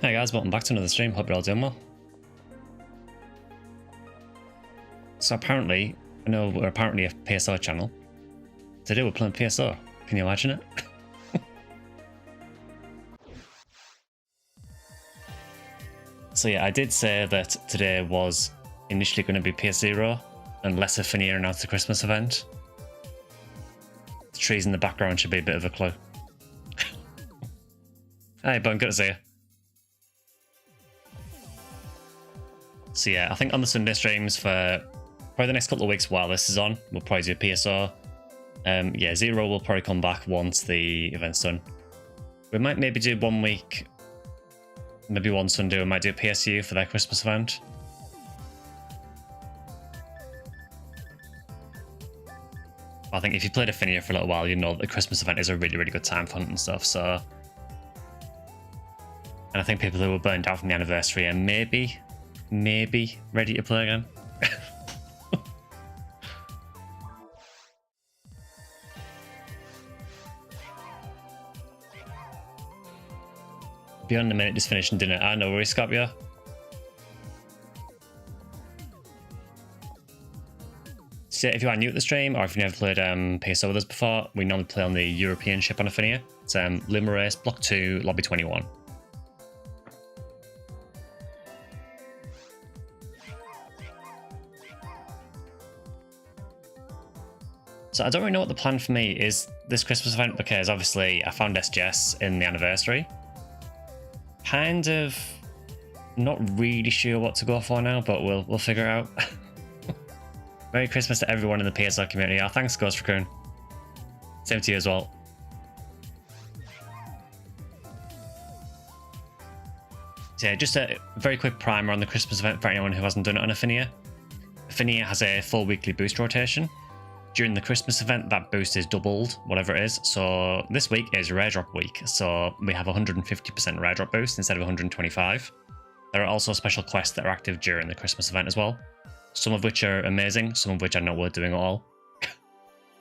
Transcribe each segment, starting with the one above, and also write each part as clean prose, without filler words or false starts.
Hey guys, welcome back to another stream. Hope you're all doing well. So apparently, I know we're apparently a PSO channel. Today we're playing PSO. Can you imagine it? So yeah, I did say that today was initially going to be PS0 unless Ephinea announced the Christmas event. The trees in the background should be a bit of a clue. Hey, Bun, good to see you. So yeah, I think on the Sunday streams for probably the next couple of weeks while this is on, we'll probably do PSO. Yeah, Zero will probably come back once the event's done. We might maybe do 1 week, maybe one Sunday we might do a PSU for their Christmas event. I think if you played Ephinea for a little while, you know that the Christmas event is a really, really good time for hunting stuff, so... And I think people who were burned out from the anniversary are maybe ready to play again. Beyond a minute, just finishing dinner. I know where he's got you. So if you are new at the stream, or if you've never played PSO with us before, we normally play on the European ship on Ephinea. It's Lima Race, Block 2, Lobby 21. So I don't really know what the plan for me is this Christmas event, because obviously I found SGS in the anniversary. Kind of not really sure what to go for now, but we'll figure it out. Merry Christmas to everyone in the PSO community. Oh, thanks, Ghost Raccoon. Same to you as well. So yeah, just a very quick primer on the Christmas event for anyone who hasn't done it on Ephinea. Ephinea has a full weekly boost rotation. During the Christmas event, that boost is doubled, whatever it is. So this week is rare drop week. So we have 150% rare drop boost instead of 125. There are also special quests that are active during the Christmas event as well. Some of which are amazing, some of which are not worth doing at all.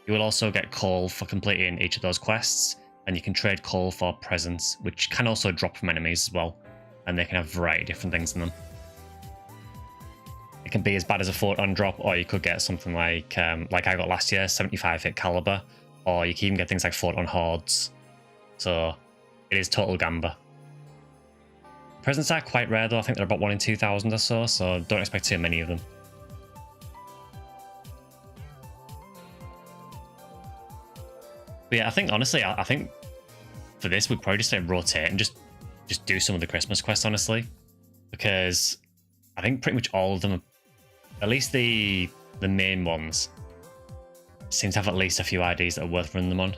You will also get coal for completing each of those quests, and you can trade coal for presents, which can also drop from enemies as well. And they can have a variety of different things in them. It can be as bad as a photon drop, or you could get something like I got last year, 75 hit caliber, or you can even get things like photon hordes. So it is total gamba. Presents are quite rare though. I think they're about 1 in 2,000 or so don't expect too many of them. But yeah, I think honestly, I think for this we'd probably just like rotate and just do some of the Christmas quests, honestly, because I think pretty much all of them, at least the main ones, seem to have at least a few IDs that are worth running them on.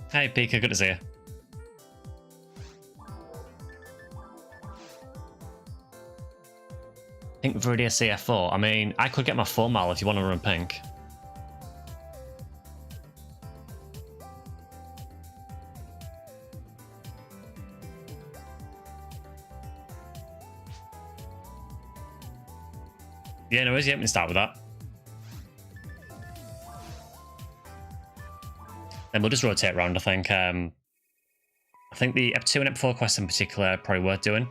Hey Pika, good to see you. Pink Viridia CF4. I mean, I could get my 4 mile if you want to run pink. Yeah, no worries, yeah, we can start with that. Then we'll just rotate around, I think. I think the EP2 and EP4 quests in particular are probably worth doing.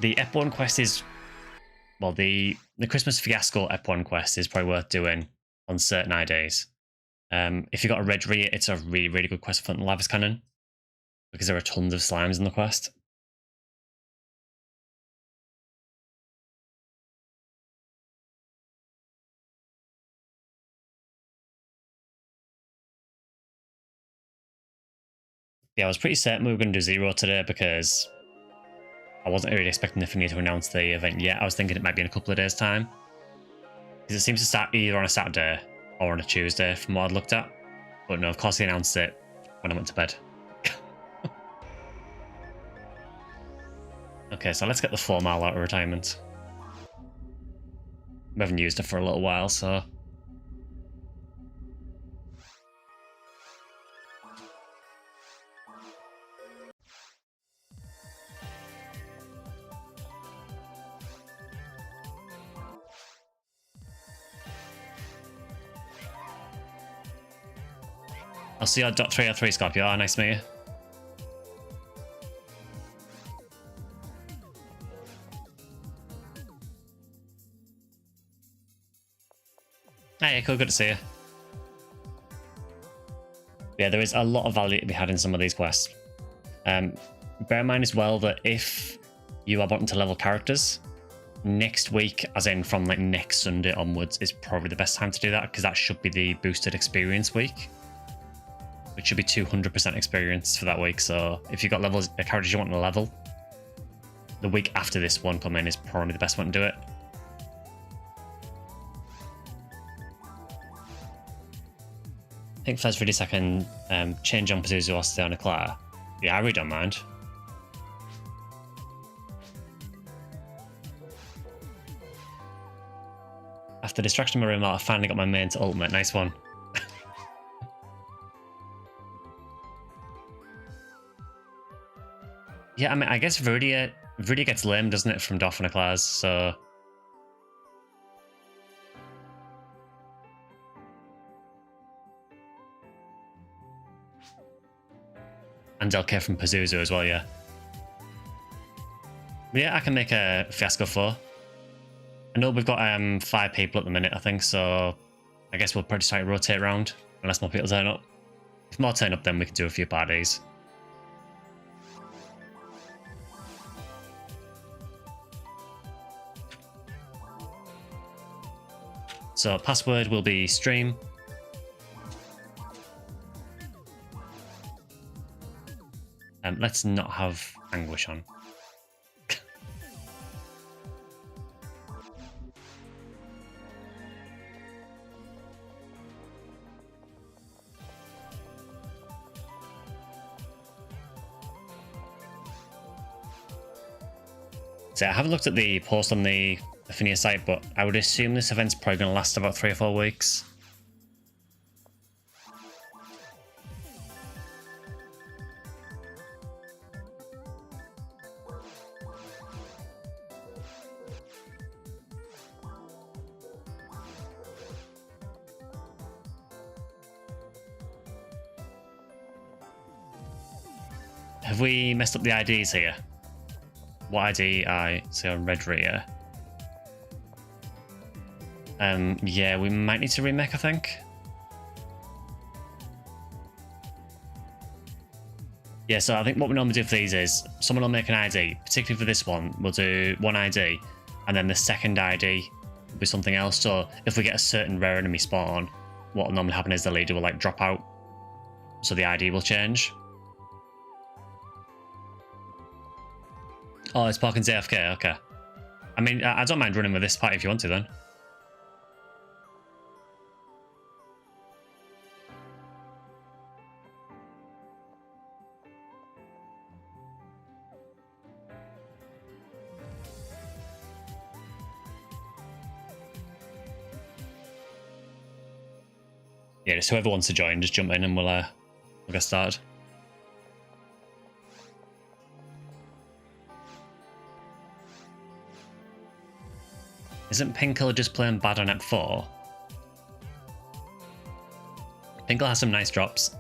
The EP1 quest is... Well, the Christmas Fiasco EP1 quest is probably worth doing on certain IDs. If you got a Red Rear, it's a really, really good quest for the Lavis Cannon, because there are tons of slimes in the quest. Yeah, I was pretty certain we were going to do Zero today because I wasn't really expecting Ephinea to announce the event yet. I was thinking it might be in a couple of days' time, because it seems to start either on a Saturday or on a Tuesday from what I'd looked at. But no, of course they announced it when I went to bed. Okay, so let's get the 4 mile out of retirement. We haven't used it for a little while, so... I'll see you at .303, Scorpio. Oh, nice to meet you. Hey, cool, good to see you. Yeah, there is a lot of value to be had in some of these quests. Bear in mind as well that if you are wanting to level characters, next week, as in from like next Sunday onwards, is probably the best time to do that, because that should be the boosted experience week, which should be 200% experience for that week. So if you've got levels, characters you want to level, the week after this one come in is probably the best one to do it. I think first video second, change on Pazuzu or stay on a Claire. Yeah, I really don't mind. After distraction my room out, I finally got my main to ultimate. Nice one. Yeah, I mean, I guess Viridia gets lame, doesn't it, from Dolphin and Claire's, so... And Delcare from Pazuzu as well, yeah. But yeah, I can make a Fiasco 4. I know we've got 5 people at the minute, I think, so I guess we'll probably try to rotate around, unless more people turn up. If more turn up, then we can do a few parties. So password will be stream. Let's not have Anguish on. So I haven't looked at the post on the Ephinea site, but I would assume this event's probably going to last about 3 or 4 weeks. Have we messed up the IDs here? What ID I see on Red Rhea? Yeah, we might need to remake, I think. Yeah, so I think what we normally do for these is someone will make an ID, particularly for this one, we'll do one ID, and then the second ID will be something else. So if we get a certain rare enemy spawn, what will normally happen is the leader will like drop out, so the ID will change. Oh, it's Parkins AFK, okay. I mean, I don't mind running with this party if you want to, then. Yeah, just whoever wants to join, just jump in and we'll get started. Isn't Pinkle just playing bad on Ep 4? Pinkle has some nice drops.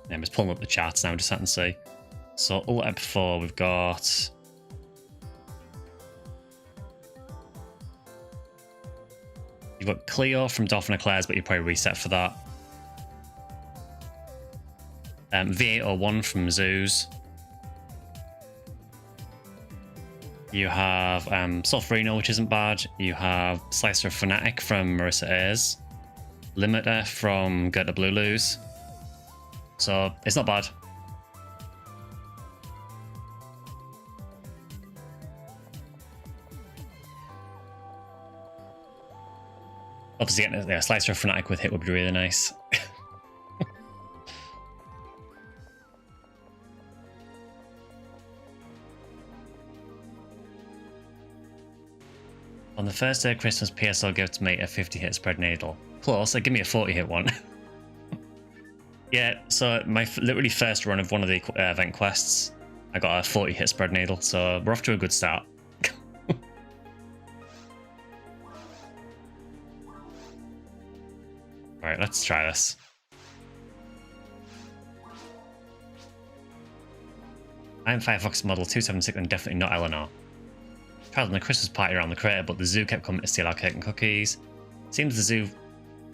Yeah, I'm just pulling up the charts now, just so I can see. So, all Ep 4, we've got... You've got Cleo from Dolphin Eclairs, but you probably reset for that. V801 from Zoos. You have Sulfurino, which isn't bad. You have Slicer Fanatic from Marissa Ayres. Limiter from Gerta Blue-Lose. So, it's not bad. Obviously, getting a Slicer Fanatic with hit would be really nice. On the first day of Christmas, PSO gives me a 50 hit spread needle. Plus, give me a 40 hit one. Yeah, so my literally first run of one of the event quests, I got a 40 hit spread needle, so we're off to a good start. Alright, let's try this. I'm Firefox Model 276 and definitely not Eleanor. Tried on the Christmas party around the crater, but the zoo kept coming to steal our cake and cookies. Seems the zoo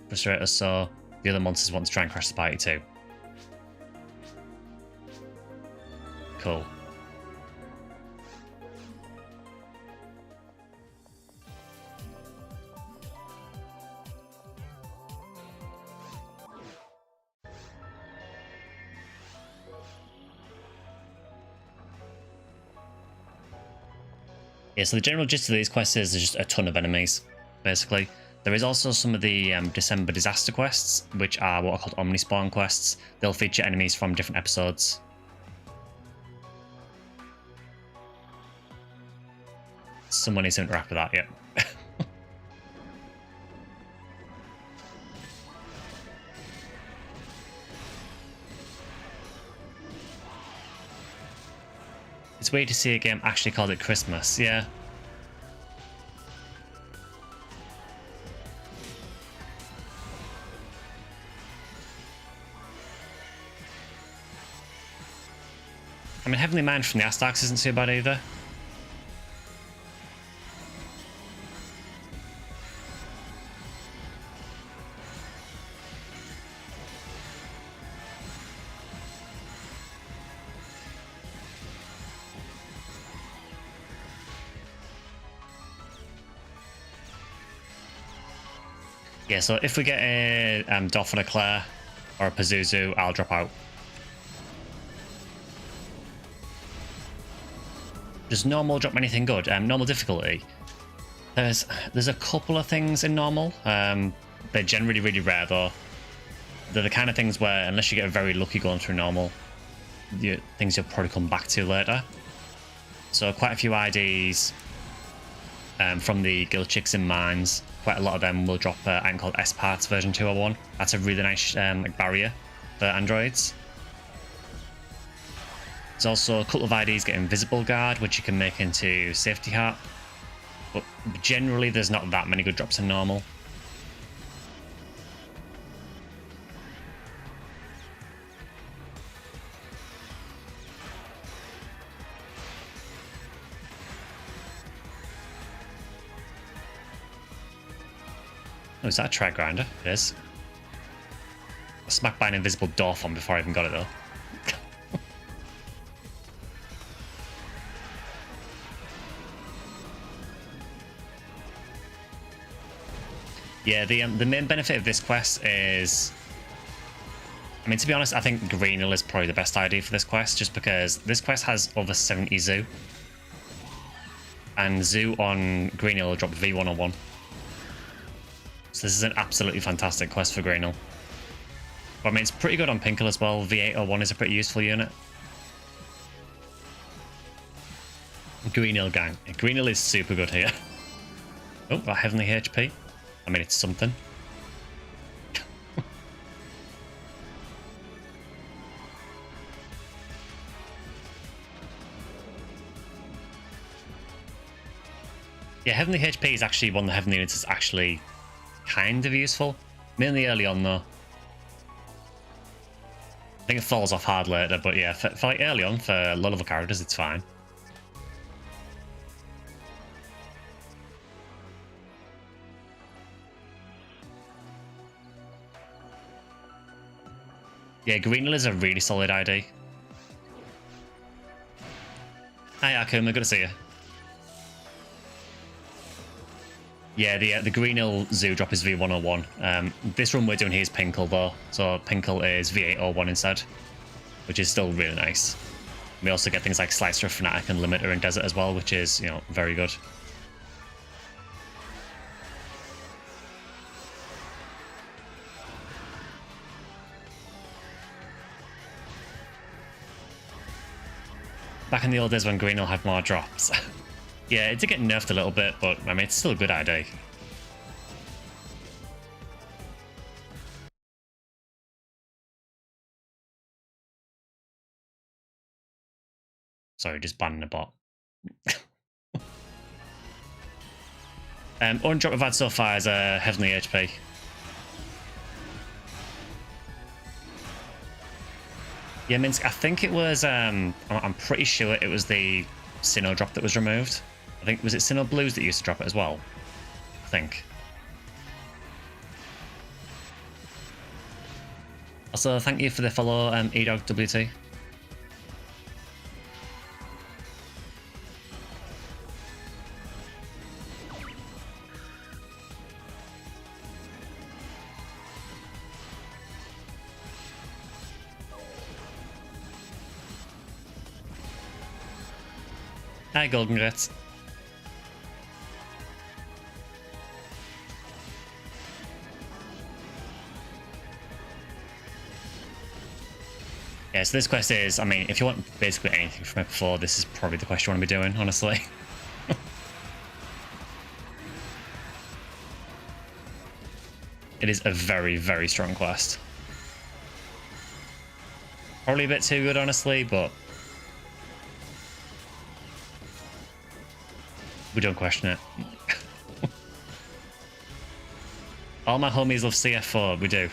frustrated us, so the other monsters want to try and crash the party too. Cool. Yeah, so the general gist of these quests is there's just a ton of enemies, basically. There is also some of the December disaster quests, which are what are called omnispawn quests. They'll feature enemies from different episodes. Someone needs to interact with that, yep. It's weird to see a game actually called it Christmas, yeah. I mean, Heavenly Mind from the Aztecs isn't too bad either. Yeah, so if we get a Dolphin Eclair or a Pazuzu, I'll drop out. Does normal drop anything good? Normal difficulty. There's a couple of things in normal. They're generally really rare though. They're the kind of things where unless you get very lucky going through normal, things you'll probably come back to later. So quite a few IDs from the Guild Chicks in Mines. Quite a lot of them will drop an item called S-Parts version 201. That's a really nice like barrier for androids. There's also a couple of IDs get Invisible Guard, which you can make into Safety Heart. But generally, there's not that many good drops in normal. Oh, is that a Track Grinder? It is. I smacked by an invisible Dolphin before I even got it though. Yeah, the main benefit of this quest is, I mean, to be honest, I think Greenhill is probably the best ID for this quest, just because this quest has over 70 Zoo. And Zoo on Greenhill will drop V101. So this is an absolutely fantastic quest for Greenhill. But I mean, it's pretty good on Pinkle as well. V801 is a pretty useful unit. Greenhill gang. Greenhill is super good here. Oh, that Heavenly HP. I mean, it's something. Yeah, Heavenly HP is actually one of the Heavenly units that's actually kind of useful. Mainly early on, though. I think it falls off hard later, but yeah, for like early on, for low-level characters, it's fine. Yeah, Greenhill is a really solid ID. Hi, Akuma, good to see you. Yeah, the Greenhill Zoo drop is V101. This run we're doing here is Pinkle, though. So Pinkle is V801 instead, which is still really nice. We also get things like Slicer, Fnatic, and Limiter in Desert as well, which is, you know, very good. Back in the old days when Greenhill had more drops. Yeah, it did get nerfed a little bit, but I mean, it's still a good ID. Sorry, just banning a bot. Only drop we've had so far is a Heavenly HP. Yeah, Minsk, I think it was, I'm pretty sure it was the Sinnoh drop that was removed. I think, was it Sinnoh Blues that used to drop it as well? I think. Also, thank you for the follow, EDogWT. Hi, Golden Grits. Yeah, so this quest is, I mean, if you want basically anything from it before, this is probably the quest you want to be doing, honestly. It is a very, very strong quest. Probably a bit too good, honestly, but we don't question it. All my homies love CF4, we do.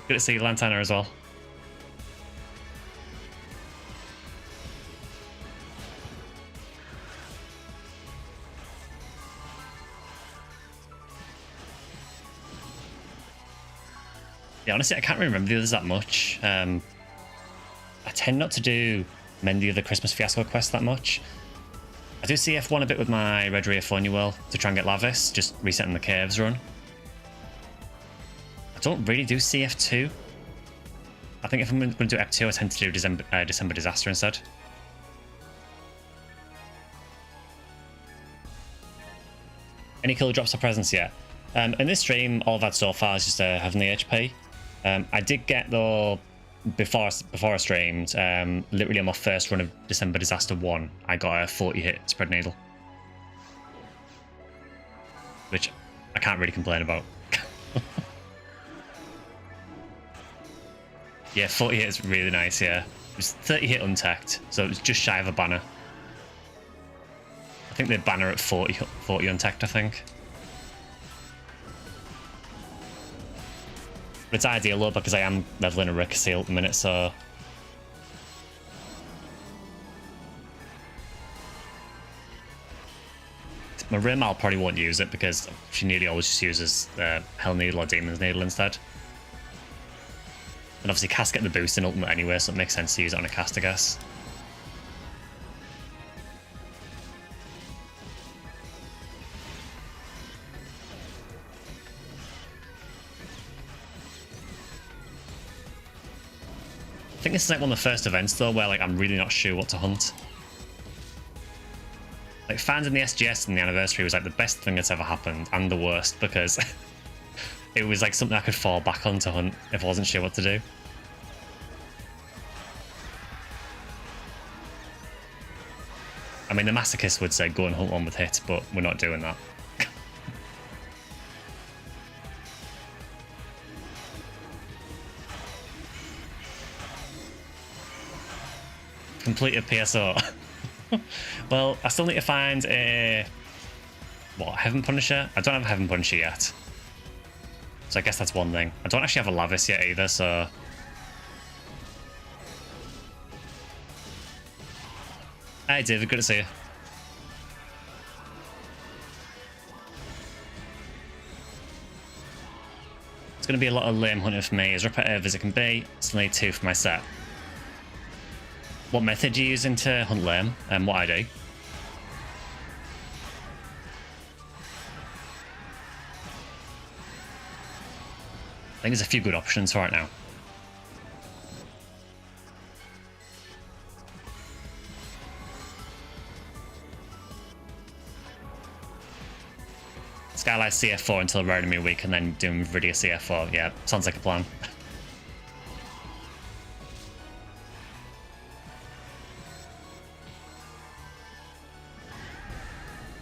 Good to see Lantana as well. Yeah, honestly, I can't really remember the others that much. I tend not to do many of the other Christmas Fiasco quests that much. I do CF1 a bit with my Red Ray Well to try and get Lavis, just resetting the caves run. I don't really do CF2. I think if I'm going to do F2, I tend to do December Disaster instead. Any killer drops or presents yet? In this stream, all I've had so far is just having the HP. I did get, though, before I streamed, literally on my first run of December Disaster 1, I got a 40-hit spread needle. Which I can't really complain about. Yeah, 40 hit is really nice, yeah. It was 30 hit untacked, so it was just shy of a banner. I think they banner at 40 untacked, I think. But it's ideal though, because I am leveling a Rick Seal at the minute, so... My Rimmal probably won't use it, because she nearly always just uses Hell Needle or Demon's Needle instead. And obviously Cass get the boost in Ultimate anyway, so it makes sense to use it on a cast, I guess. I think this is like one of the first events though where like I'm really not sure what to hunt. Like fans in the SGS and the anniversary was like the best thing that's ever happened and the worst, because it was like something I could fall back on to hunt if I wasn't sure what to do. I mean, the masochist would say go and hunt one with hits, but we're not doing that. Completed PSO. Well, I still need to find a... What, Heaven Punisher? I don't have a Heaven Punisher yet. So I guess that's one thing. I don't actually have a Lavis yet either, so... Hi David, good to see you. It's going to be a lot of lame hunting for me, as repetitive as it can be. Still need 2 for my set. What method do you use to hunt lame, and what I do? I think there's a few good options right now. Skylight CF4 until Rare Enemy Week, and then doing Viridia CF4. Yeah, sounds like a plan.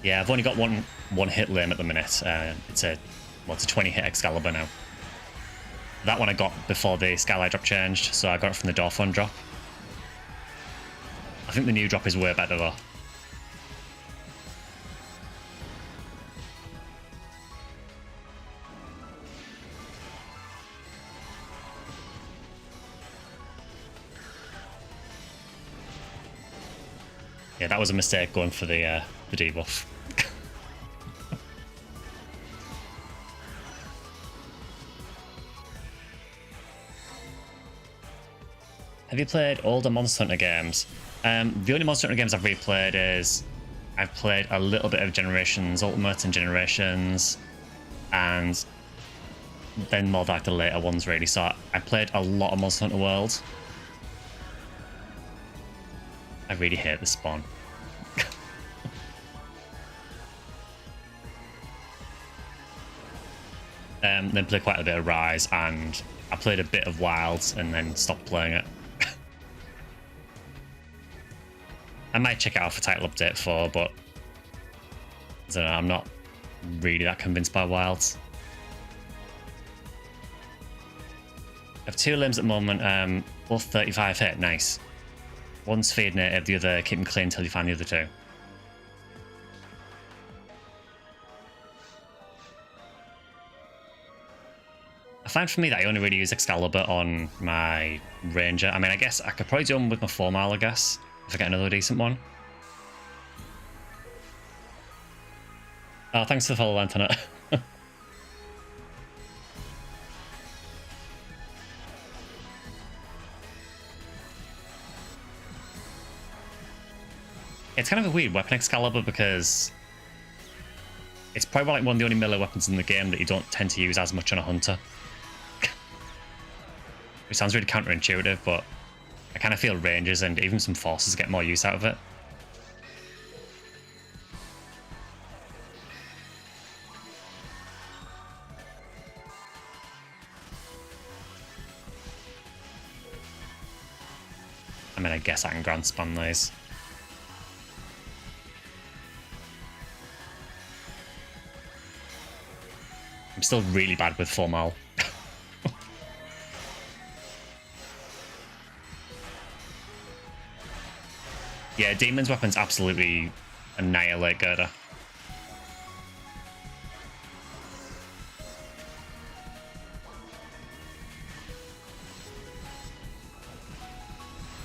Yeah, I've only got one hit lame at the minute. It's a 20 hit Excalibur now. That one I got before the Skylight drop changed, so I got it from the Dorfon drop. I think the new drop is way better though. Yeah, that was a mistake going for the debuff. Have you played older Monster Hunter games? The only Monster Hunter games I've really played is I've played a little bit of Generations Ultimate and Generations, and then more like the later ones really. So I played a lot of Monster Hunter World. I really hate the spawn. Then played quite a bit of Rise, and I played a bit of Wilds and then stopped playing it. I might check it out for Title Update 4, but I don't know, I'm not really that convinced by Wilds. I have 2 limbs at the moment, both 35 hit, nice. One's feed native, the other keep them clean until you find the other 2. I find for me that I only really use Excalibur on my Ranger. I mean, I guess I could probably do them with my 4 mile, I guess, if I get another decent one. Oh, thanks for the follow, Antoinette. It's kind of a weird weapon, Excalibur, because it's probably like one of the only melee weapons in the game that you don't tend to use as much on a hunter. Which sounds really counterintuitive, but I kind of feel rangers and even some forces get more use out of it. I mean, I guess I can grand spam these. I'm still really bad with 4 mile. Yeah, Demon's weapons absolutely annihilate Gerda.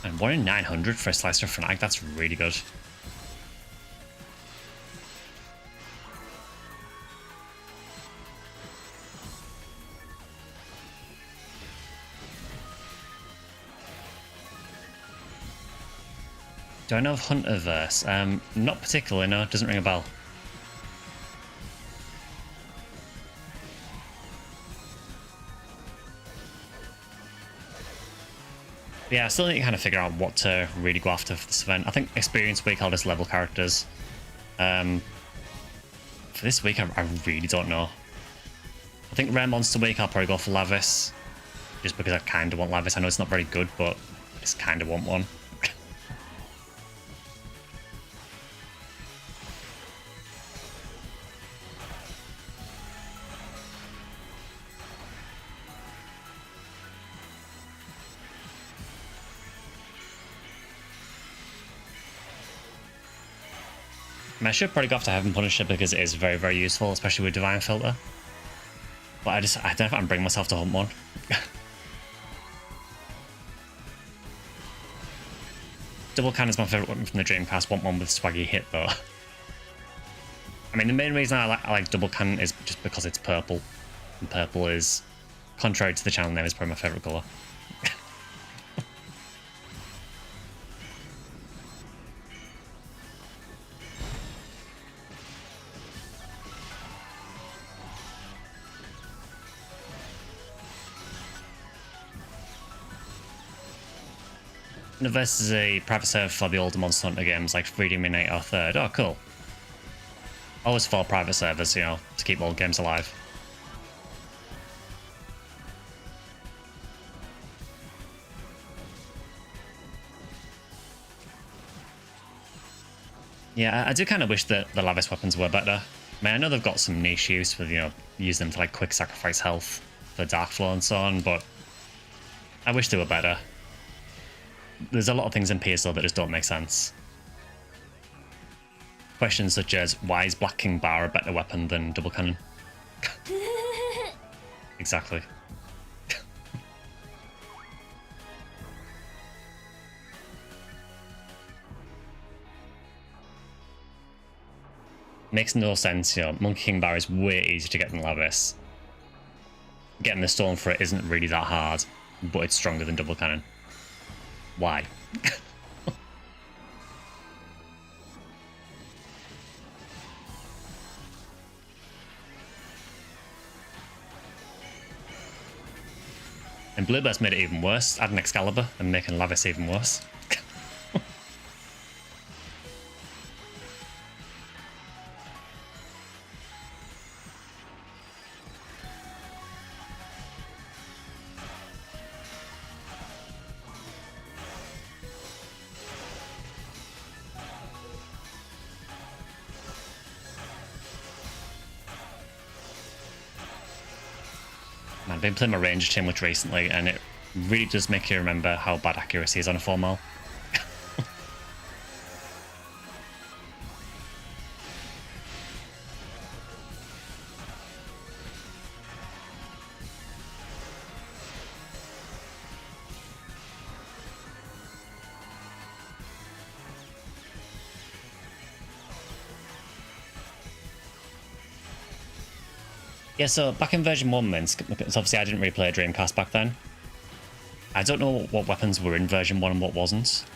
And 1 in 900 for a Slicer Fanatic, that's really good. Do I know of Hunterverse? Not particularly, no. Doesn't ring a bell. Yeah, I still need to kind of figure out what to really go after for this event. I think Experience Week, I'll just level characters. For this week, I really don't know. I think Rare Monster Week, I'll probably go for Lavis. Just because I kind of want Lavis. I know it's not very good, but I just kind of want one. I should probably go after Heaven Punisher because it is very, very useful, especially with Divine Filter. But I don't know if I can bring myself to hunt one. Double Cannon is my favourite weapon from the Dreamcast. Want one with swaggy hit though. I mean, the main reason I like Double Cannon is just because it's purple. And purple is, contrary to the channel name, is probably my favourite colour. Universe is a private server for the older Monster Hunter games like Freedom Unite or Third. Oh, cool. Always for private servers, you know, to keep old games alive. Yeah, I do kind of wish that the Lavis weapons were better. I mean, I know they've got some niche use for, you know, use them to like quick sacrifice health for Dark Flow and so on, but I wish they were better. There's a lot of things in PSO that just don't make sense. Questions such as, why is Black King Bar a better weapon than Double Cannon? Exactly. Makes no sense, you know. Monkey King Bar is way easier to get than Lavis. Getting the stone for it isn't really that hard, but it's stronger than double cannon. Why? And Bluebird's made it even worse, adding Excalibur and making Lavis even worse. Man, I've been playing my Ranger too much recently, and it really does make you remember how bad accuracy is on a 4-mal. Yeah, so back in version 1, Minsk, because obviously I didn't really play Dreamcast back then. I don't know what weapons were in version 1 and what wasn't.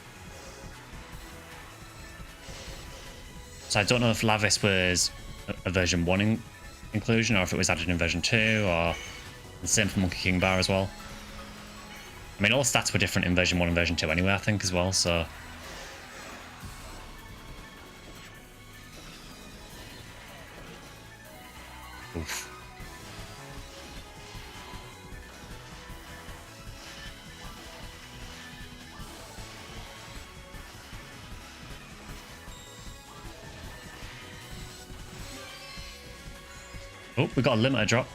So I don't know if Lavis was a version 1 inclusion, or if it was added in version 2, or the same for Monkey King Bar as well. I mean, all stats were different in version 1 and version 2 anyway, I think, as well, so... Oof. Oh, we got a limiter drop.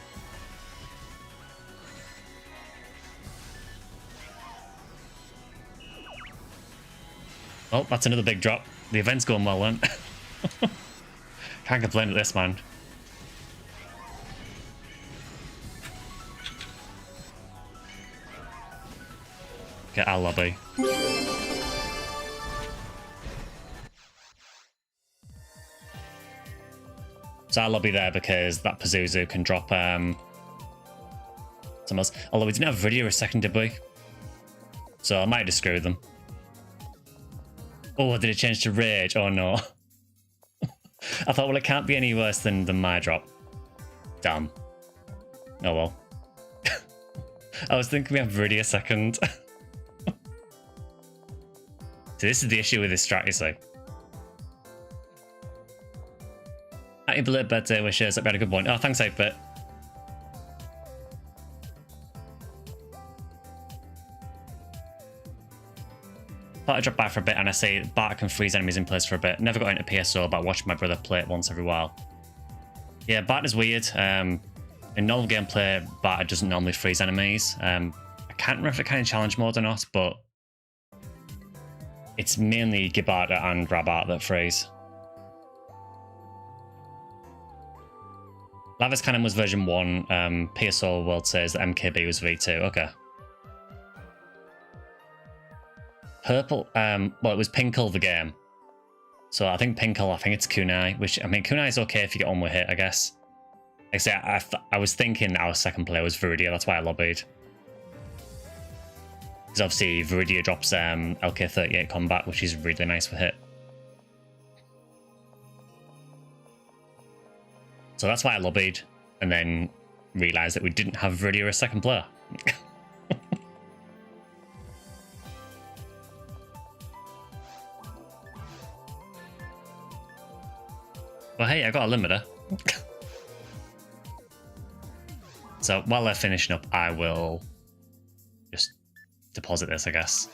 Oh, that's another big drop. The event's going well then. Can't complain at this, man. Get our lobby. So our lobby there because that Pazuzu can drop something else. Although we didn't have Viridia a second, did we? So I might just screw them. Oh, did it change to Rage? Oh no. I thought, well, it can't be any worse than my drop. Damn. Oh well. I was thinking we have Viridia second. So this is the issue with this strat, you see. Happy belated birthday wishes. Hope you had a good one. Oh, thanks, 8-bit. Thought I'd drop by for a bit, and I say Bart can freeze enemies in place for a bit. Never got into PSO, but I watched my brother play it once every while. Yeah, Bart is weird. In normal gameplay, Bart doesn't normally freeze enemies. I can't remember if it can in challenge mode or not, but it's mainly Gibarta and Rabat that freeze. Lavis Cannon was version 1. PSO World says that MKB was V2. Okay. Purple, well, it was Pinkle the game. So I think Pinkle, I think it's Kunai, which, I mean, Kunai is okay if you get on with hit, I guess. Like I say, I was thinking our second player was Viridia, that's why I lobbied. Because obviously Viridia drops LK38 combat, which is really nice for hit. So that's why I lobbied, and then realised that we didn't have Viridia as second player. Well, hey, I got a limiter. So while they're finishing up, I will just deposit this, I guess.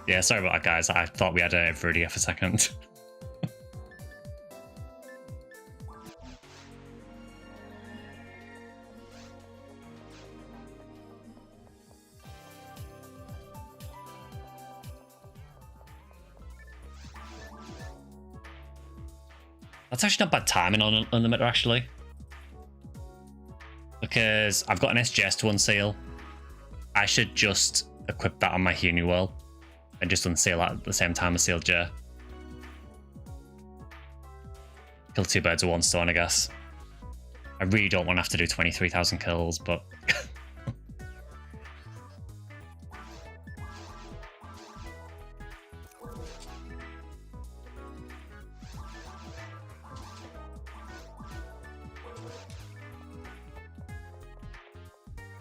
Yeah, sorry about that, guys. I thought we had a Viridia for a second. That's actually not bad timing on Unlimiter, actually. Because I've got an SGS to unseal. I should just equip that on my Hunuel and just unseal that at the same time as Sealed J. Kill two birds with one stone, I guess. I really don't want to have to do 23,000 kills, but...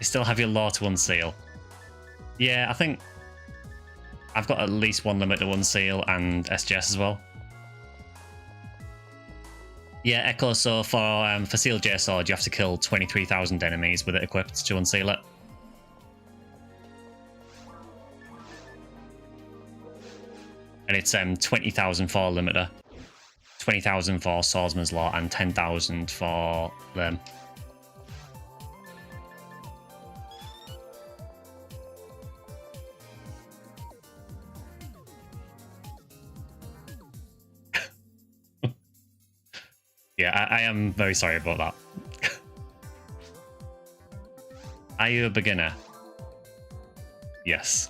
You still have your law to unseal. Yeah, I think I've got at least one limit to unseal and SGS as well. Yeah, Echo, so for Sealed J Sword, you have to kill 23,000 enemies with it equipped to unseal it. And it's 20,000 for Limiter, 20,000 for Swordsman's Law, and 10,000 for them. Yeah, I am very sorry about that. Are you a beginner? Yes.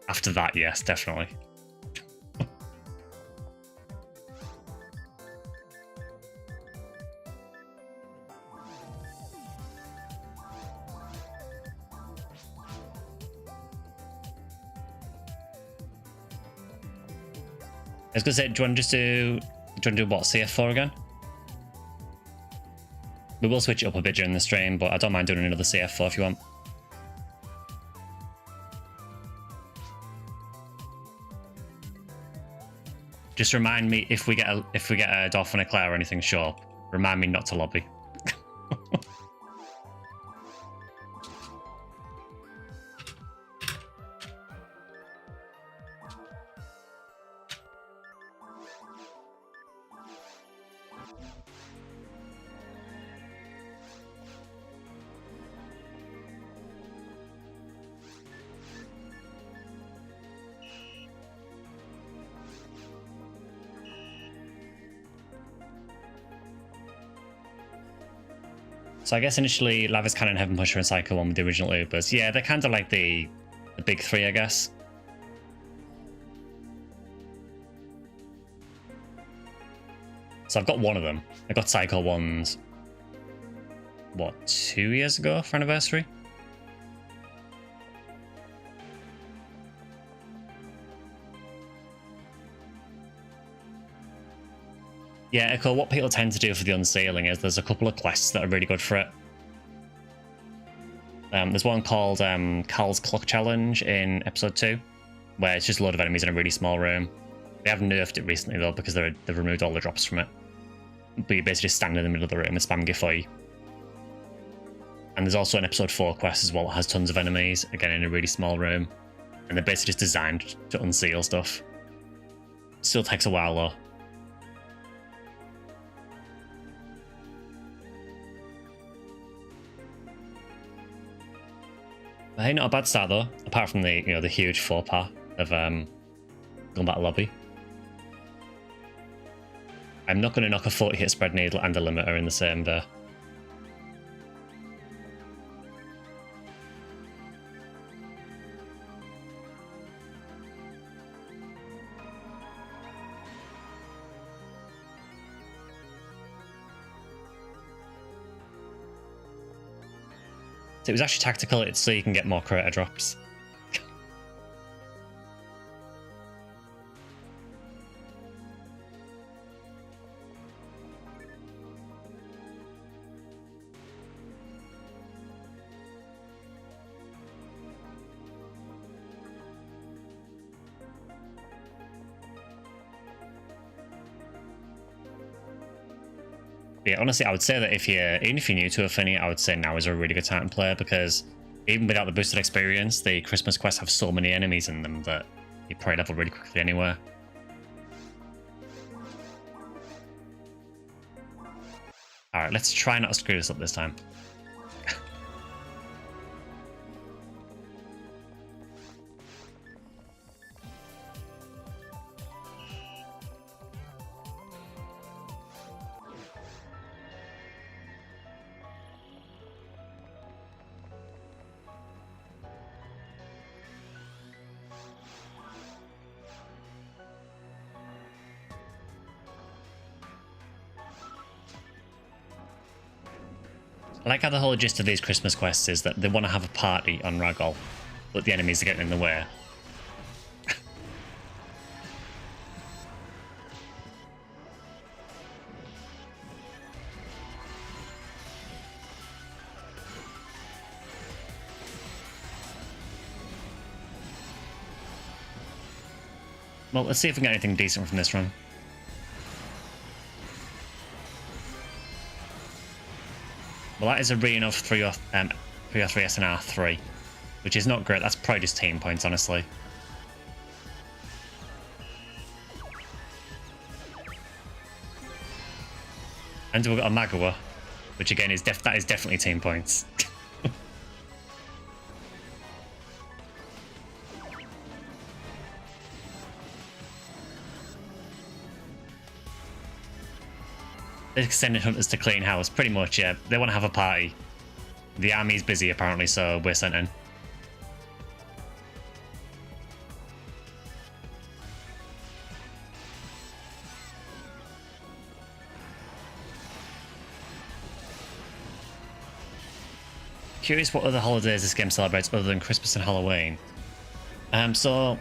After that, yes, definitely. I was gonna say, do you want to do what, CF4 again? We will switch it up a bit during the stream, but I don't mind doing another CF4 if you want. Just remind me if we get a Dolphin Eclair or anything show up, remind me not to lobby. So I guess initially Lavis Cannon, Heaven Pusher, and Psycho 1 with the original Ubers. Yeah, they're kind of like the big three, I guess. So I've got one of them. I got Psycho 1's, what, 2 years ago for anniversary? Yeah, Echo, what people tend to do for the unsealing is there's a couple of quests that are really good for it. There's one called Cal's Clock Challenge in episode 2, where it's just a load of enemies in a really small room. They have nerfed it recently though because they've removed all the drops from it. But you basically just stand in the middle of the room and spam Gifoy. And there's also an episode 4 quest as well that has tons of enemies, again in a really small room. And they're basically just designed to unseal stuff. Still takes a while though. But hey, not a bad start though, apart from the the huge faux pas of going back to lobby. I'm not going to knock a 40-hit spread needle and a limiter in the same day. So it was actually tactical, it's so you can get more creator drops. Yeah, honestly, I would say that even if you're new to Ephinea, I would say now is a really good time to play because even without the boosted experience, the Christmas quests have so many enemies in them that you probably level really quickly anywhere. Alright, let's try not to screw this up this time. I like how the whole gist of these Christmas quests is that they want to have a party on Ragol, but the enemies are getting in the way. Well, let's see if we can get anything decent from this run. Well, that is a reading of 303 SNR 3, which is not great. That's probably just team points, honestly. And we've got a Magawa, which again is that is definitely team points. They're sending hunters to clean house, pretty much, yeah. They want to have a party. The army's busy, apparently, so we're sent in. Curious what other holidays this game celebrates other than Christmas and Halloween. So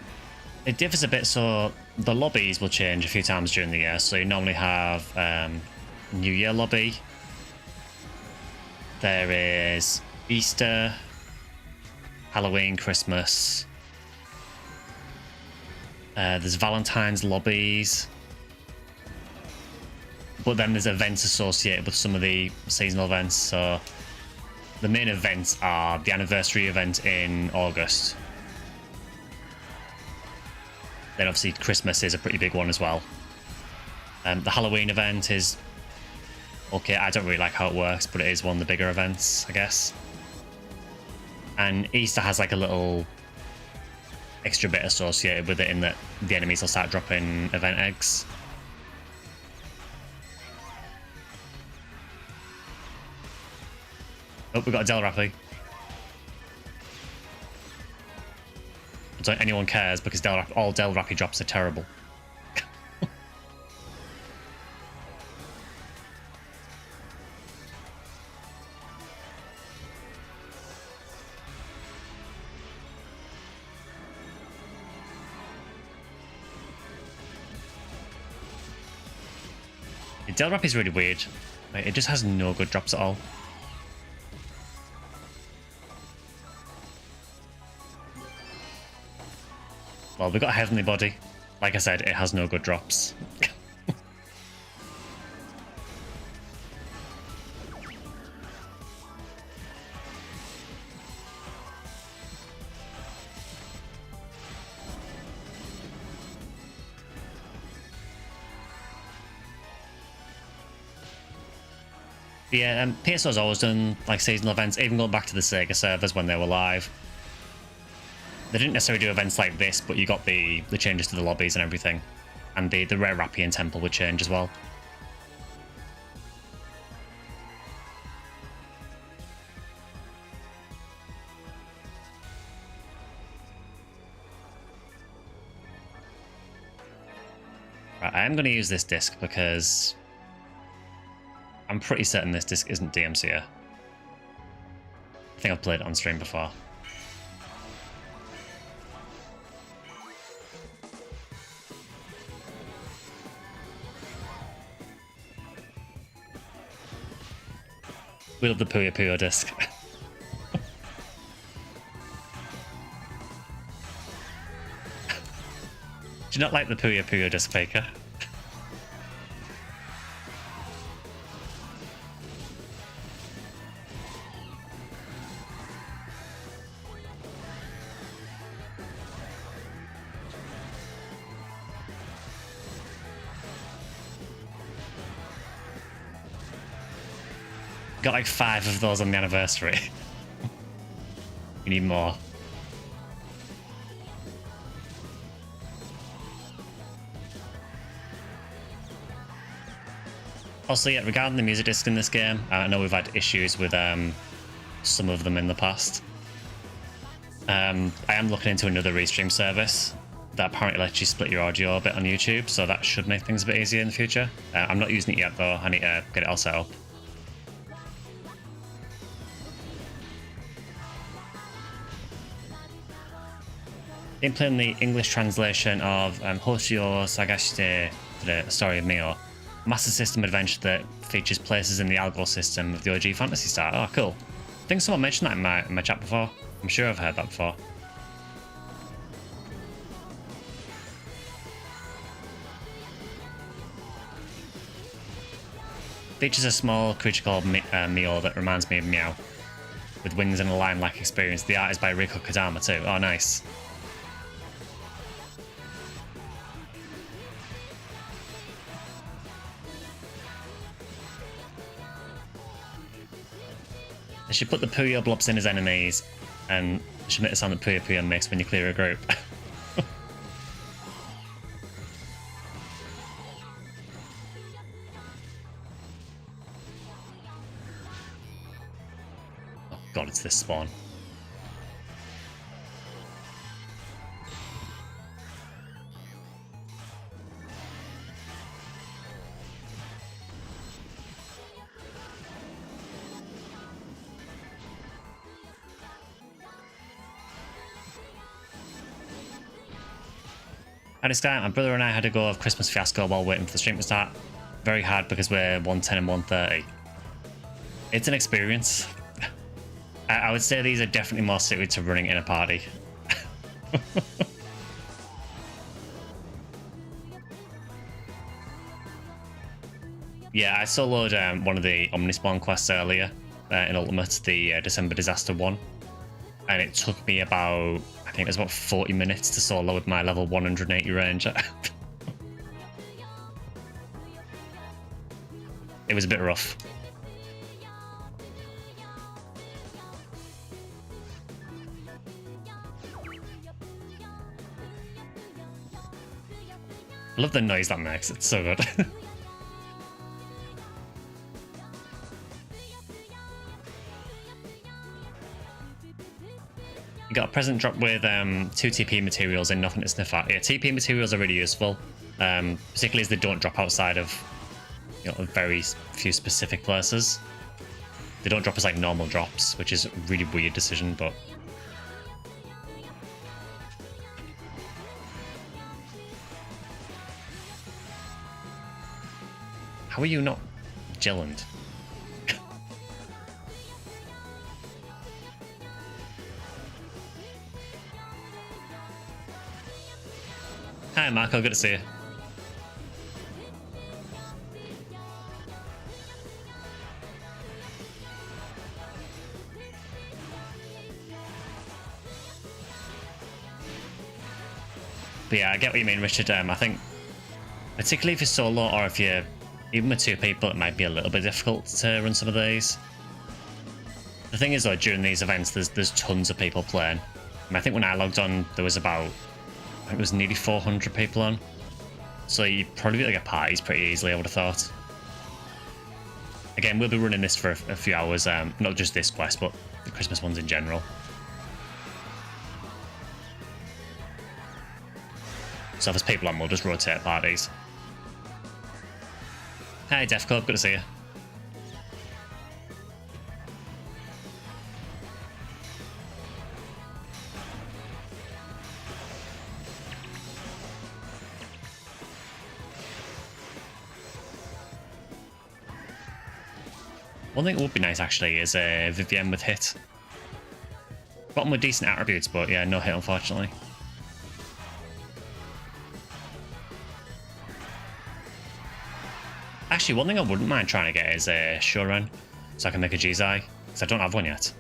it differs a bit, so the lobbies will change a few times during the year. So you normally have New Year lobby. There is Easter, Halloween, Christmas. There's Valentine's lobbies. But then there's events associated with some of the seasonal events. So the main events are the anniversary event in August. Then obviously Christmas is a pretty big one as well. The Halloween event is okay. I don't really like how it works, but it is one of the bigger events, I guess. And Easter has like a little extra bit associated with it in that the enemies will start dropping event eggs. Oh, we got a Del Rappy. I don't think anyone cares because all Del Rappy drops are terrible. Del Rappy is really weird. It just has no good drops at all. Well, we've got a Heavenly Body. Like I said, it has no good drops. Yeah, PSO's always done like seasonal events, even going back to the Sega servers when they were live. They didn't necessarily do events like this, but you got the changes to the lobbies and everything. And the Rare Rappian Temple would change as well. Right, I am going to use this disc because I'm pretty certain this disc isn't DMCA. I think I've played it on stream before. We love the Puyo Puyo disc. Do you not like the Puyo Puyo disc, Faker? Got like 5 of those on the anniversary. We need more. Also, yeah, regarding the music disc in this game, I know we've had issues with some of them in the past. I am looking into another restream service that apparently lets you split your audio a bit on YouTube, so that should make things a bit easier in the future. I'm not using it yet though, I need to get it all set up. In playing the English translation of Hoshio Sagashite, the story of Mio, Master System adventure that features places in the algol system of the OG Phantasy style. Oh, cool. I think someone mentioned that in my chat before. I'm sure I've heard that before. Features a small creature called Mio that reminds me of Meow, with wings and a lion-like experience. The art is by Riko Kodama too. Oh, nice. They should put the Puyo blobs in as enemies, and they should make the sound that Puyo Puyo makes when you clear a group. Oh god, it's this spawn. At this time, my brother and I had to go of Christmas Fiasco while waiting for the stream to start. Very hard because we're 110 and 130. It's an experience. I would say these are definitely more suited to running in a party. Yeah, I soloed one of the Omnispawn quests earlier in Ultimate, the December Disaster one. And it took me about, I think it was about 40 minutes to solo with my level 180 range. It was a bit rough. I love the noise that makes, it's so good. You got a present drop with 2 TP materials and nothing to sniff at. Yeah, TP materials are really useful, particularly as they don't drop outside of, you know, very few specific places. They don't drop as like normal drops, which is a really weird decision, but how are you not gelland? Hi Marco, good to see you. But yeah, I get what you mean, Richard. I think, particularly if you're solo or if you're even with 2 people, it might be a little bit difficult to run some of these. The thing is, though, during these events, there's tons of people playing. I think when I logged on, there was about, I think it was nearly 400 people on. So you probably get parties pretty easily, I would have thought. Again, we'll be running this for a few hours, not just this quest, but the Christmas ones in general. So if there's people on, we'll just rotate parties. Hi, Defco, good to see you. One thing that would be nice, actually, is a Vivienne with hit. Got them with decent attributes, but yeah, no hit, unfortunately. Actually, one thing I wouldn't mind trying to get is a Shoran, so I can make a Jizai, because I don't have one yet.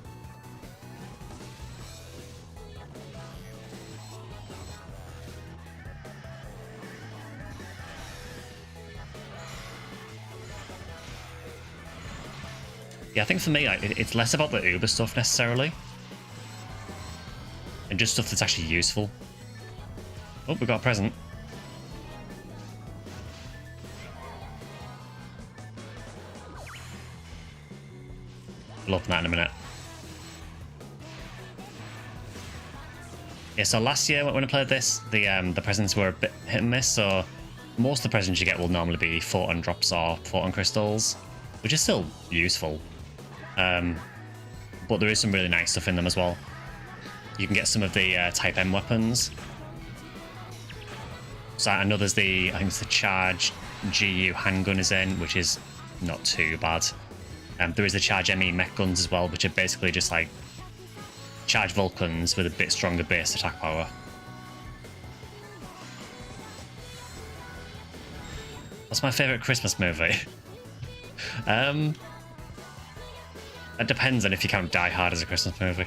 Yeah, I think for me, it's less about the Uber stuff necessarily, and just stuff that's actually useful. Oh, we got a present. We'll open that in a minute. Yeah, so last year when I played this, the presents were a bit hit and miss, so most of the presents you get will normally be photon drops or photon crystals, which is still useful. But there is some really nice stuff in them as well. you can get some of the Type M weapons. So I know there's I think it's the Charge GU handgun is in, which is not too bad. There is the Charge ME mech guns as well, which are basically just like Charge Vulcans with a bit stronger base attack power. What's my favourite Christmas movie? It depends on if you count Die Hard as a Christmas movie.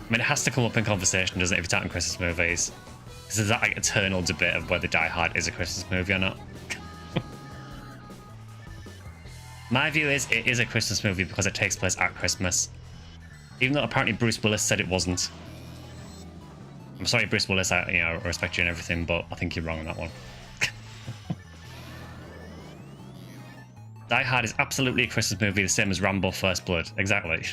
I mean, it has to come up in conversation, doesn't it, if you're talking Christmas movies? Because there's that like, eternal debate of whether Die Hard is a Christmas movie or not. My view is it is a Christmas movie because it takes place at Christmas. Even though apparently Bruce Willis said it wasn't. I'm sorry, Bruce Willis, I respect you and everything, but I think you're wrong on that one. Die Hard is absolutely a Christmas movie, the same as Rambo First Blood. Exactly.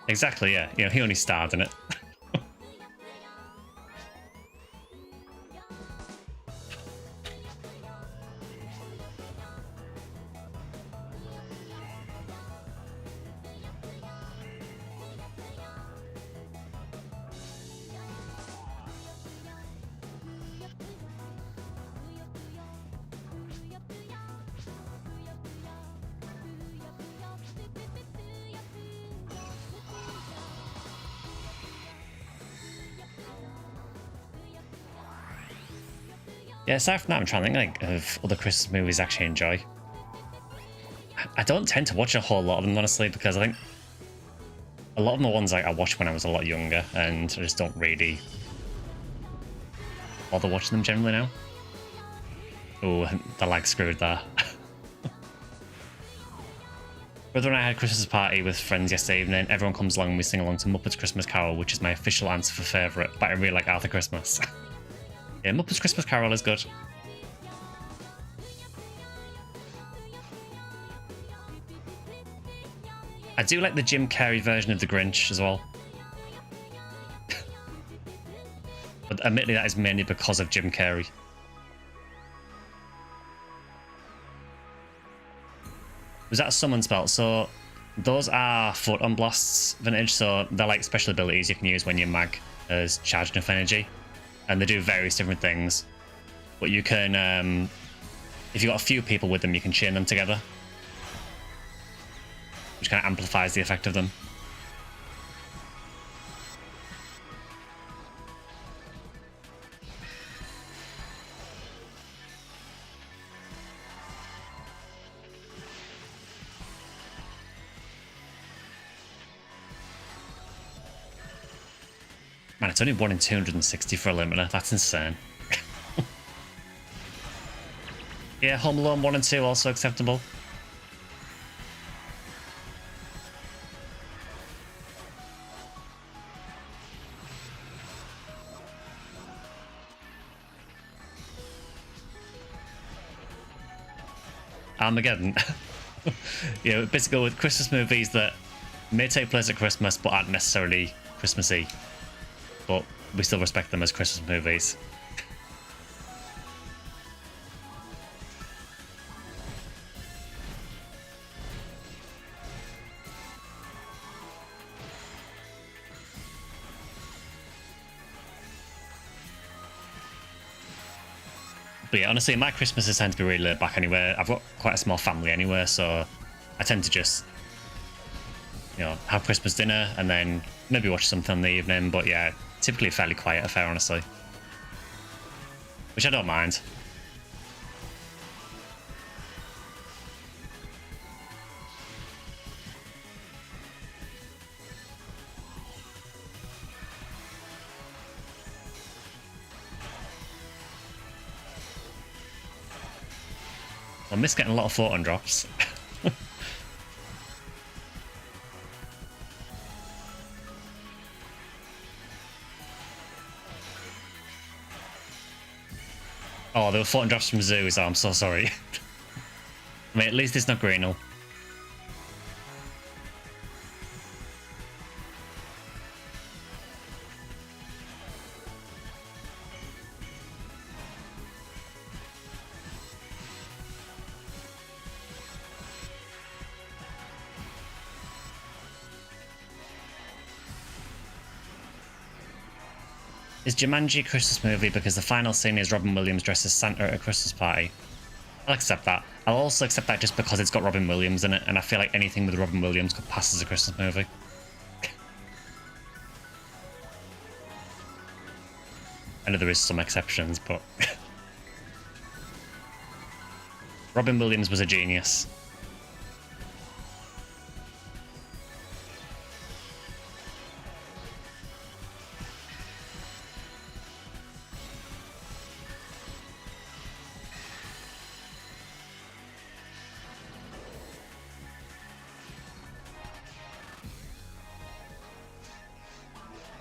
Exactly, yeah. He only starred in it. Yeah, aside from that, I'm trying to think of other Christmas movies I actually enjoy. I don't tend to watch a whole lot of them, honestly, because I think a lot of them are ones I watched when I was a lot younger, and I just don't really bother watching them generally now. Oh, the lag screwed there. Brother and I had a Christmas party with friends yesterday evening. Everyone comes along and we sing along to Muppets Christmas Carol, which is my official answer for favourite, but I really like Arthur Christmas. Yeah, Muppets Christmas Carol is good. I do like the Jim Carrey version of The Grinch as well. But admittedly, that is mainly because of Jim Carrey. Was that a summon spell? So those are photon blasts vintage, so they're like special abilities you can use when you mag as charged enough energy. And they do various different things. But you can, if you've got a few people with them, you can chain them together. Which kind of amplifies the effect of them. Man, it's only 1 in 260 for a limiter. That's insane. Yeah, Home Alone 1 and 2 also acceptable. Armageddon. Yeah, basically with Christmas movies that may take place at Christmas but aren't necessarily Christmassy. But we still respect them as Christmas movies. But yeah, honestly, my Christmases tend to be really laid back anyway. I've got quite a small family anyway, so I tend to just, have Christmas dinner and then maybe watch something in the evening. But yeah, typically a fairly quiet affair, honestly. Which I don't mind. I miss getting a lot of photon drops. Oh, there were photon drops from zoos. Oh, I'm so sorry. I mean, at least it's not Greenhill. Is Jumanji a Christmas movie because the final scene is Robin Williams dressed as Santa at a Christmas party? I'll accept that. I'll also accept that just because it's got Robin Williams in it, and I feel like anything with Robin Williams could pass as a Christmas movie. I know there is some exceptions, but... Robin Williams was a genius.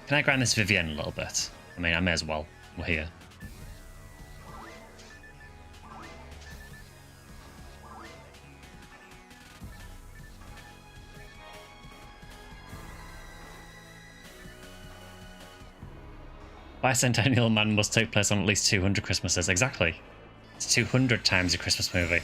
Can I grind this Vivienne a little bit? I mean, I may as well. We're here. Bicentennial Man must take place on at least 200 Christmases. Exactly. It's 200 times a Christmas movie.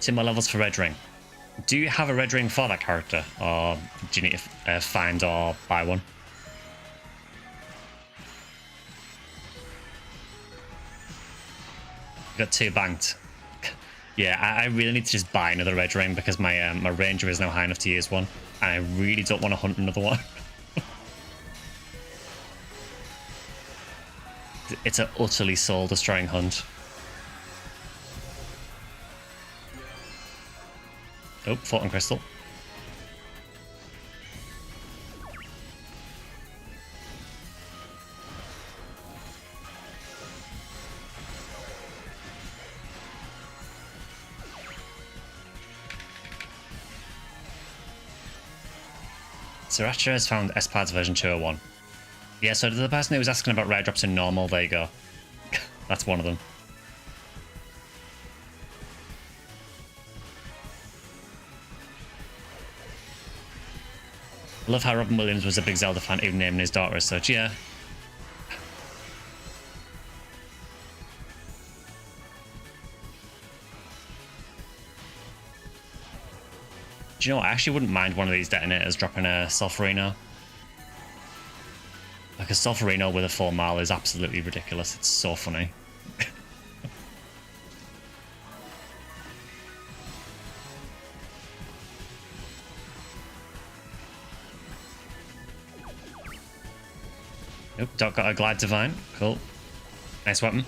Timber levels for Red Ring. Do you have a Red Ring for that character? Or do you need to find or buy one? Got 2 banked. Yeah, I really need to just buy another Red Ring because my my Ranger is now high enough to use one. And I really don't want to hunt another one. It's an utterly soul-destroying hunt. Oh, Fought on Crystal. Sriracha has found Espad's version 201. Yeah, so the person who was asking about rare drops in normal, there you go. That's one of them. I love how Robin Williams was a big Zelda fan, even naming his daughter as such, yeah. Do you know what? I actually wouldn't mind one of these detonators dropping a Solferino. Like a Solferino with a 4 mile is absolutely ridiculous. It's so funny. Nope, Doc got a Glide Divine. Cool. Nice weapon.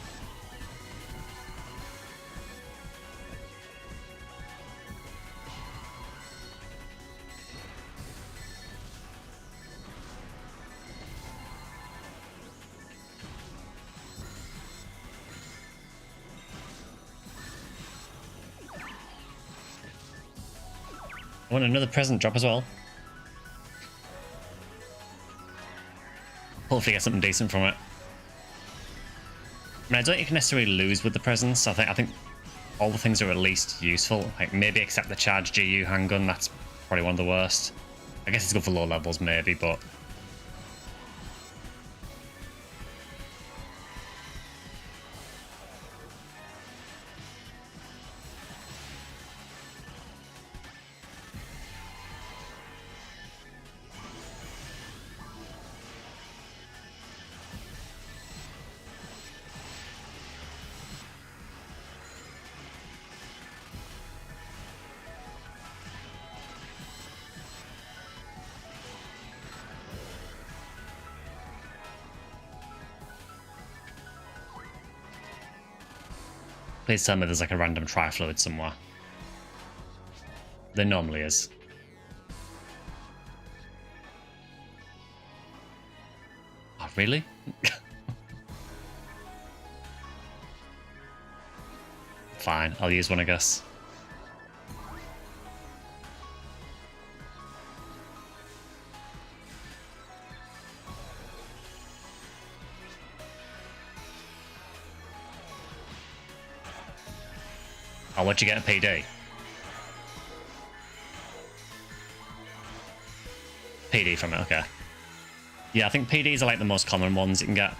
I want another present drop as well. Hopefully get something decent from it. I mean, I don't think you can necessarily lose with the presents. I think all the things are at least useful. Like maybe except the charge GU handgun, that's probably one of the worst. I guess it's good for low levels maybe, but please tell me there's like a random tri-fluid somewhere. There normally is. Oh, really? Fine, I'll use one, I guess. Oh, what'd you get a PD? PD from it, okay. Yeah, I think PDs are like the most common ones you can get.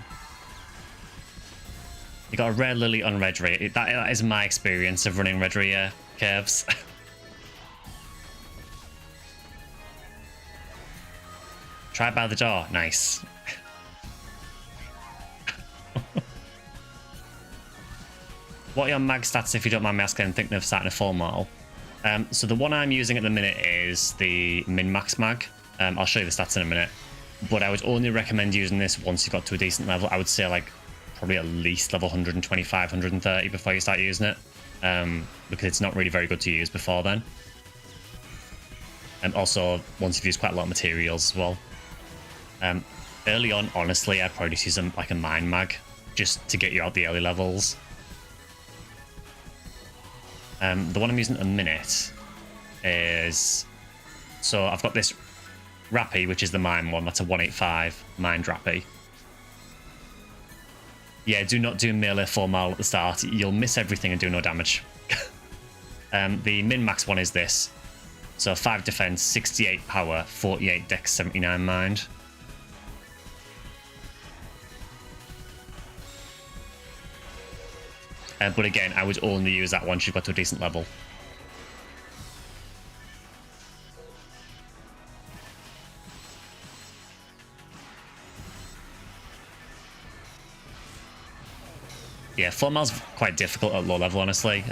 You got a rare lily on Redry. That is my experience of running Redry curves. Try by the door. Nice. What are your mag stats, if you don't mind me asking, and thinking of starting a full model? So the one I'm using at the minute is the min-max mag. I'll show you the stats in a minute. But I would only recommend using this once you got to a decent level. I would say like probably at least level 125, 130 before you start using it. Because it's not really very good to use before then. And also, once you've used quite a lot of materials as well. Early on, honestly, I'd probably just use them like a mine mag, just to get you out the early levels. The one I'm using at the minute is... So I've got this Rappy, which is the mine one. That's a 185 mined Rappy. Yeah, do not do melee 4 mile at the start. You'll miss everything and do no damage. The min-max one is this. So 5 defense, 68 power, 48 dex, 79 mind. But again, I would only use that once you've got to a decent level. Yeah, 4 miles quite difficult at low level, honestly.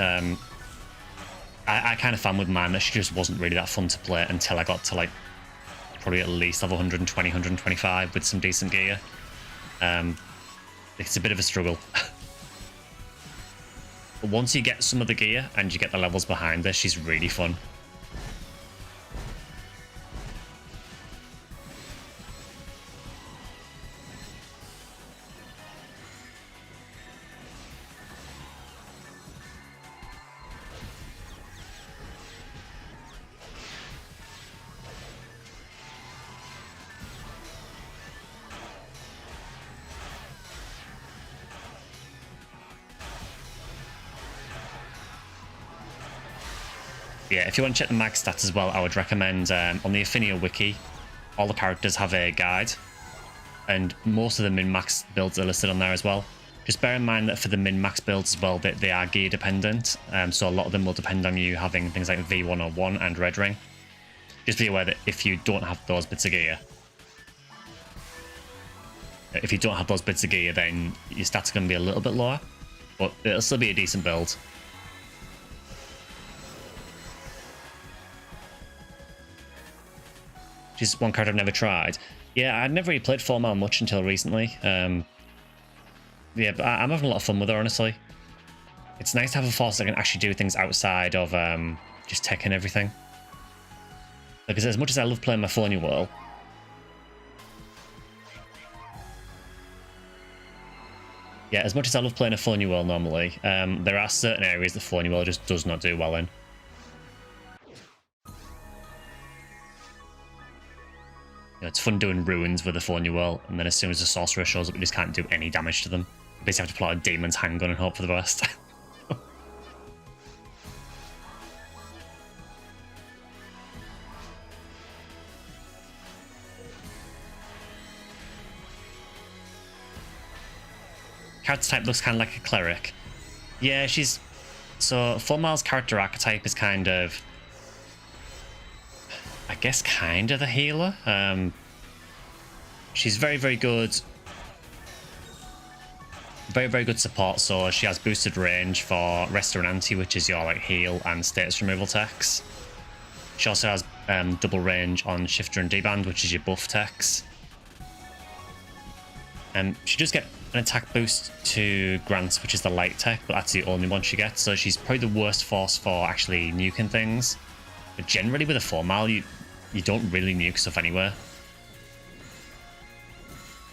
I kind of found with mine that she just wasn't really that fun to play until I got to like probably at least level 120, 125 with some decent gear. It's a bit of a struggle. But once you get some of the gear and you get the levels behind her, she's really fun. Yeah, if you want to check the mag stats as well, I would recommend on the Ephinea wiki, all the characters have a guide, and most of the min-max builds are listed on there as well. Just bear in mind that for the min-max builds as well, they are gear dependent, so a lot of them will depend on you having things like V101 and Red Ring. Just be aware that if you don't have those bits of gear, then your stats are going to be a little bit lower, but it'll still be a decent build. She's one card I've never tried. Yeah, I'd never really played 4 mile much until recently. Yeah, but I'm having a lot of fun with her, honestly. It's nice to have a force that can actually do things outside of just tech and everything. Because as much as I love playing my Ephinea Whirl, yeah, as much as I love playing a Ephinea Whirl normally, there are certain areas that Ephinea Whirl just does not do well in. It's fun doing ruins with the Ephinea Whirl, and then as soon as the sorcerer shows up, you just can't do any damage to them. You basically have to pull out a demon's handgun and hope for the best. Character type looks kind of like a cleric. Yeah, she's... So, 4 mile's character archetype is kind of... I guess kind of the healer. She's very, very good. Very, very good support, so she has boosted range for Resta and Anti, which is your like heal and status removal techs. She also has double range on Shifter and D-Band, which is your buff techs. She does get an attack boost to Grants, which is the light tech, but that's the only one she gets, so she's probably the worst force for actually nuking things. But generally with a 4 mile, you don't really nuke stuff anywhere.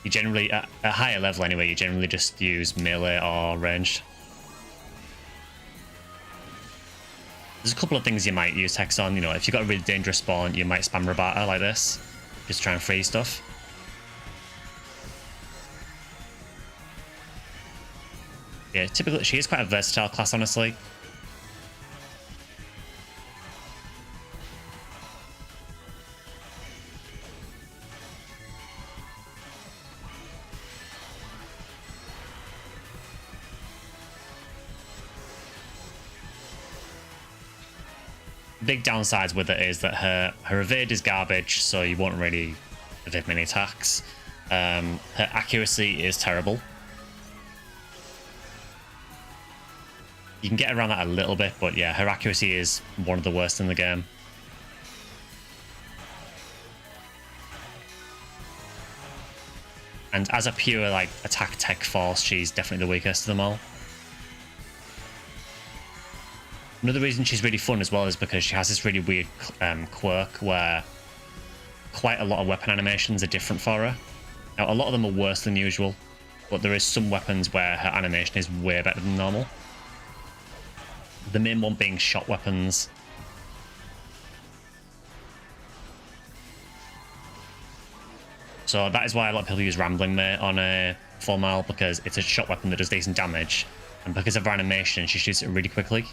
You generally, at a higher level anyway, you generally just use melee or ranged. There's a couple of things you might use techs on, you know, if you've got a really dangerous spawn, you might spam Rabata like this, just try and freeze stuff. Yeah, typically, she is quite a versatile class, honestly. Big downsides with it is that her evade is garbage, so you won't really evade many attacks. Her accuracy is terrible. You can get around that a little bit, but yeah, her accuracy is one of the worst in the game. And as a pure like attack tech force, she's definitely the weakest of them all. Another reason she's really fun as well is because she has this really weird quirk where quite a lot of weapon animations are different for her. Now, a lot of them are worse than usual, but there is some weapons where her animation is way better than normal. The main one being shot weapons. So that is why a lot of people use Rambling Mate on a full mile, because it's a shot weapon that does decent damage, and because of her animation, she shoots it really quickly.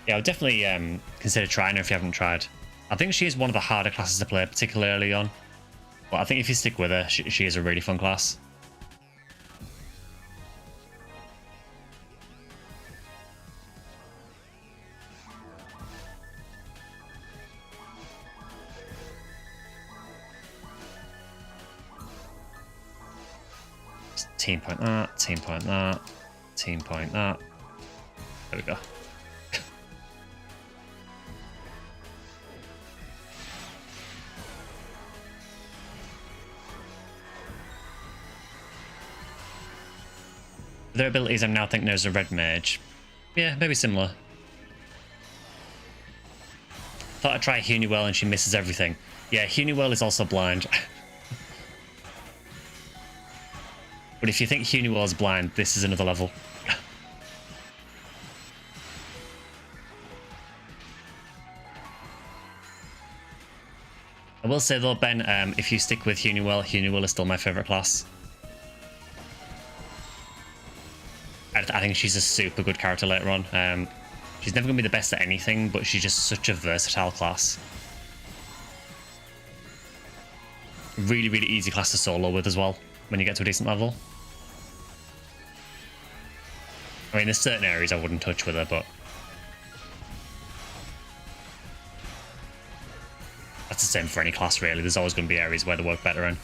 Yeah, I would definitely consider trying her if you haven't tried. I think she is one of the harder classes to play, particularly early on. But I think if you stick with her, she is a really fun class. Team point that, team point that, team point that. There we go. Their abilities, I'm now thinking there's a red mage. Yeah, maybe similar. Thought I'd try Huniwell and she misses everything. Yeah, Huniwell is also blind. But if you think Huniwell is blind, this is another level. I will say though, Ben, if you stick with Huniwell, Huniwell is still my favourite class. I think she's a super good character later on. She's never going to be the best at anything, but she's just such a versatile class. Really, really easy class to solo with as well, when you get to a decent level. I mean, there's certain areas I wouldn't touch with her, but that's the same for any class, really. There's always going to be areas where they work better in.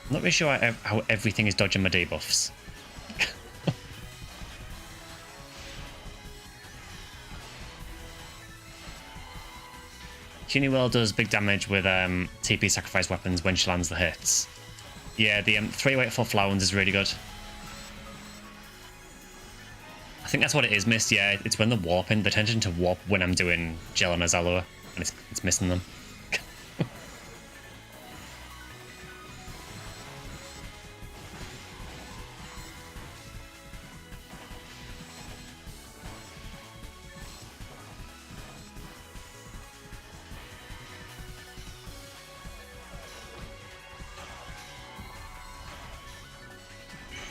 I'm not really sure how everything is dodging my debuffs. Huniwell does big damage with TP sacrifice weapons when she lands the hits. Yeah, the 384 flower ones is really good. I think that's what it is, Mist. Yeah, it's when they're warping. They tend to warp when I'm doing Gel and Azalua, and it's missing them.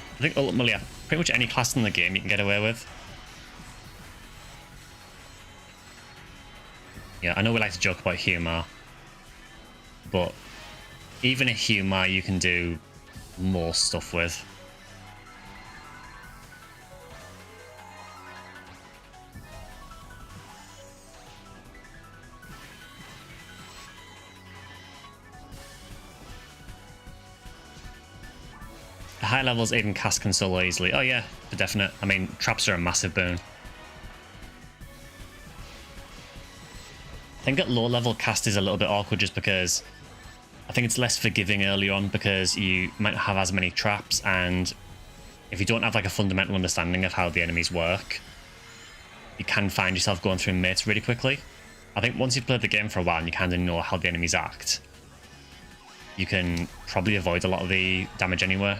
I think ultimately, pretty much any class in the game you can get away with. Yeah, I know we like to joke about Humor, but even a Humor you can do more stuff with. High levels even cast can solo easily. Oh yeah, for definite. I mean, traps are a massive boon. I think at low level cast is a little bit awkward just because I think it's less forgiving early on because you might not have as many traps, and if you don't have like a fundamental understanding of how the enemies work, you can find yourself going through mates really quickly. I think once you've played the game for a while and you kind of know how the enemies act, you can probably avoid a lot of the damage anywhere.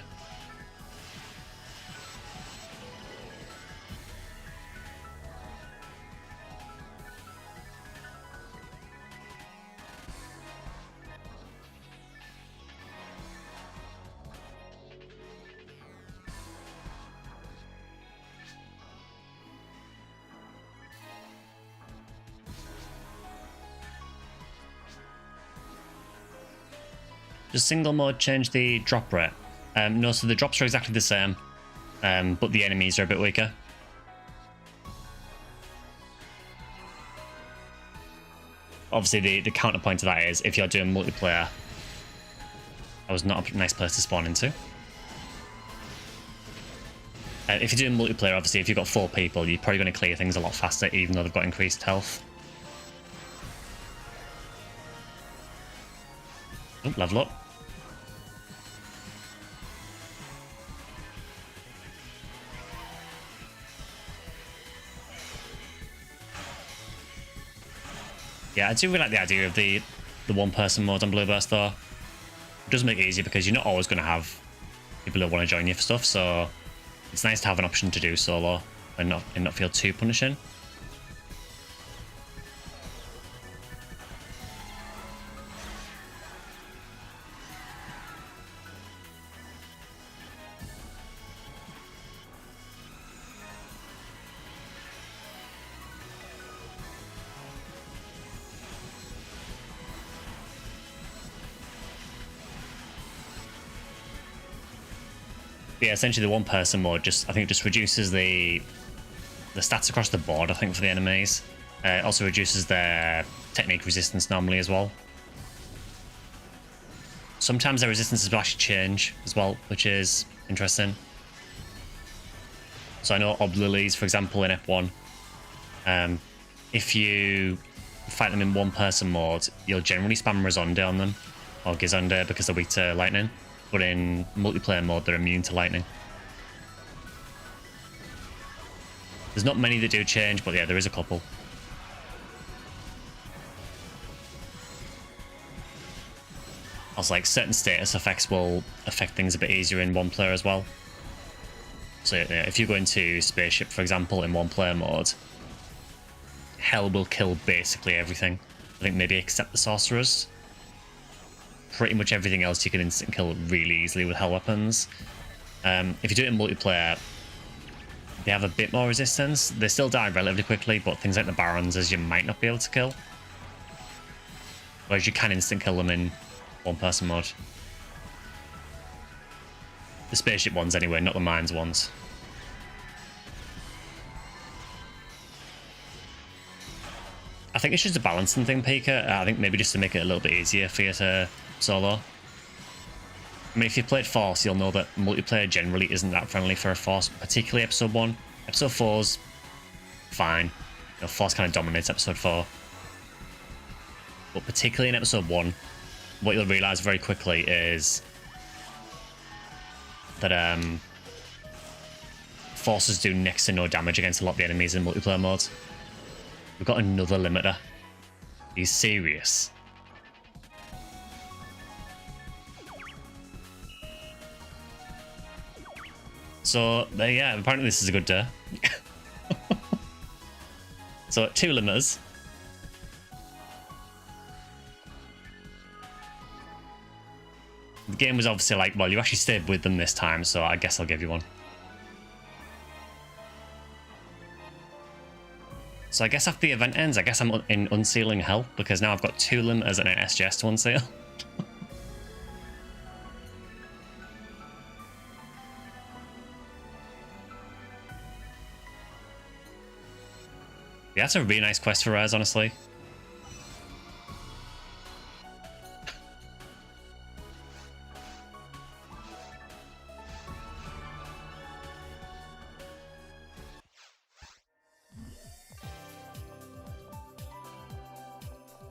Does single mode change the drop rate? No, so the drops are exactly the same, but the enemies are a bit weaker. Obviously, the counterpoint to that is if you're doing multiplayer, that was not a nice place to spawn into. If you're doing multiplayer, obviously, if you've got 4 people, you're probably going to clear things a lot faster, even though they've got increased health. Oh, level up. Yeah, I do really like the idea of the one-person mode on Blue Burst, though. It does make it easier because you're not always going to have people who want to join you for stuff, so it's nice to have an option to do solo and not feel too punishing. Yeah, essentially the one-person mode I think it just reduces the stats across the board, I think, for the enemies. It also reduces their technique resistance normally as well. Sometimes their resistances will actually change as well, which is interesting. So I know Ob Lilies, for example, in F1, if you fight them in one-person mode, you'll generally spam Razonde on them, or Gizonde, because they're weak to lightning. But in multiplayer mode, they're immune to lightning. There's not many that do change, but yeah, there is a couple. Also, like, certain status effects will affect things a bit easier in one player as well. So yeah, if you go into Spaceship, for example, in one player mode, Hell will kill basically everything. I think maybe except the Sorcerers. Pretty much everything else you can instant kill really easily with Hell weapons. If you do it in multiplayer, they have a bit more resistance. They still die relatively quickly, but things like the Barons you might not be able to kill. Whereas you can instant kill them in one-person mode. The Spaceship ones anyway, not the Mines ones. I think it's just a balancing thing, Pika. I think maybe just to make it a little bit easier for you to solo. I mean, if you've played Force, you'll know that multiplayer generally isn't that friendly for a Force, particularly Episode 1. Episode 4's fine. You know, Force kind of dominates Episode 4. But particularly in Episode 1, what you'll realise very quickly is that Forces do next to no damage against a lot of the enemies in multiplayer modes. We've got another limiter. He's serious. So, yeah, apparently this is a good day. So, 2 limiters. The game was obviously like, well, you actually stayed with them this time, so I guess I'll give you one. So I guess after the event ends, I guess I'm in unsealing Hell, because now I've got 2 limiters and an SGS to unseal. Yeah, that's a really nice quest for us, honestly.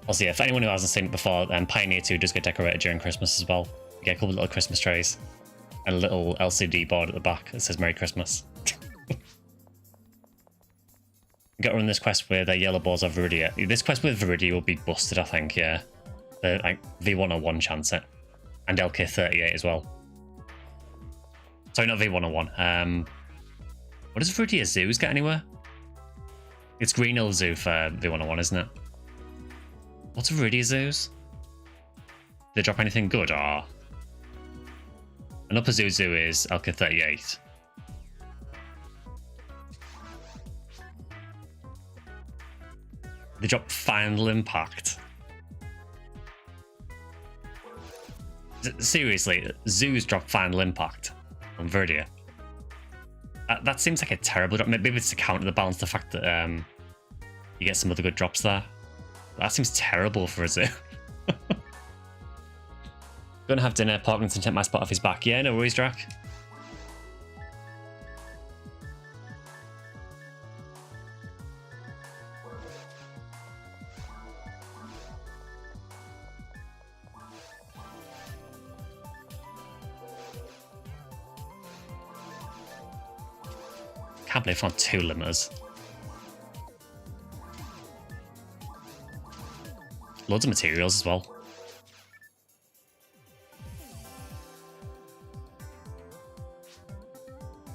Also, yeah, for anyone who hasn't seen it before, Pioneer 2 does get decorated during Christmas as well. You get a couple of little Christmas trays and a little LCD board at the back that says Merry Christmas. Got to run this quest with Yellow Balls of Viridia. This quest with Viridia will be busted, I think, yeah. The like V101 chance it. And LK38 as well. Sorry, not V101. What does Viridia Zoos get anywhere? It's Green Hill Zoo for V101, isn't it? What's Viridia Zoos? Did they drop anything good? An Upper Zoo is LK38. They dropped Final Impact. Seriously, Zoos dropped Final Impact on Verdia. That seems like a terrible drop. Maybe it's to counter the balance, the fact that you get some other good drops there. That seems terrible for a Zoo. Gonna have dinner. Parkinson take my spot off his back. Yeah, no worries, Drac. Can't believe I found 2 limiters. Loads of materials as well.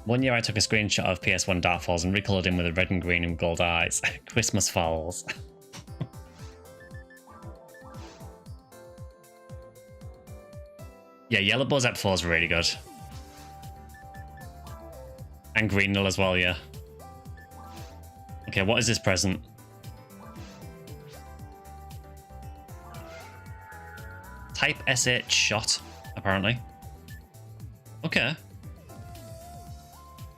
One year I took a screenshot of PS1 Darkfalls and recolored him with a red and green and gold eyes. Christmas Falls. Yeah, Yellow Buzz Ep 4 is really good. And Green Null as well, yeah. Okay, what is this present? Type SH shot, apparently. Okay.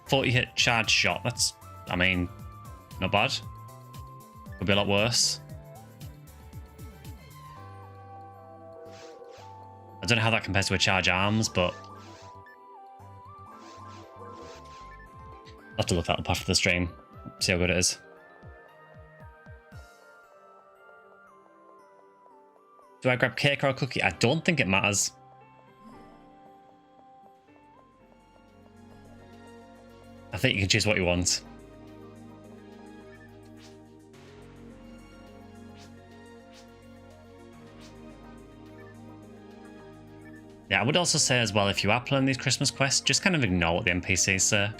40 hit charge shot. That's, I mean, not bad. Could be a lot worse. I don't know how that compares to a charge arms, but I'll have to look that up after the stream, see how good it is. Do I grab cake or a cookie? I don't think it matters. I think you can choose what you want. Yeah, I would also say as well, if you are playing these Christmas quests, just kind of ignore what the NPCs say.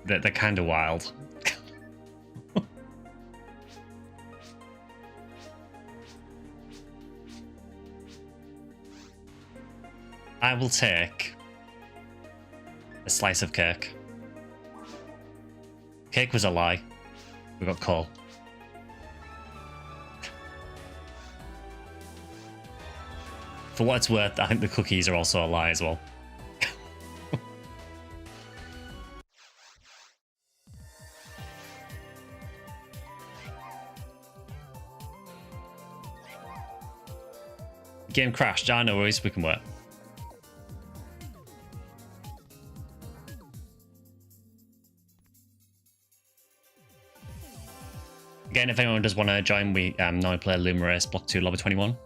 They're kind of wild. I will take a slice of cake. Cake was a lie. We got coal. For what it's worth, I think the cookies are also a lie as well. Game crashed. Ah, no worries, we can work. Again, if anyone does want to join, we now play Luma Race Block 2 Lobby 21.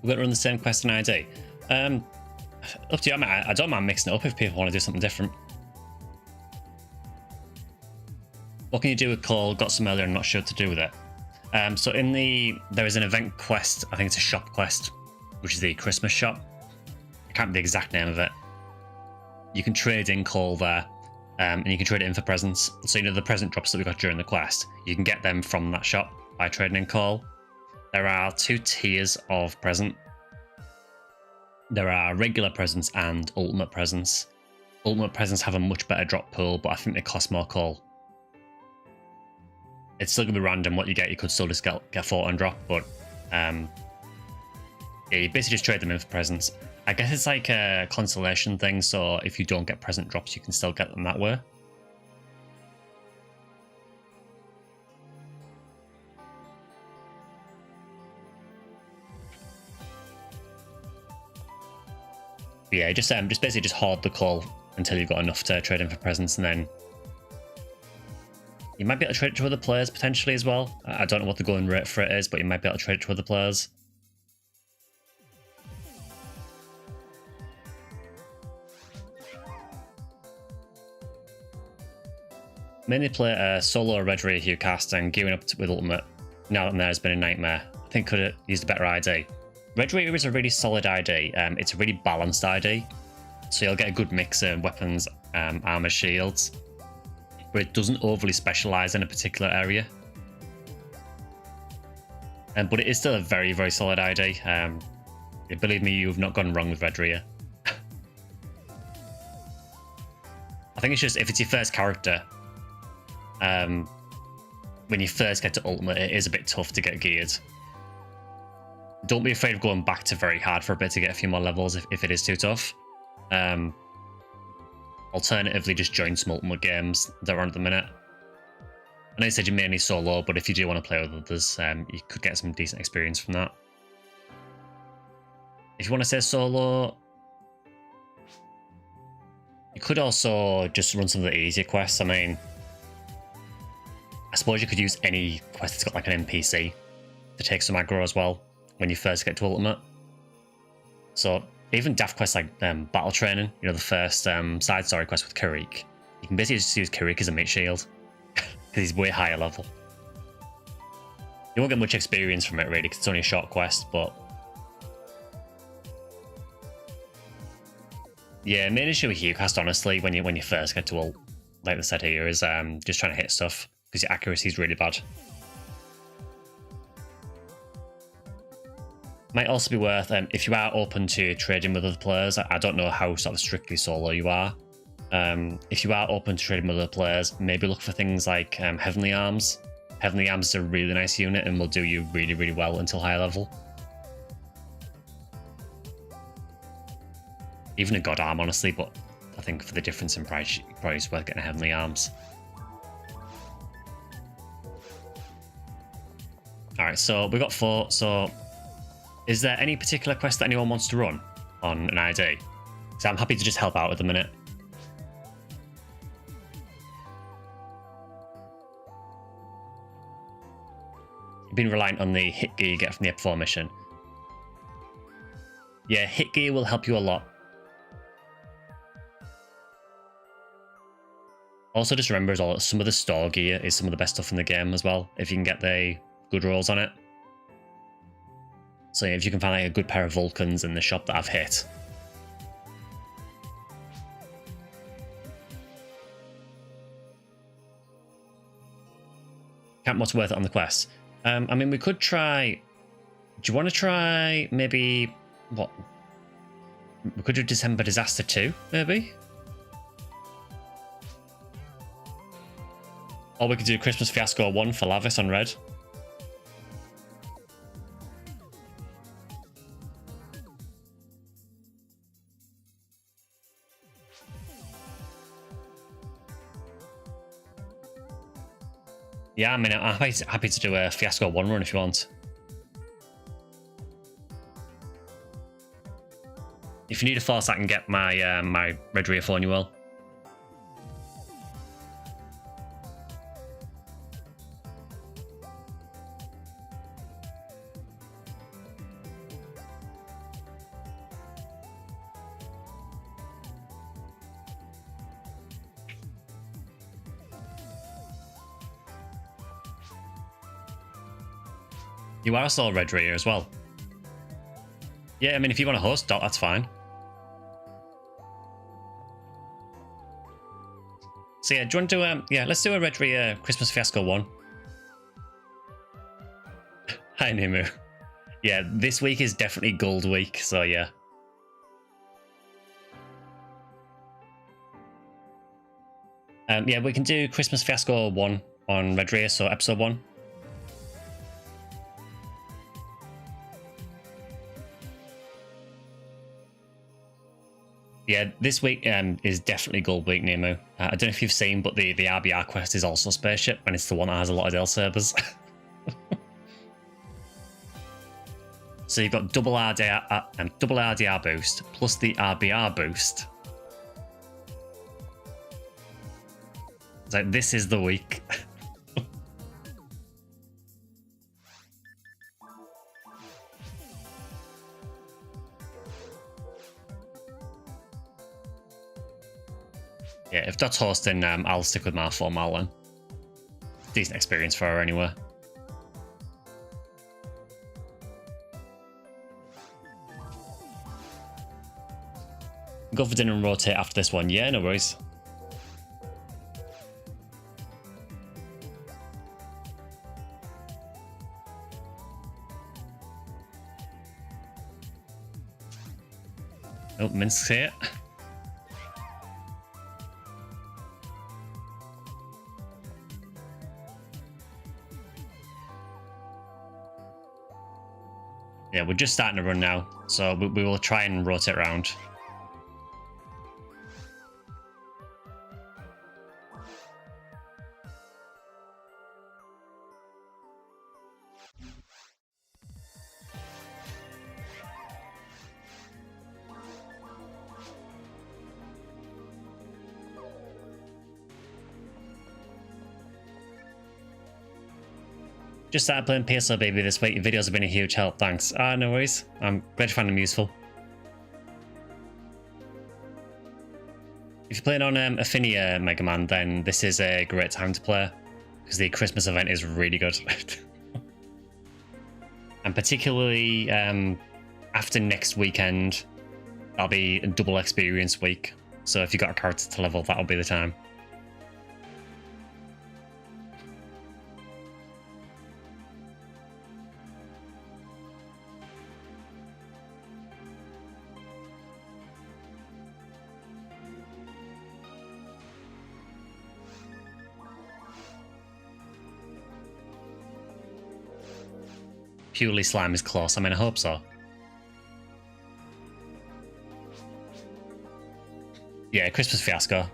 We're going to run the same quest in ID. Up to you. I don't mind mixing it up if people want to do something different. What can you do with coal? Got some earlier and not sure what to do with it. So there is an event quest. I think it's a shop quest, which is the Christmas shop. I can't remember the exact name of it. You can trade in coal there, and you can trade it in for presents. So the present drops that we got during the quest, you can get them from that shop by trading in coal. There are 2 tiers of present. There are regular presents and ultimate presents. Ultimate presents have a much better drop pool, but I think they cost more coal. It's still going to be random what you get. You could still just get 4 and drop, but yeah, you basically just trade them in for presents. I guess it's like a consolation thing, so if you don't get present drops, you can still get them that way. But yeah, just basically just hoard the coal until you've got enough to trade in for presents, and then you might be able to trade it to other players potentially as well. I don't know what the going rate for it is, but you might be able to trade it to other players. Mainly play solo or Red Ray Hue cast and gearing up with ultimate. Now that there has been a nightmare. I think could have used a better ID. Red Ray is a really solid ID. It's a really balanced ID, so you'll get a good mix of weapons, armor, shields, but it doesn't overly specialize in a particular area. But it is still a very, very solid ID. Believe me, you've not gone wrong with Redria. I think it's just, if it's your first character, when you first get to Ultimate, it is a bit tough to get geared. Don't be afraid of going back to very hard for a bit to get a few more levels if it is too tough. Alternatively, just join some Ultimate games that are on at the minute. I know you said you're mainly solo, but if you do want to play with others, you could get some decent experience from that. If you want to say solo, you could also just run some of the easier quests. I mean, I suppose you could use any quest that's got like an NPC to take some aggro as well when you first get to Ultimate. So even daft quests like Battle Training, you know, the first side story quest with Karik, you can basically just use Karik as a meat shield. Because he's way higher level. You won't get much experience from it really, because it's only a short quest, but yeah, main issue with Hucast, honestly, when you first get to ult, like they said here, is just trying to hit stuff, because your accuracy is really bad. Might also be worth, if you are open to trading with other players, I don't know how sort of strictly solo you are. If you are open to trading with other players, maybe look for things like Heavenly Arms. Heavenly Arms is a really nice unit and will do you really, really well until higher level. Even a God Arm, honestly, but I think for the difference in price, probably it's worth getting a Heavenly Arms. Alright, so we've got 4. So is there any particular quest that anyone wants to run on an ID? So I'm happy to just help out at the minute. Been reliant on the hit gear you get from the Ep4 mission. Yeah, hit gear will help you a lot. Also, just remember as well, some of the store gear is some of the best stuff in the game as well, if you can get the good rolls on it. So if you can find like a good pair of Vulcans in the shop that I've hit. Can't much worth it on the quest. I mean, we could try... Do you want to try maybe... What? We could do December Disaster 2, maybe? Or we could do Christmas Fiasco 1 for Lavis on red. Yeah, I mean, I'm happy to do a Fiasco 1 run if you want. If you need a force, I can get my my red rear for you well. You are still red rear as well. Yeah, I mean, if you want to host Dot, that's fine. So yeah, do you want to yeah, let's do a red rear Christmas Fiasco 1. Hi Nimu. Yeah, this week is definitely gold week, so yeah. Yeah, we can do Christmas Fiasco 1 on red rear, so episode 1. Yeah, this week is definitely gold week, Nemo. I don't know if you've seen, but the RBR quest is also Spaceship, and it's the one that has a lot of Dale Sabers. So you've got double RDR boost, plus the RBR boost. It's like, this is the week. Yeah, if Dot's hosting, I'll stick with Marth or Marlon. Decent experience for her anyway. Go for dinner and rotate after this one. Yeah, no worries. Oh, Minsk's here. Yeah, we're just starting to run now, so we will try and rotate around. Just started playing PSOBB this week. Your videos have been a huge help. Thanks. No worries. I'm glad you found them useful. If you're playing on Ephinea Mega Man, then this is a great time to play because the Christmas event is really good. And particularly after next weekend, that'll be a double experience week. So if you've got a character to level, that'll be the time. Purely slime is close. I mean, I hope so. Yeah, Christmas fiasco.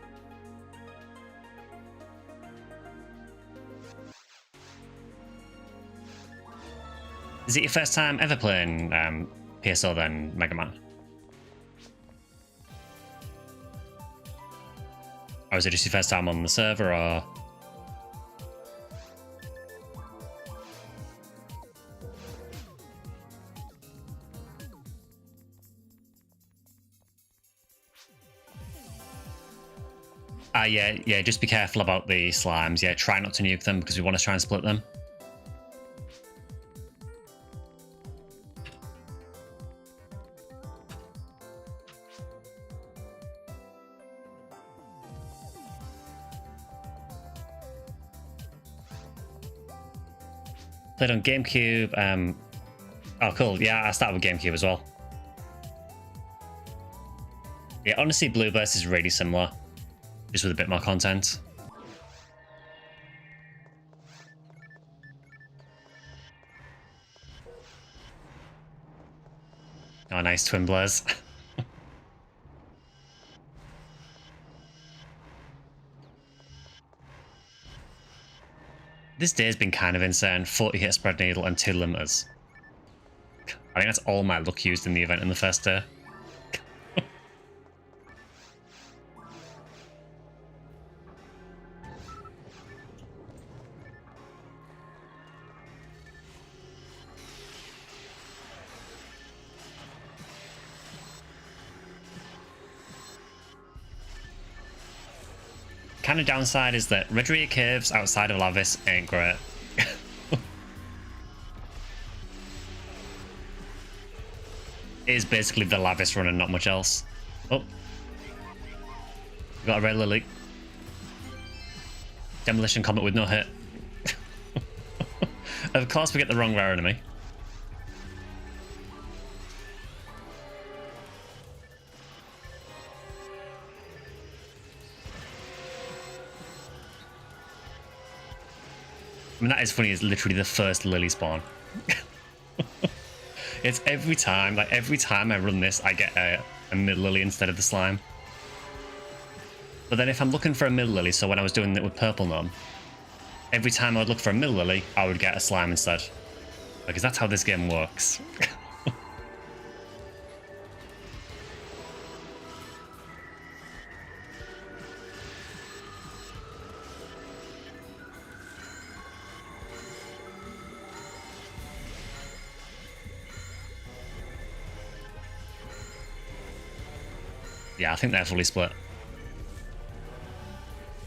Is it your first time ever playing PSO then, Mega Man? Or is it just your first time on the server, or...? Yeah, just be careful about the slimes. Yeah, try not to nuke them because we want to try and split them. Played on GameCube. Oh, cool. Yeah, I started with GameCube as well. Yeah, honestly, Blue Burst is really similar, just with a bit more content. Oh, nice twin blurs. This day has been kind of insane. 40 hit spread needle and 2 limiters. I think that's all my luck used in the event in the first day. Kind of downside is that Redria Caves outside of Lavis ain't great. It is basically the Lavis run and not much else. Oh. Got a red lily. Demolition Comet with no hit. Of course we get the wrong rare enemy. I mean, that is funny, it's literally the first lily spawn. It's every time I run this, I get a mid lily instead of the slime. But then if I'm looking for a mid lily, so when I was doing it with purple gnome, every time I would look for a mid lily, I would get a slime instead. Because that's how this game works. Yeah, I think they're fully split.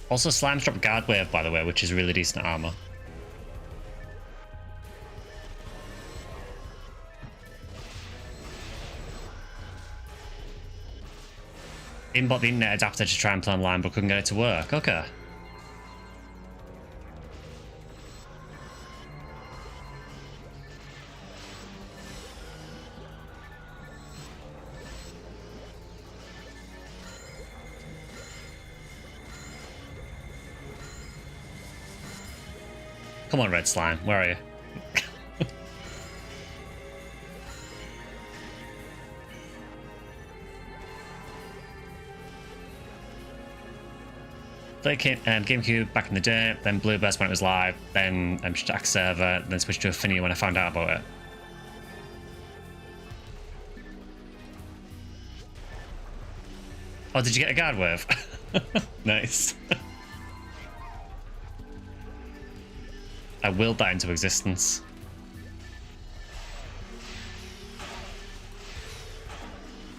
Also, slimes drop guard wave, by the way, which is really decent armor. Inbot the internet adapter to try and play online, but couldn't get it to work. Okay. Come on, red slime. Where are you? Played GameCube back in the day, then Blueburst when it was live, then Stack server, then switched to Ephinea when I found out about it. Oh, did you get a guard wave? Nice. I willed that into existence.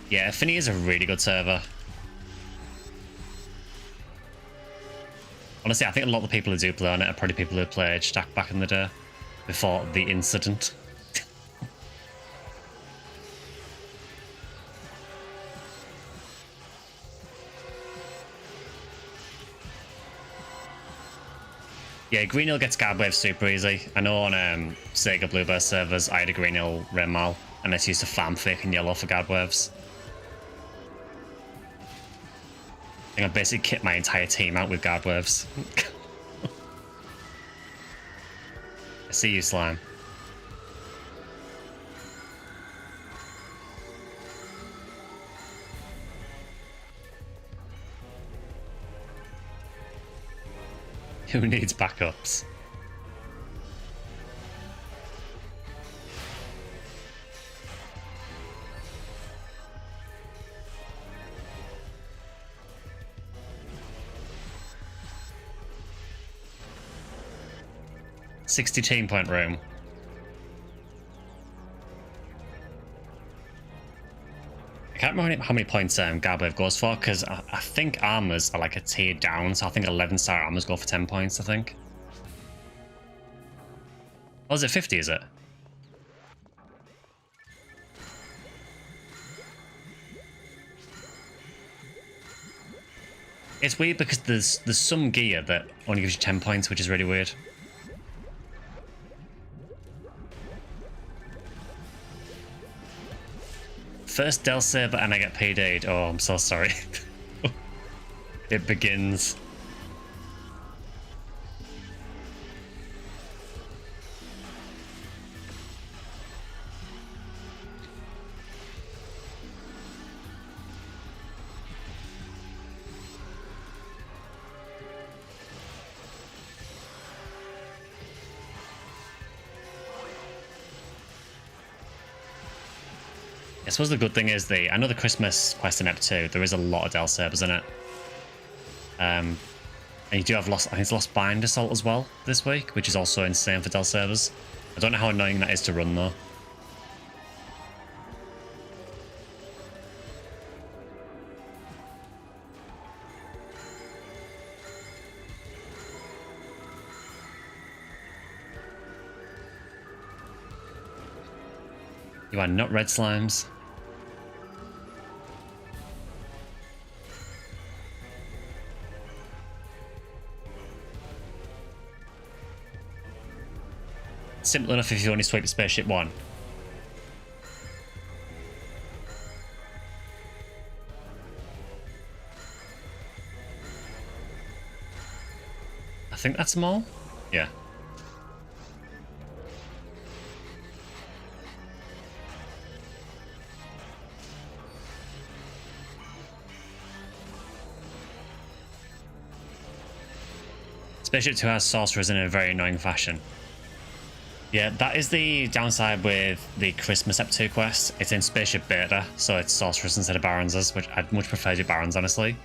Yeah, Ephinea is a really good server. Honestly, I think a lot of the people who do play on it are probably people who played Stack back in the day, before the incident. Yeah, Green Hill gets guard wave super easy. I know on Sega Blueburst servers, I had a Green Hill Renmal, and I used to farm fake and yellow for guard waves. I think I basically kit my entire team out with guard waves. I see you, slime. Who needs backups? $60 team point room. I can't remember how many points Garbwave goes for, because I think armors are like a tier down, so I think 11-star armors go for 10 points, I think. Oh, is it 50, is it? It's weird because there's some gear that only gives you 10 points, which is really weird. First Del Saber and I get PD'd. Oh, I'm so sorry. It begins. I suppose the good thing is I know the Christmas quest in Ep 2, there is a lot of Del Sabers in it. And you do have I think it's Lost Bind Assault as well this week, which is also insane for Del Sabers. I don't know how annoying that is to run though. You are not red slimes. Simple enough if you only sweep Spaceship 1. I think that's them all? Yeah. Spaceship 2 has sorcerers in a very annoying fashion. Yeah, that is the downside with the Christmas Ep 2 quest. It's in Spaceship Beta, so it's sorcerers instead of barons, which I'd much prefer to barons, honestly.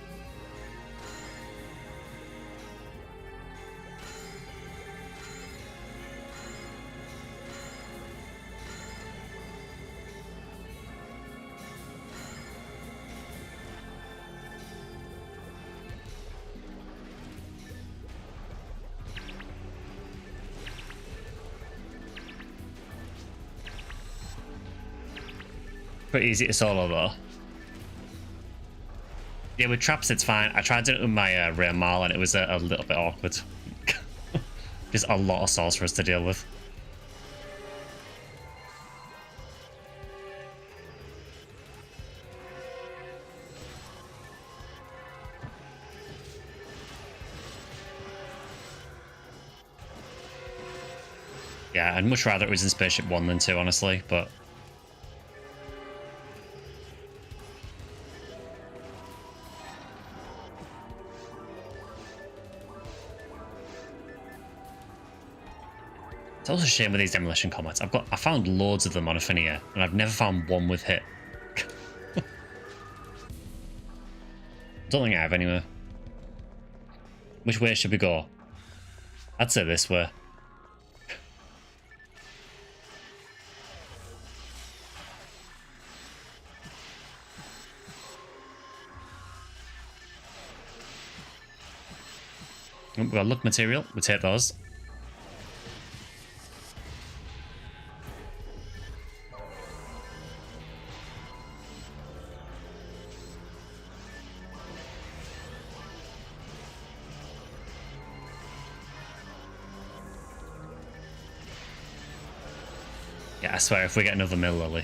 Pretty easy to solo though. Yeah, with traps it's fine. I tried it with my Rare Mal and it was a little bit awkward. There's a lot of sorcerers to deal with. Yeah, I'd much rather it was in Spaceship 1 than 2, honestly, but... It's also a shame with these demolition comets. I found loads of them on Ephinea, and I've never found one with hit. Don't think I have anyway. Which way should we go? I'd say this way. Oh, we've got luck material. We'll take those. Yeah, I swear if we get another mill lily.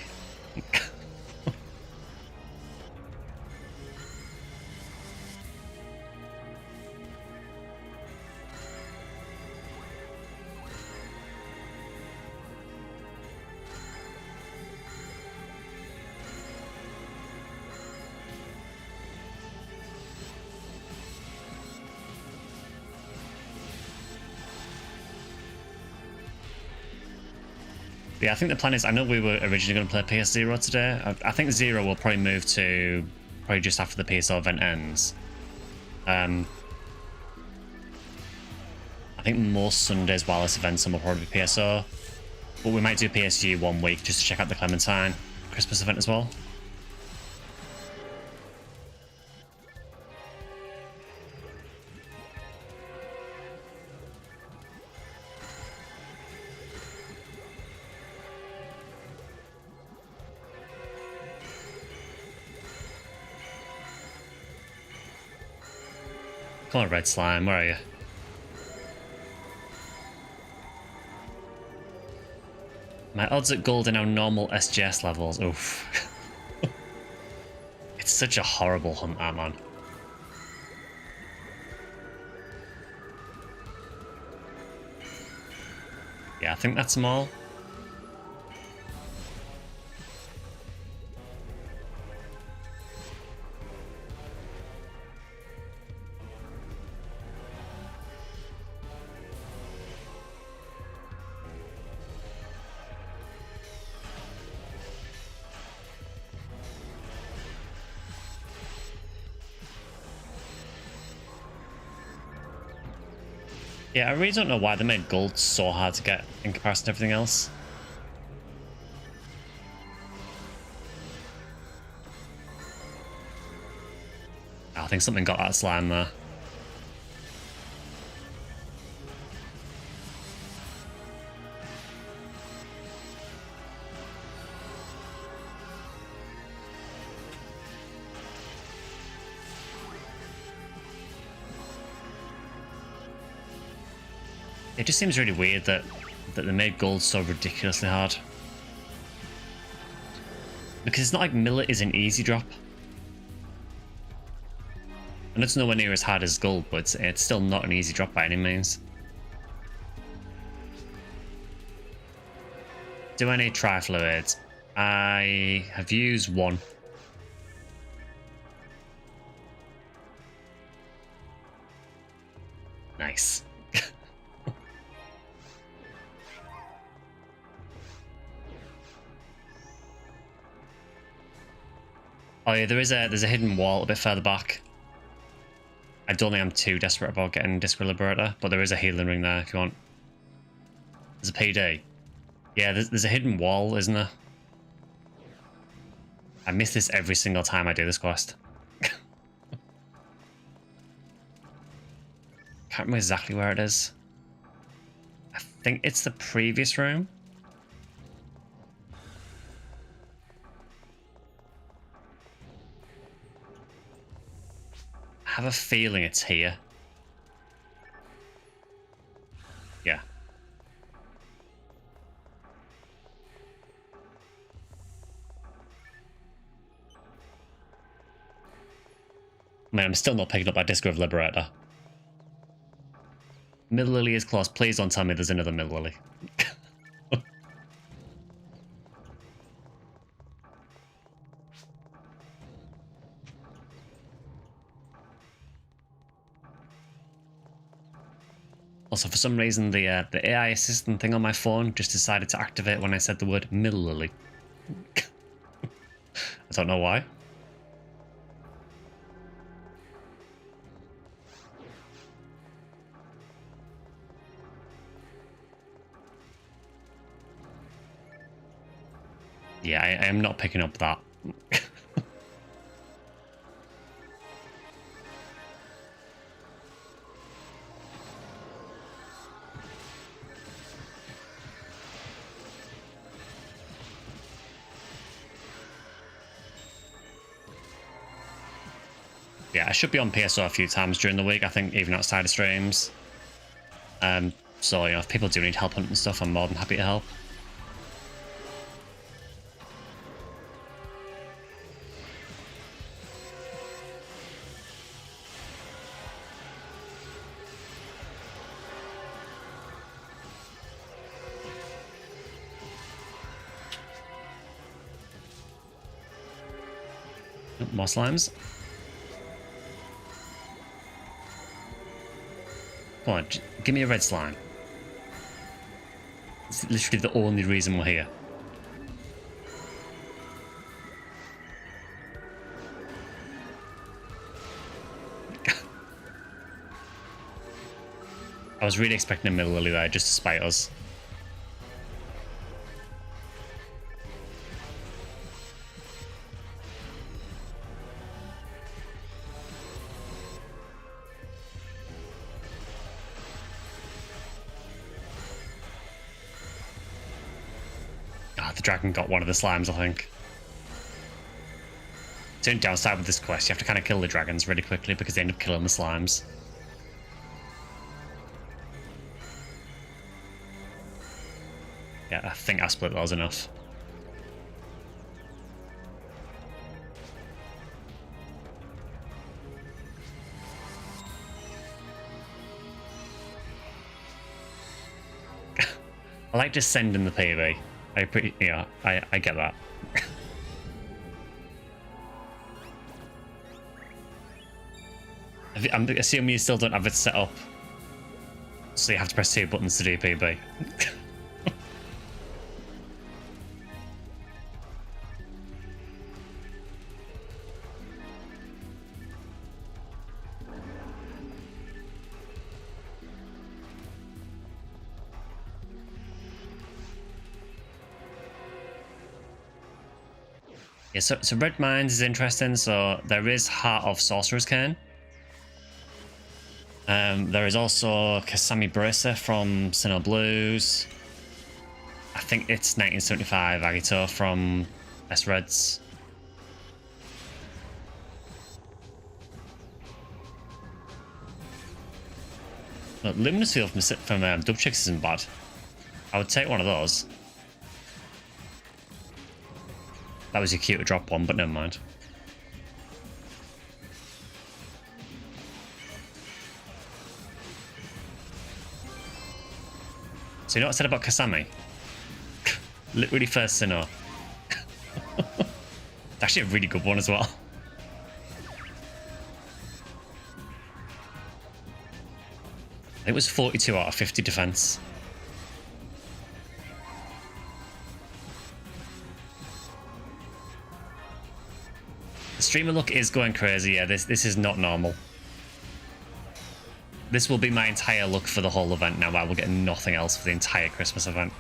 Yeah, I think the plan is, I know we were originally going to play PS0 today. I think 0 will probably move to probably just after the PSO event ends. I think most Sundays while this event's on will probably be PSO. But we might do PSU 1 week just to check out the Clementine Christmas event as well. Come on, red slime, where are you? My odds at gold are now normal SGS levels. Oof. It's such a horrible hunt, that man. Yeah, I think that's them all. Yeah, I really don't know why they made gold so hard to get in comparison to everything else. I think something got that slime there. It just seems really weird that they made gold so ridiculously hard. Because it's not like millet is an easy drop. And it's nowhere near as hard as gold, but it's still not an easy drop by any means. Do I need trifluids? I have used one. Nice. Oh yeah, there's a hidden wall a bit further back. I don't think I'm too desperate about getting Disco Liberator, but there is a healing ring there if you want. There's a PD. Yeah, there's a hidden wall, isn't there? I miss this every single time I do this quest. Can't remember exactly where it is. I think it's the previous room. I have a feeling it's here. Yeah. I mean, I'm still not picking up that Disco of Liberator. Mill Lily is close. Please don't tell me there's another Mill Lily. Also, for some reason, the AI assistant thing on my phone just decided to activate when I said the word millilily. I don't know why. Yeah, I am not picking up that. Yeah, I should be on PSO a few times during the week, I think, even outside of streams. So, you know, if people do need help hunting and stuff, I'm more than happy to help. Oh, more slimes. Come on, give me a red slime. It's literally the only reason we're here. I was really expecting a millilily there just to spite us. The dragon got one of the slimes, I think. The only downside with this quest, you have to kind of kill the dragons really quickly because they end up killing the slimes. Yeah, I think I split those enough. I like just sending the PB. I get that. I'm assuming you still don't have it set up, so you have to press 2 buttons to do PB. Yeah, so Red Mines is interesting. So there is Heart of Sorcerer's Cairn. There is also Kasami Bracer from Sinnoh Blues. I think it's 1975 Agito from S-Reds. Look, Luminous Field from Dubchicks isn't bad. I would take one of those. That was a cute to drop one, but never mind. So you know what I said about Kasami? Literally first Sinnoh. It's actually a really good one as well. It was 42 out of 50 defense. The streamer luck is going crazy. Yeah, this is not normal. This will be my entire luck for the whole event now. I will get nothing else for the entire Christmas event.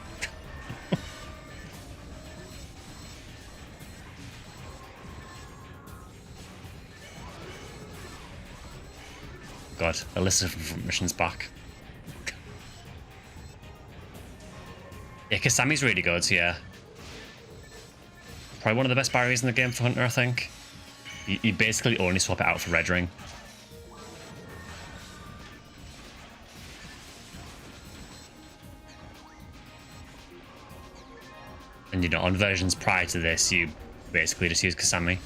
God, Alyssa from Front Mission's back. Yeah, Kasami's really good, yeah. Probably one of the best barriers in the game for Hunter, I think. You basically only swap it out for Red Ring. And you know, on versions prior to this, you basically just use Kasami.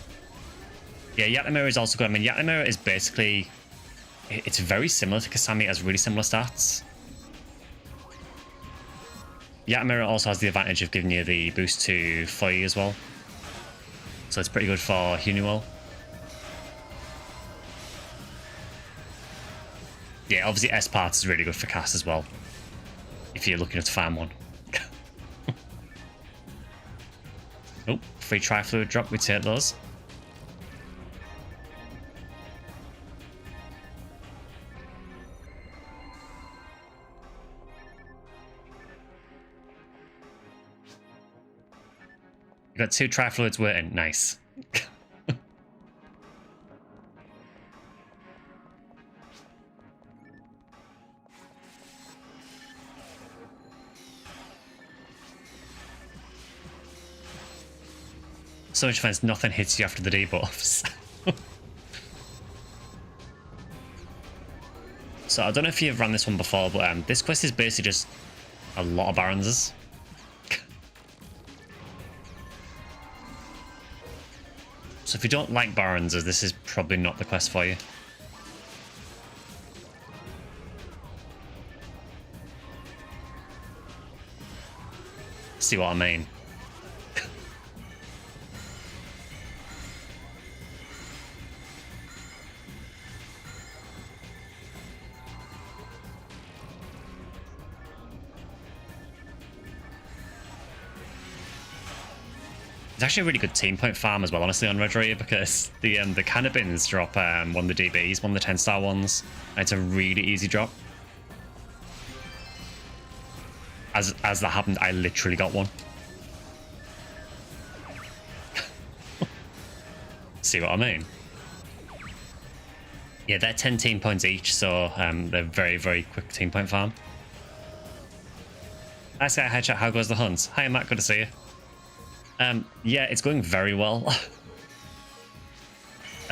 Yeah, Yatamura is also good. I mean, Yatamura is basically... It's very similar to Kasami, it has really similar stats. Yatamura also has the advantage of giving you the boost to Foi as well. So it's pretty good for Hunuel. Yeah, obviously S-Parts is really good for cast as well, if you're looking to farm one. Oh, free tri-fluid drop, we take those. You got 2 tri-fluids waiting, nice. So much defense, nothing hits you after the debuffs. So I don't know if you've run this one before, but this quest is basically just a lot of Baronses. So if you don't like Baronses, this is probably not the quest for you. See what I mean? It's actually a really good team point farm as well, honestly, on Red Warrior, because the cannabins drop one of the DBs, one of the 10-star ones, and it's a really easy drop. As that happened, I literally got one. See what I mean? Yeah, they're 10 team points each, so they're very, very quick team point farm. Hi, Sky, hi chat, how goes the hunt? Hi, Matt, good to see you. Yeah, it's going very well.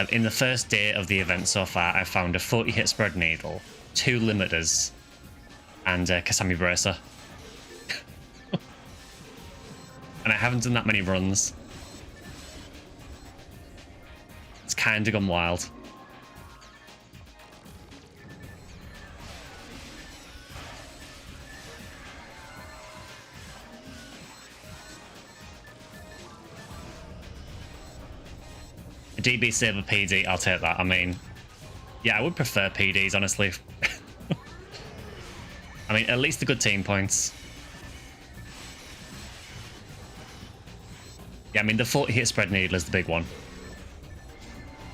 In the first day of the event so far, I found a 40 hit spread needle, 2 limiters, and Kasami Bracer. And I haven't done that many runs. It's kind of gone wild. A DB Saber PD, I'll take that. I mean, yeah, I would prefer PDs, honestly. I mean, at least the good team points. Yeah, I mean, the 40 hit spread needle is the big one.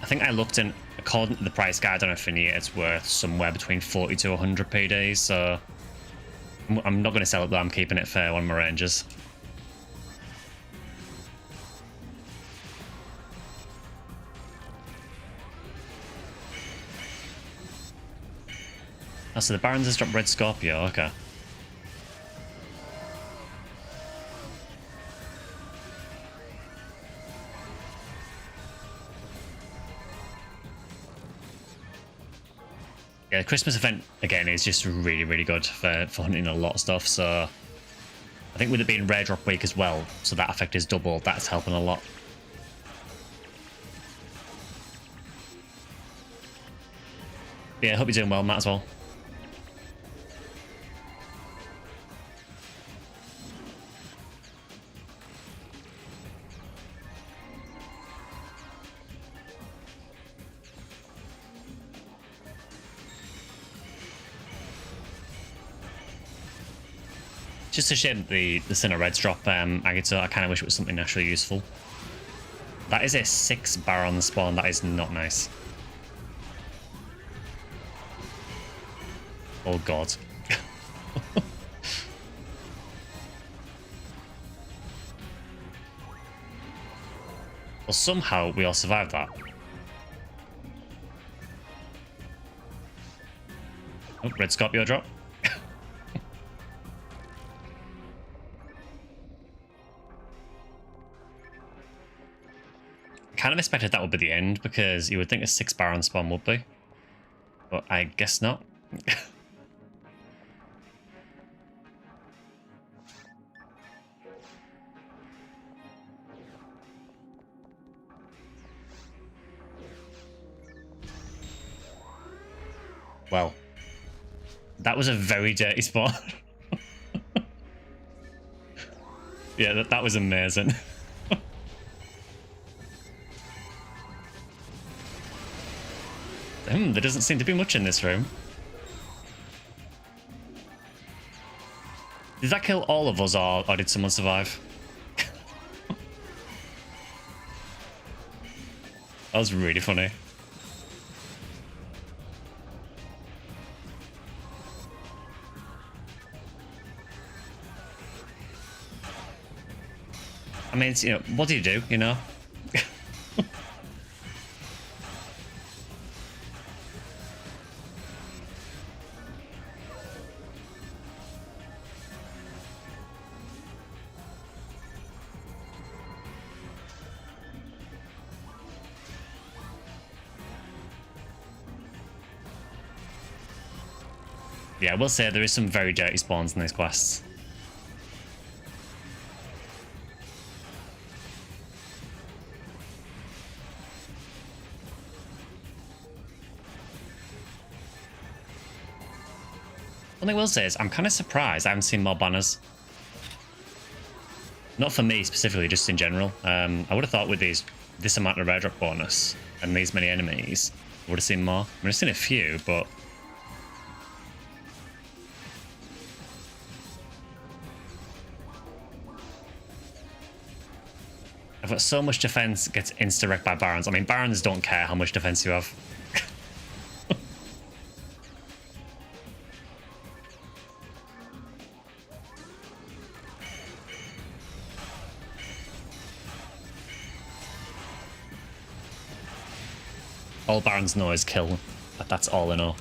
I think I looked in, according to the price guide on Ephinea, it's worth somewhere between 40 to 100 PDs, so I'm not going to sell it though, I'm keeping it fair on my Rangers. Oh, so the Barons has dropped Red Scorpio, okay. Yeah, the Christmas event, again, is just really, really good for hunting a lot of stuff, so I think with it being rare drop week as well, so that effect is double, that's helping a lot. Yeah, I hope you're doing well, Matt, as well. Just a shame the Sinner Reds drop Agito. I kind of wish it was something actually useful. That is a 6 Baron spawn. That is not nice. Oh god. Well, somehow we all survived that. Oh, Red Scorpio drop. Kind of expected that would be the end, because you would think a 6 Baron spawn would be. But I guess not. Well, that was a very dirty spawn. Yeah, that was amazing. There doesn't seem to be much in this room. Did that kill all of us, or did someone survive? That was really funny. I mean, it's, you know, what do you do, you know? Yeah, I will say there is some very dirty spawns in these quests. One thing I will say is I'm kind of surprised I haven't seen more banners. Not for me specifically, just in general. I would have thought with this amount of airdrop bonus and these many enemies, I would have seen more. I mean, I've seen a few, but I've got so much defense gets insta-wrecked by Barons. I mean, Barons don't care how much defense you have. All Barons know is kill. That's all they know.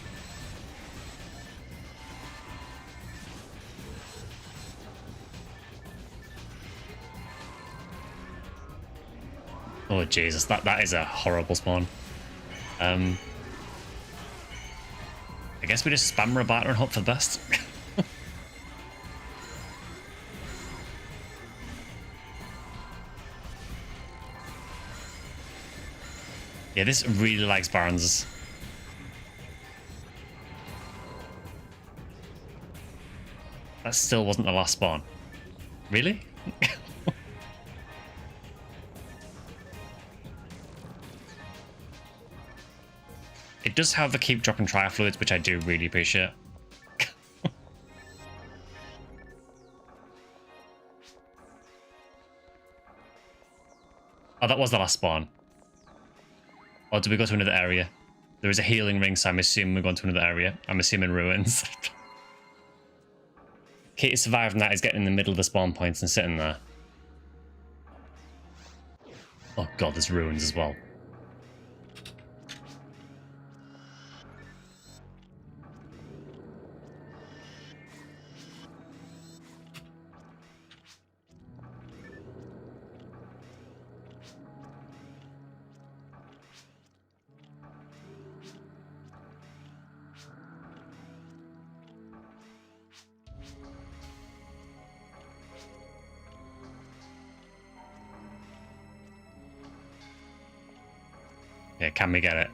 Oh Jesus, that is a horrible spawn. I guess we just spam Rabata and hope for the best. Yeah, this really likes Barons. That still wasn't the last spawn. Really? It does have the keep dropping trial fluids, which I do really appreciate. Oh, that was the last spawn. Or did we go to another area? There is a healing ring, so I'm assuming we're going to another area. I'm assuming ruins. Key to surviving that is getting in the middle of the spawn points and sitting there. Oh god, there's ruins as well. Yeah, can we get it?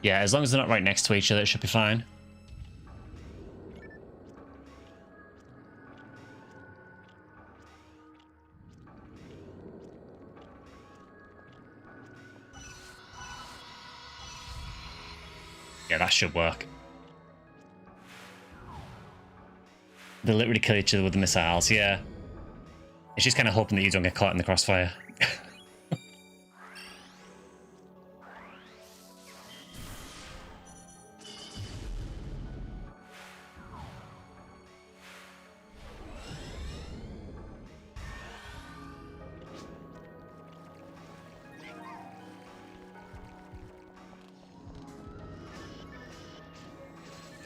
Yeah, as long as they're not right next to each other, it should be fine. Yeah, that should work. They literally kill each other with the missiles, yeah. It's just kind of hoping that you don't get caught in the crossfire.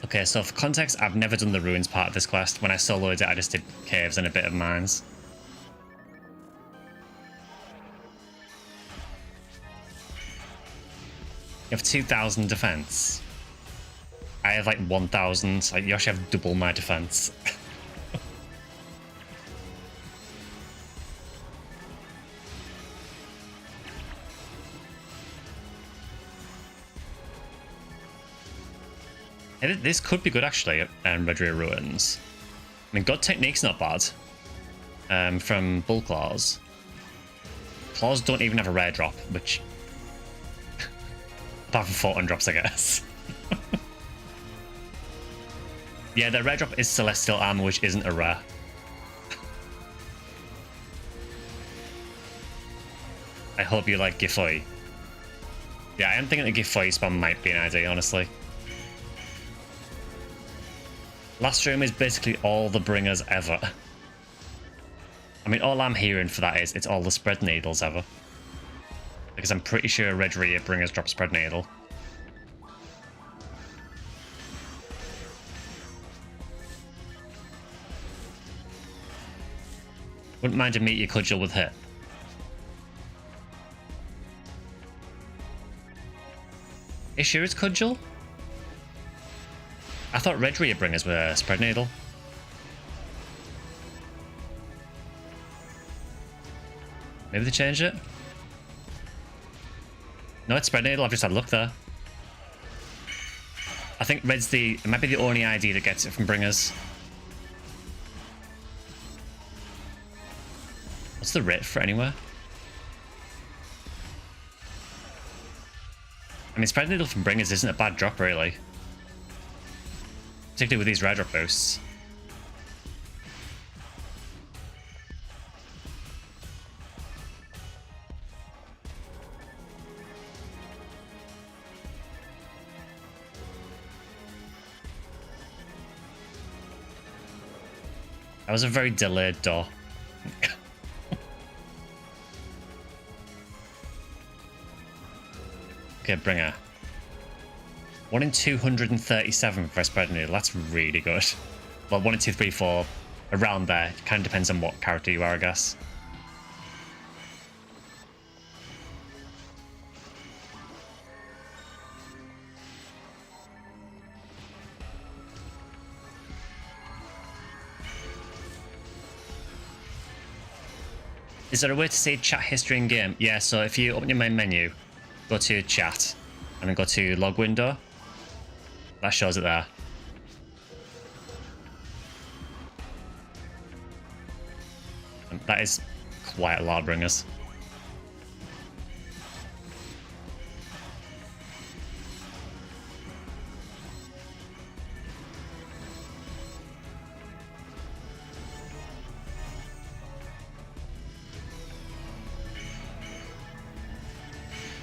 Okay, so for context, I've never done the ruins part of this quest. When I soloed it, I just did caves and a bit of mines. You have 2,000 defense. I have like 1,000. Like, you actually have double my defense. This could be good actually, Red Rear Ruins. I mean, God Technique's not bad. From Bull Claws. claws don't even have a rare drop, which... apart from 4 undrops, I guess. Yeah, the rare drop is Celestial Armor, which isn't a rare. I hope you like Gifoy. Yeah, I am thinking the Gifoy spam might be an idea, honestly. Last room is basically all the bringers ever. I mean, all I'm hearing for that is it's all the spread needles ever. Because I'm pretty sure Red Rhea bringers drop spread needle. Wouldn't mind a meteor cudgel with hit. Are you sure it's cudgel? I thought Red Rhea bringers were spread needle. Maybe they changed it? No, it's spread needle. I've just had a look there. I think Red's the... it might be the only ID that gets it from bringers. What's the rate for anywhere? I mean, spread needle from bringers isn't a bad drop, really. Particularly with these rare drop boosts. That was a very delayed door. Okay, bringer. 1 in 237 for a spread needle. That's really good. Well, 1 in 2, 3, 4, around there. It kind of depends on what character you are, I guess. Is there a way to see chat history in game? Yeah, so if you open your main menu, go to chat, and then go to log window. That shows it there. And that is quite a lot of bringers.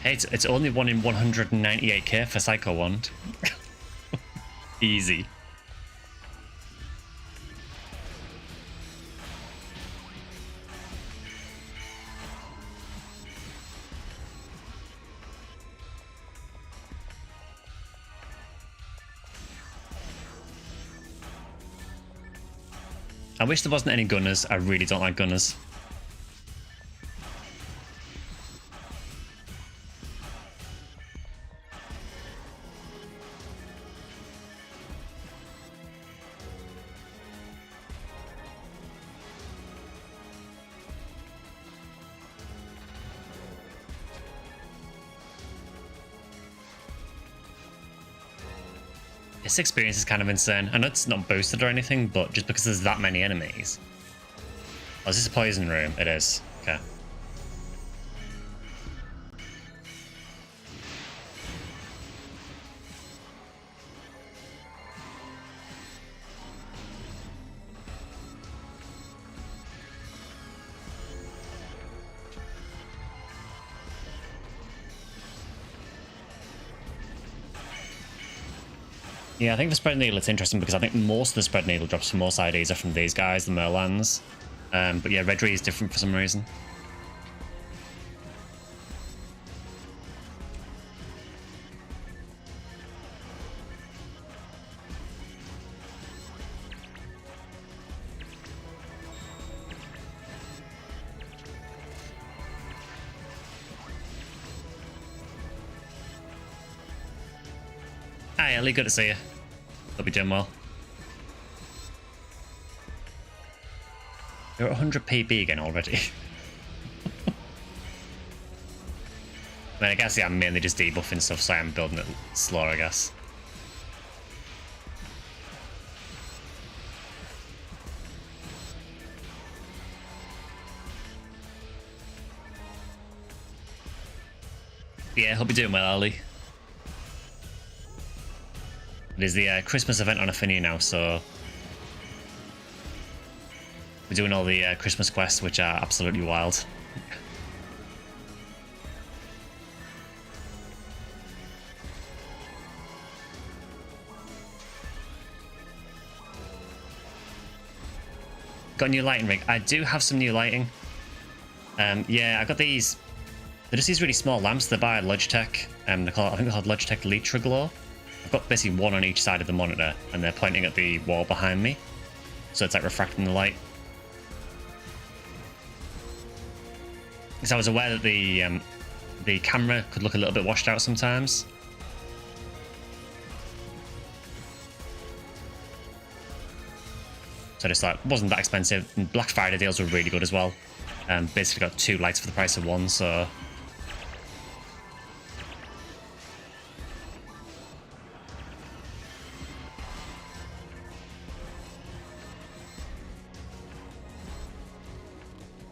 Hey, it's only 1 in 198k for Psycho Wand. Easy. I wish there wasn't any gunners. I really don't like gunners. This experience is kind of insane. I know it's not boosted or anything, but just because there's that many enemies. Oh, is this a poison room? It is. Okay. Yeah, I think the spread needle, it's interesting because I think most of the spread needle drops for most IDs are from these guys, the Merlans. But yeah, Red Rhea is different for some reason. Hi Ellie, good to see you. Hope you're doing well. You're at 100 PB again already. I mean, I guess yeah, I'm mainly just debuffing stuff, so I'm building it slower, I guess. Yeah, hope you're doing well, Ali. It is the Christmas event on Ephinea now, so we're doing all the Christmas quests, which are absolutely wild. Got a new lighting rig. I do have some new lighting. Yeah, I got these. They're just these really small lamps. They're by Logitech. I think they're called Logitech Litra Glow. I've got basically one on each side of the monitor, and they're pointing at the wall behind me, so it's like refracting the light. Because I was aware that the camera could look a little bit washed out sometimes. So I just thought it wasn't that expensive. And Black Friday deals were really good as well. Basically got 2 lights for the price of 1, so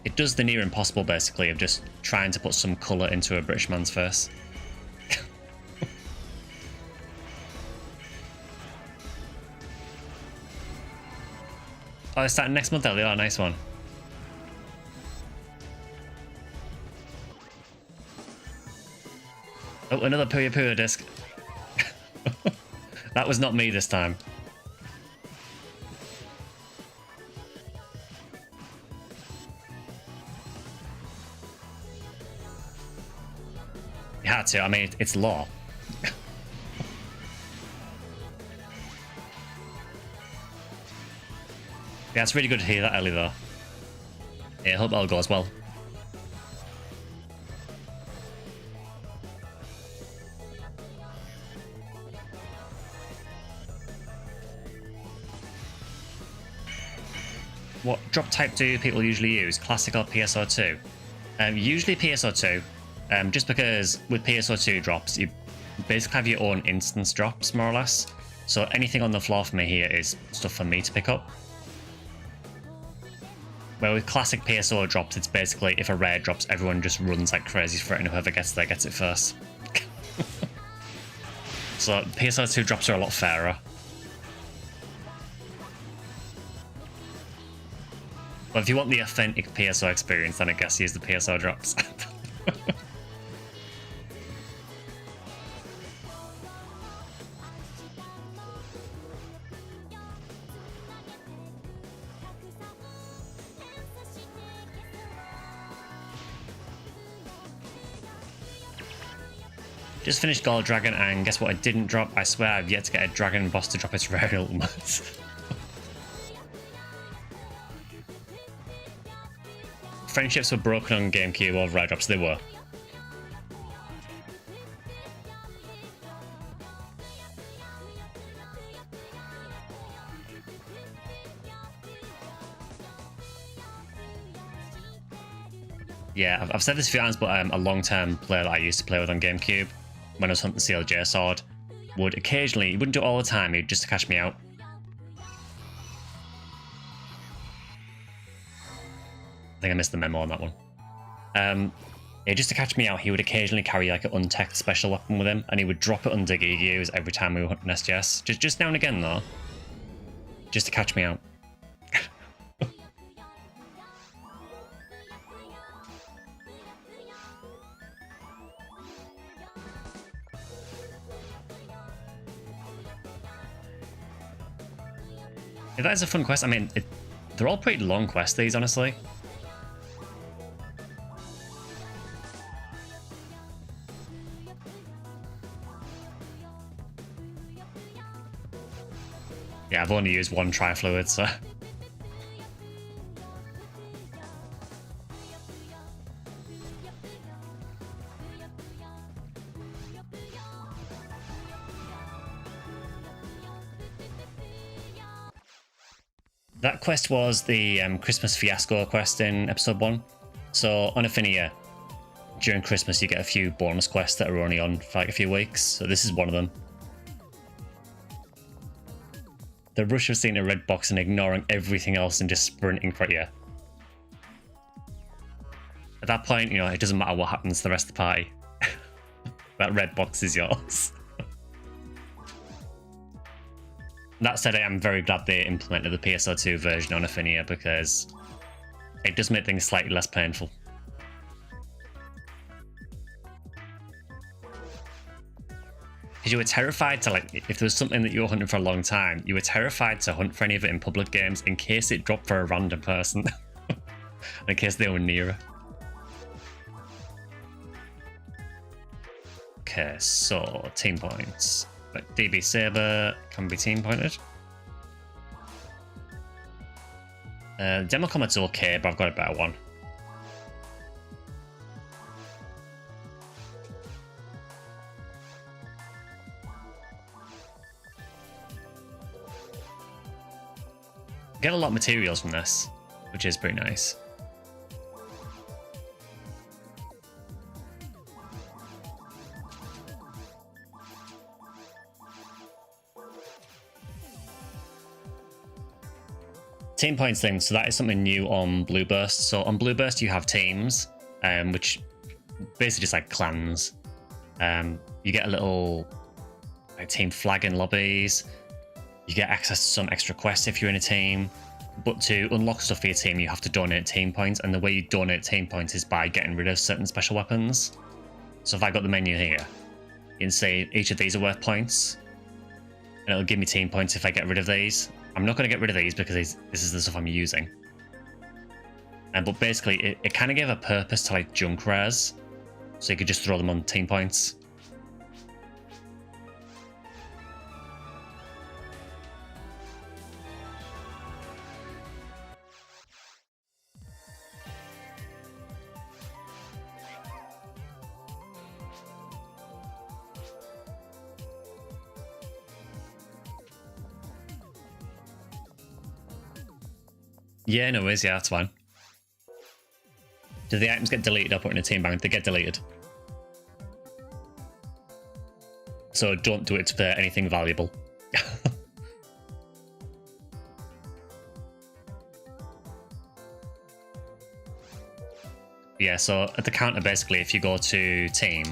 it does the near impossible, basically, of just trying to put some colour into a British man's face. Oh, it's starting next month, Ellie. Oh, nice one. Oh, another Puyo Puyo disc. That was not me this time. You had to. I mean, it's law. Yeah, it's really good to hear that, Ellie, though. Yeah, I hope it all goes well. What drop type do people usually use? Classic or PSO2? Usually PSO2, just because with PSO2 drops, you basically have your own instance drops, more or less. So anything on the floor for me here is stuff for me to pick up. Where with classic PSO drops, it's basically if a rare drops, everyone just runs like crazy for it, and whoever gets there gets it first. So PSO2 drops are a lot fairer. But if you want the authentic PSO experience, then I guess use the PSO drops. Just finished Gold Dragon, and guess what I didn't drop? I swear I've yet to get a Dragon boss to drop its rare ultimate. Friendships were broken on GameCube over rare drops, they were. Yeah, I've said this a few times, but a long-term player that I used to play with on GameCube, when I was hunting CLJ Sword, would occasionally, he wouldn't do it all the time, he'd just to catch me out. I think I missed the memo on that one. Yeah, just to catch me out, he would occasionally carry like an unteched special weapon with him, and he would drop it under Gigius every time we were hunting SGS. Just now and again though, just to catch me out. Yeah, that is a fun quest. I mean, they're all pretty long quests, these, honestly. Yeah, I've only used 1 Trifluid, so... That quest was the Christmas Fiasco quest in episode 1. So on Ephinea, during Christmas you get a few bonus quests that are only on for like a few weeks. So this is one of them. The rush of seeing a red box and ignoring everything else and just sprinting for it, yeah. At that point, you know, it doesn't matter what happens to the rest of the party. That red box is yours. That said, I am very glad they implemented the PSO2 version on Ephinea because it does make things slightly less painful. Because you were terrified to, like, if there was something that you were hunting for a long time, you were terrified to hunt for any of it in public games in case it dropped for a random person. In case they were nearer. Okay, so team points. But DB Saber can be team pointed. Demo Comet's okay, but I've got a better one. Get a lot of materials from this, which is pretty nice. Team points thing, so that is something new on Blue Burst. So on Blue Burst you have teams, which basically just like clans. You get a little like team flag in lobbies. You get access to some extra quests if you're in a team. But to unlock stuff for your team, you have to donate team points, and the way you donate team points is by getting rid of certain special weapons. So if I got the menu here, you can say each of these are worth points, and it'll give me team points if I get rid of these. I'm not going to get rid of these because this is the stuff I'm using. But basically, it kind of gave a purpose to like junk rares, so you could just throw them on team points. Yeah, no worries. Yeah, that's fine. Do the items get deleted or put in a team bank? They get deleted. So don't do it for anything valuable. Yeah, so at the counter, basically, if you go to team,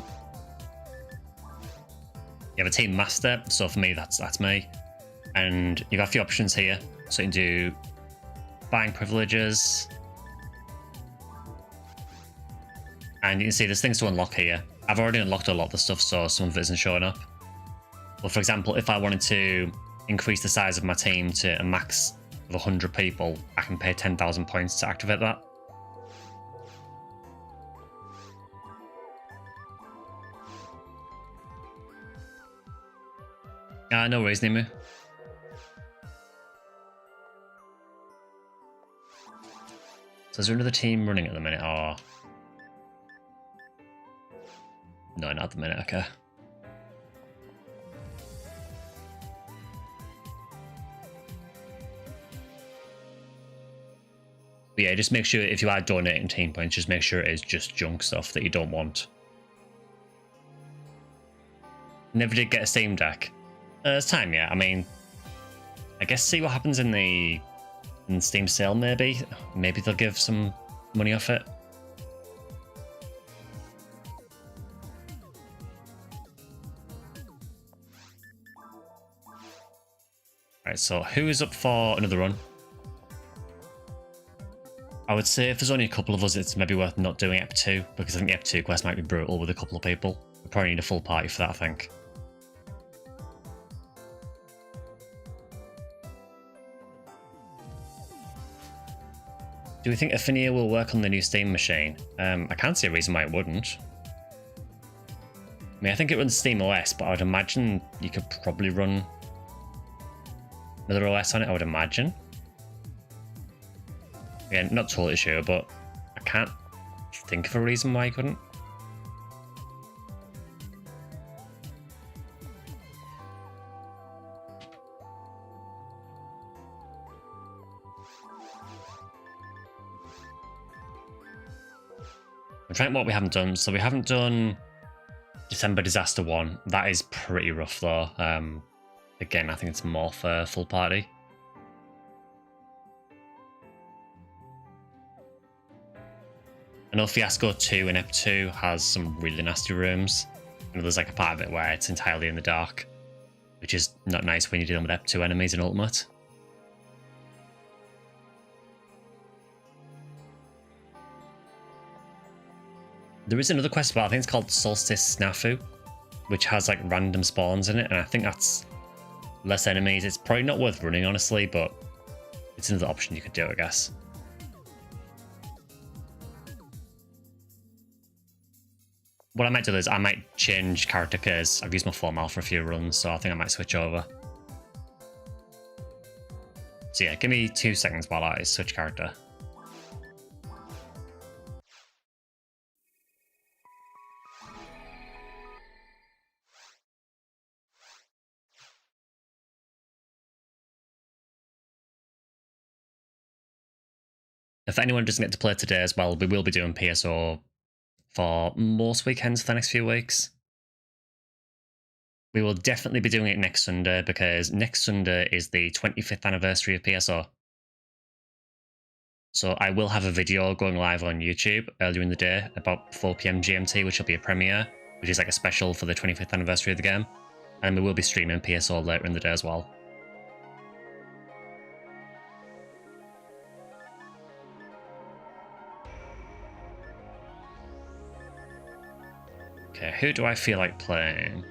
you have a team master. So for me, that's me. And you've got a few options here. So you can do buying privileges, and you can see there's things to unlock here. I've already unlocked a lot of the stuff, so some of it isn't showing up. But for example, if I wanted to increase the size of my team to a max of 100 people, I can pay 10,000 points to activate that. No worries, Nimu. So is there another team running at the minute? Oh. No, not at the minute, okay. But yeah, just make sure if you are donating team points, just make sure it is just junk stuff that you don't want. Never did get a Steam Deck. It's time, yeah. I mean, I guess see what happens in the Steam sale, maybe. Maybe they'll give some money off it. Right, so who is up for another run? I would say if there's only a couple of us, it's maybe worth not doing Ep 2, because I think the Ep 2 quest might be brutal with a couple of people. We probably need a full party for that, I think. Do we think Ephinea will work on the new Steam machine? I can't see a reason why it wouldn't. I mean, I think it runs Steam OS, but I would imagine you could probably run another OS on it, I would imagine. Again, not totally sure, but I can't think of a reason why you couldn't. I'm trying what we haven't done. So we haven't done December Disaster 1. That is pretty rough though. Again, I think it's more for full party. I know Fiasco 2 and Ep 2 has some really nasty rooms. And there's like a part of it where it's entirely in the dark, which is not nice when you're dealing with Ep2 enemies in Ultimate. There is another quest about, I think it's called Solstice Snafu, which has like random spawns in it, and I think that's less enemies. It's probably not worth running, honestly, but it's another option you could do, I guess. What I might do is I might change character because I've used my formal for a few runs, so I think I might switch over. So yeah, give me 2 seconds while I switch character. If anyone doesn't get to play today as well, we will be doing PSO for most weekends for the next few weeks. We will definitely be doing it next Sunday because next Sunday is the 25th anniversary of PSO. So I will have a video going live on YouTube earlier in the day about 4 PM GMT, which will be a premiere, which is like a special for the 25th anniversary of the game. And we will be streaming PSO later in the day as well. Okay, who do I feel like playing?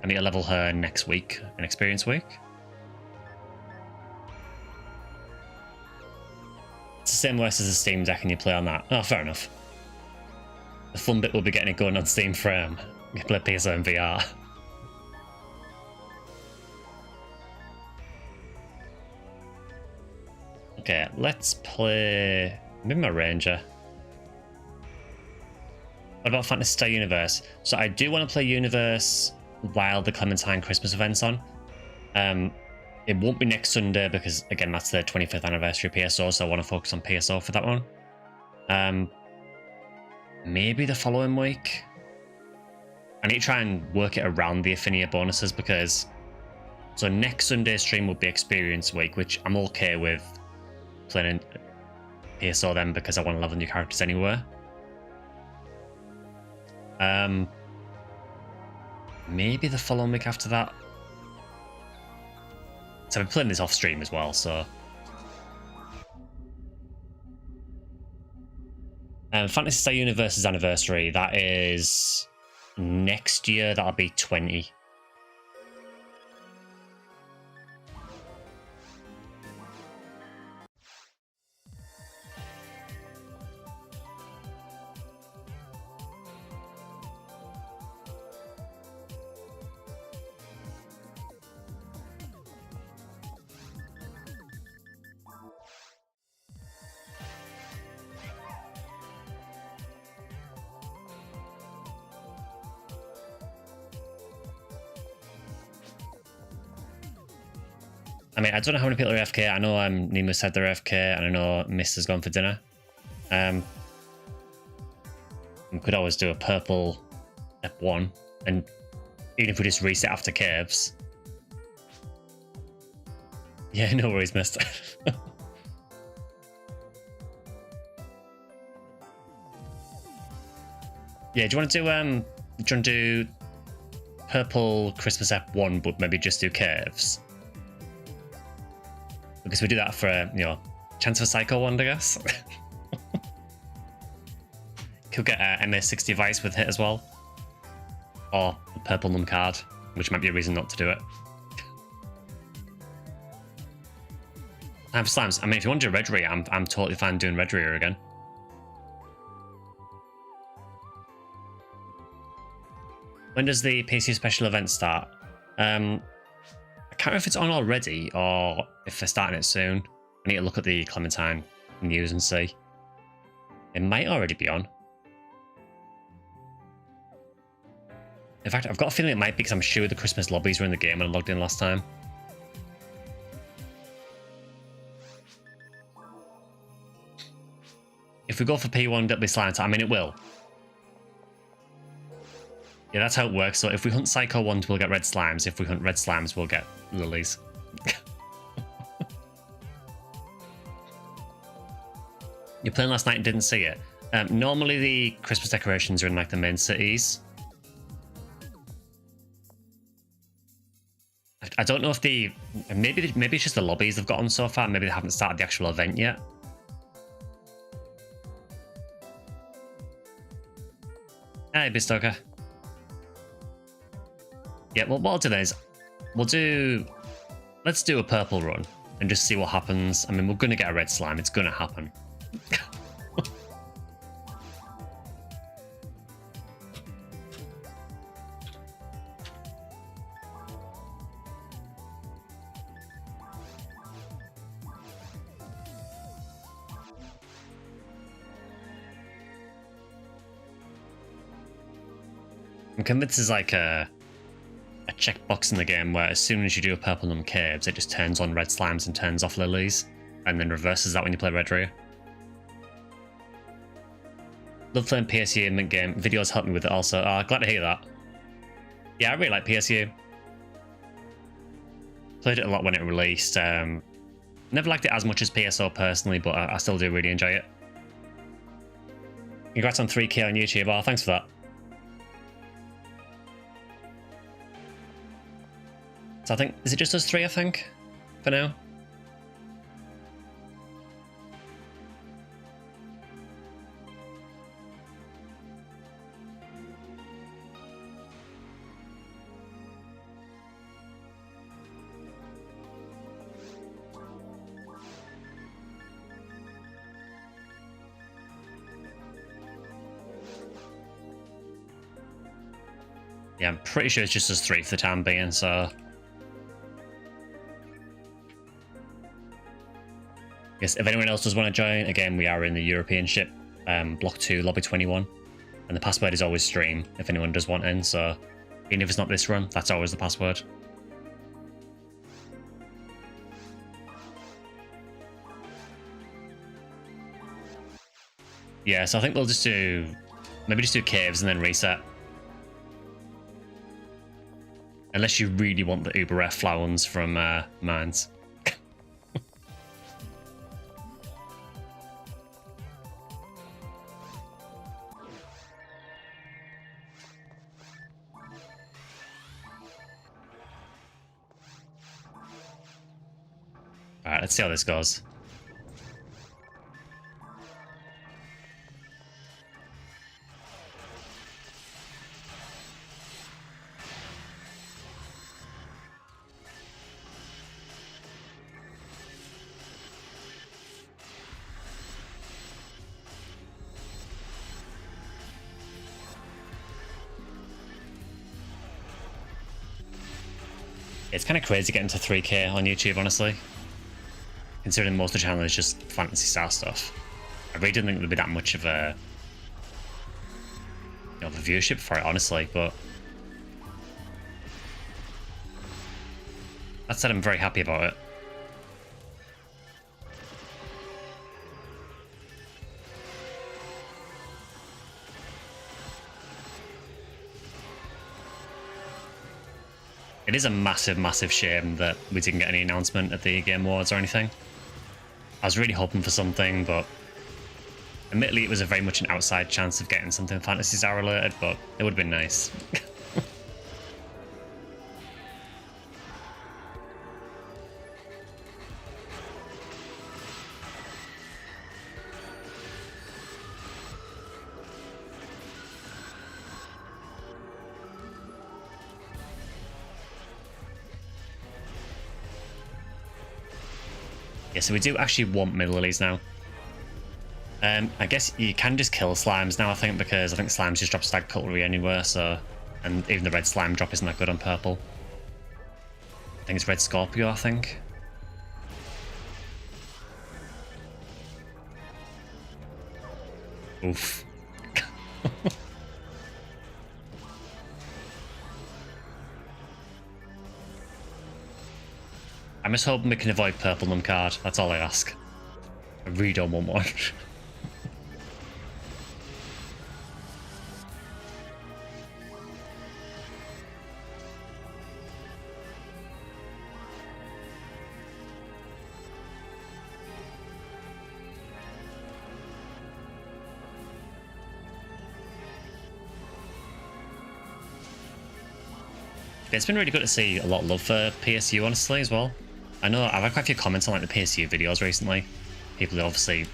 I need to level her next week, an experience week. It's the same worse as the Steam Deck and you play on that. Oh, fair enough. The fun bit will be getting it going on Steam Frame. You play PSO in VR. Okay, let's play... maybe my Ranger. What about Phantasy Star Universe? So I do want to play Universe while the Clementine Christmas event's on. It won't be next Sunday because, again, that's the 25th anniversary of PSO, so I want to focus on PSO for that one. Maybe the following week. I need to try and work it around the Ephinea bonuses because... so next Sunday's stream will be Experience Week, which I'm okay with playing PSO then because I want to level new characters anyway. Maybe the following week after that. So I'm playing this off stream as well, so. Phantasy Star Universe's anniversary, that is next year, that'll be 20. I mean, I don't know how many people are AFK. I know Nemo said they're AFK, and I know Miss has gone for dinner. We could always do a purple F1, and even if we just reset after caves. Yeah, no worries, mister. Yeah, do you want to do purple Christmas F1, but maybe just do caves? Because we do that for, you know, chance of a Psycho wand, I guess. Could get MA60 Vice with hit as well. Or a purple num card, which might be a reason not to do it. And for Slams, I mean, if you want to do Red Rear, I'm totally fine doing Red Rear again. When does the PSO special event start? I can't remember if it's on already or if they're starting it soon. I need to look at the Clementine news and see. It might already be on. In fact, I've got a feeling it might be because I'm sure the Christmas lobbies were in the game when I logged in last time. If we go for P1, it'll be Slant. I mean, it will. Yeah, that's how it works. So if we hunt Psycho ones, we'll get red slimes. If we hunt red slimes, we'll get lilies. You playing last night and didn't see it? Normally the Christmas decorations are in like the main cities. I don't know if maybe it's just the lobbies they've got on so far. Maybe they haven't started the actual event yet. Hey, Bistoker. Yeah, well, what I'll do then is let's do a purple run and just see what happens. I mean, we're gonna get a red slime. It's gonna happen. I'm convinced there's like a checkbox in the game where as soon as you do a purple num caves, it just turns on red slimes and turns off lilies, and then reverses that when you play red rare. Love playing PSU in mid-game. Videos help me with it also. Oh, glad to hear that. Yeah, I really like PSU. Played it a lot when it released. Never liked it as much as PSO personally, but I still do really enjoy it. Congrats on 3K on YouTube. Oh, thanks for that. So I think, is it just us three, I think, for now? Yeah, I'm pretty sure it's just us three for the time being, so... Yes, if anyone else does want to join, again, we are in the European ship, Block 2, Lobby 21. And the password is always stream, if anyone does want in, so... Even if it's not this run, that's always the password. Yeah, so I think we'll just do... Maybe just do caves and then reset. Unless you really want the uber rare flowers from mines. Alright, let's see how this goes. It's kind of crazy getting to 3K on YouTube, honestly. Considering most of the channel is just Phantasy Star stuff. I really didn't think there'd be that much of a, of a viewership for it, honestly, but... That said, I'm very happy about it. It is a massive, massive shame that we didn't get any announcement at the Game Awards or anything. I was really hoping for something, but admittedly it was a very much an outside chance of getting something Phantasy Star related, but it would have been nice. Yeah, so we do actually want mid lilies now. I guess you can just kill slimes now, I think, because I think slimes just drop stag cutlery anywhere, so... And even the red slime drop isn't that good on purple. I think it's red Scorpio, I think. Oof. I'm just hoping we can avoid purple num card. That's all I ask. I really don't want one. It's been really good to see a lot of love for PSU, honestly, as well. I know I've had quite a few comments on like the PSU videos recently. People who obviously,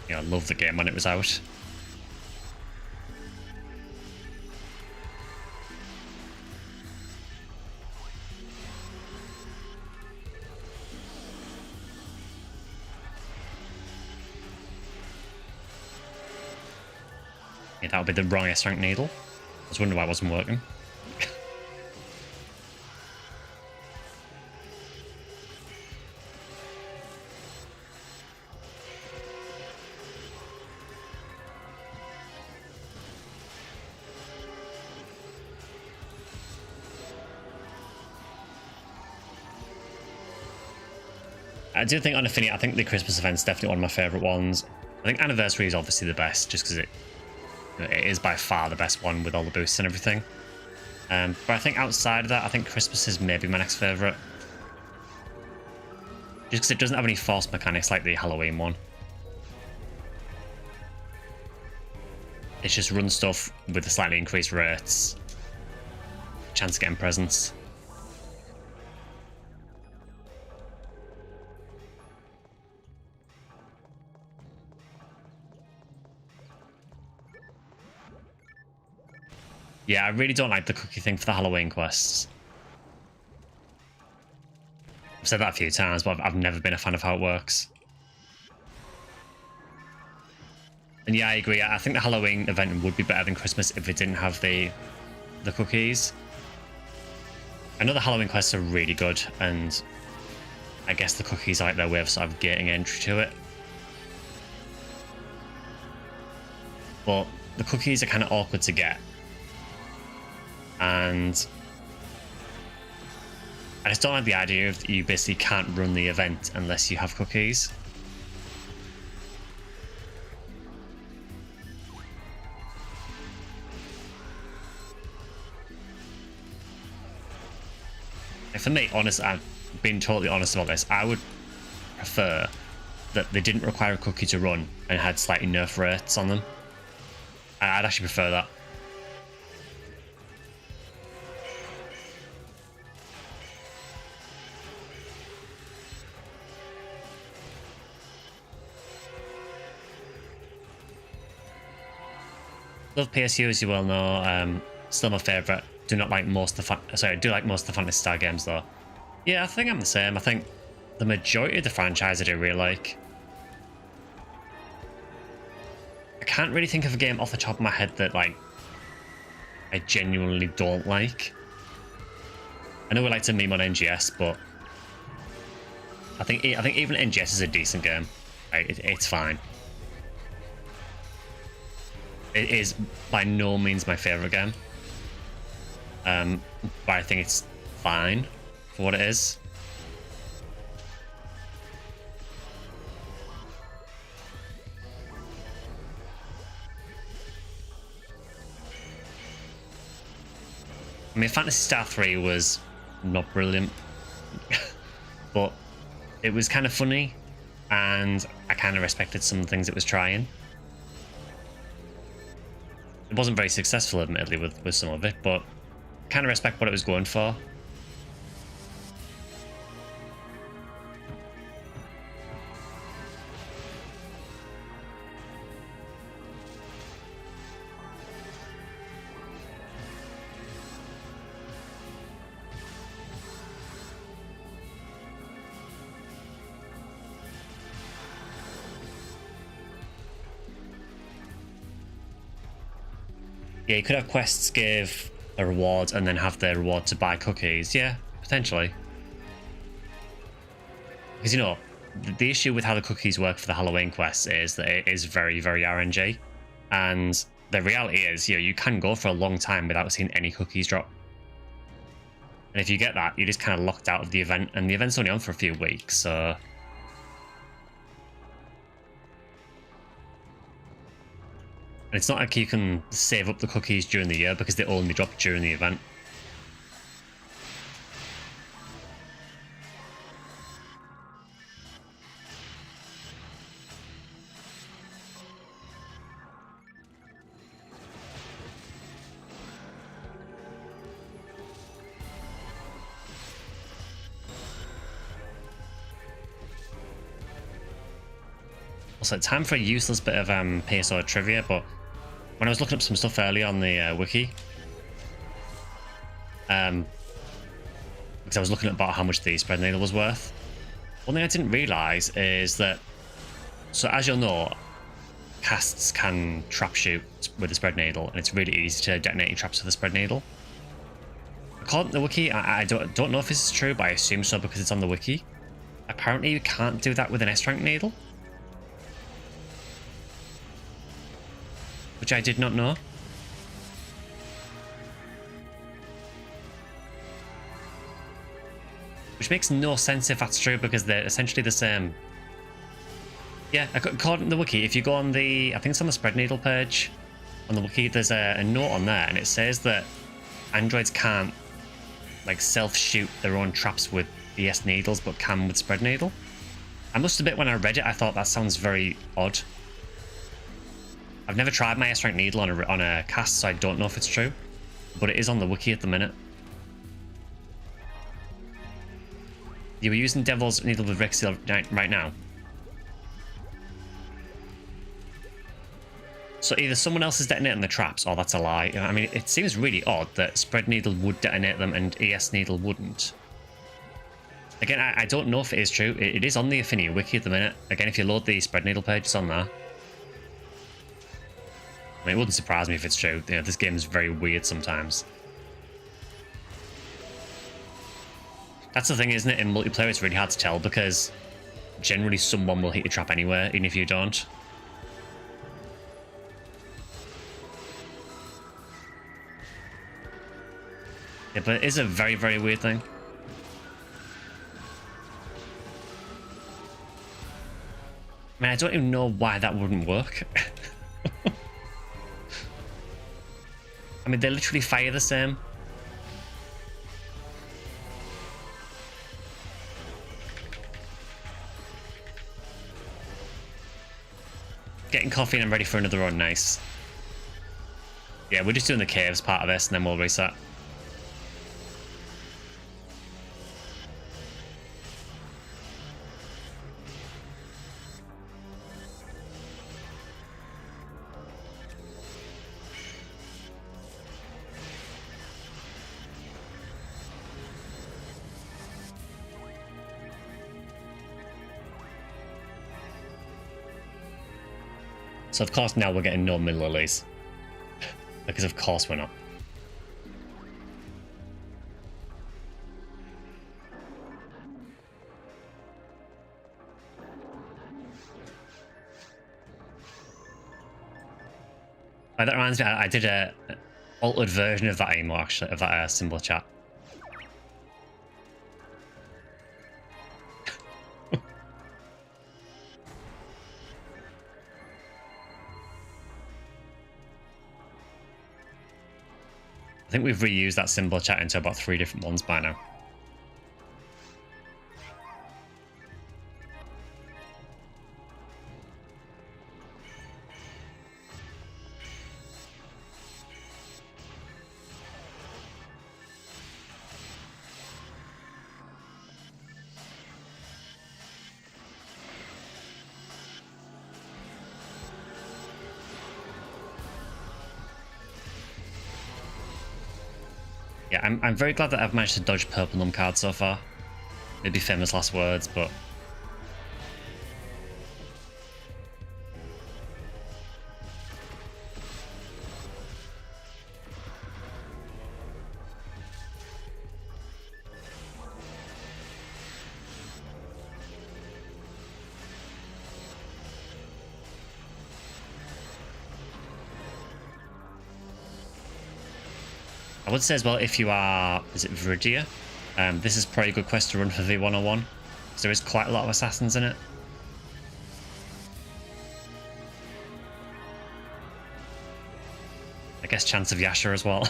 you know, loved the game when it was out. Yeah, that would be the wrong S-rank needle. I was wondering why it wasn't working. I do think on Ephinea, I think the Christmas event's definitely one of my favourite ones. I think Anniversary is obviously the best, just because it is by far the best one with all the boosts and everything. But I think outside of that, I think Christmas is maybe my next favourite. Just because it doesn't have any forced mechanics like the Halloween one. It's just run stuff with the slightly increased rates. Chance of getting presents. Yeah, I really don't like the cookie thing for the Halloween quests. I've said that a few times, but I've never been a fan of how it works. And yeah, I agree. I think the Halloween event would be better than Christmas if it didn't have the cookies. I know the Halloween quests are really good, and I guess the cookies are like their way of sort of gating entry to it. But the cookies are kind of awkward to get. And I just don't like the idea of you basically can't run the event unless you have cookies. And for me, I've been totally honest about this. I would prefer that they didn't require a cookie to run and had slightly nerf rates on them. I'd actually prefer that. Love PSU, as you well know. Still my favourite. Do like most of the Phantasy Star games though. Yeah, I think I'm the same. I think the majority of the franchise I do really like. I can't really think of a game off the top of my head that like I genuinely don't like. I know we like to meme on NGS, but I think even NGS is a decent game. Right? It's fine. It is by no means my favourite game. But I think it's fine for what it is. I mean, Phantasy Star 3 was not brilliant, but it was kind of funny, and I kind of respected some of the things it was trying. It wasn't very successful, admittedly, with some of it, but kind of respect what it was going for. Yeah, you could have quests give a reward and then have the reward to buy cookies. Yeah, potentially. Because, you know, the issue with how the cookies work for the Halloween quests is that it is very, very RNG. And the reality is, you know, you can go for a long time without seeing any cookies drop. And if you get that, you're just kind of locked out of the event. And the event's only on for a few weeks, so... And it's not like you can save up the cookies during the year because they only drop during the event. Also, time for a useless bit of PSO trivia, but when I was looking up some stuff earlier on the wiki, because I was looking about how much the spread needle was worth, one thing I didn't realise is that, so as you'll know, casts can trap shoot with the spread needle, and it's really easy to detonate your traps with the spread needle. According to the wiki, I don't know if this is true, but I assume so because it's on the wiki. Apparently you can't do that with an S-rank needle, which I did not know. Which makes no sense if that's true, because they're essentially the same. Yeah, according to the wiki, if you go on the, I think it's on the spread needle page on the wiki, there's a note on there, and it says that androids can't like self-shoot their own traps with ES needles, but can with spread needle. I must admit, when I read it, I thought that sounds very odd. I've never tried my S-rank needle on a cast, so I don't know if it's true, but it is on the wiki at the minute. You were using Devil's Needle with Rexil right now. So either someone else is detonating the traps, or that's a lie. I mean, it seems really odd that spread needle would detonate them and ES needle wouldn't. Again, I don't know if it is true. It is on the Ephinea wiki at the minute. Again, if you load the spread needle page, it's on there. I mean, it wouldn't surprise me if it's true. You know, this game is very weird sometimes. That's the thing, isn't it? In multiplayer, it's really hard to tell because generally someone will hit your trap anywhere, even if you don't. Yeah, but it is a very, very weird thing. I mean, I don't even know why that wouldn't work. I mean, they literally fire the same. Getting coffee and I'm ready for another run, nice. Yeah, we're just doing the caves part of this and then we'll reset. So of course now we're getting no mid-lilies. Because of course we're not. That reminds me, I did a altered version of that emote actually, of that symbol chat. I think we've reused that symbol chat into about 3 different ones by now. Yeah, I'm very glad that I've managed to dodge purple num cards so far. Maybe famous last words, but I would say as well, if you are, is it Viridia? This is probably a good quest to run for V101, because there is quite a lot of assassins in it. I guess chance of Yasha as well.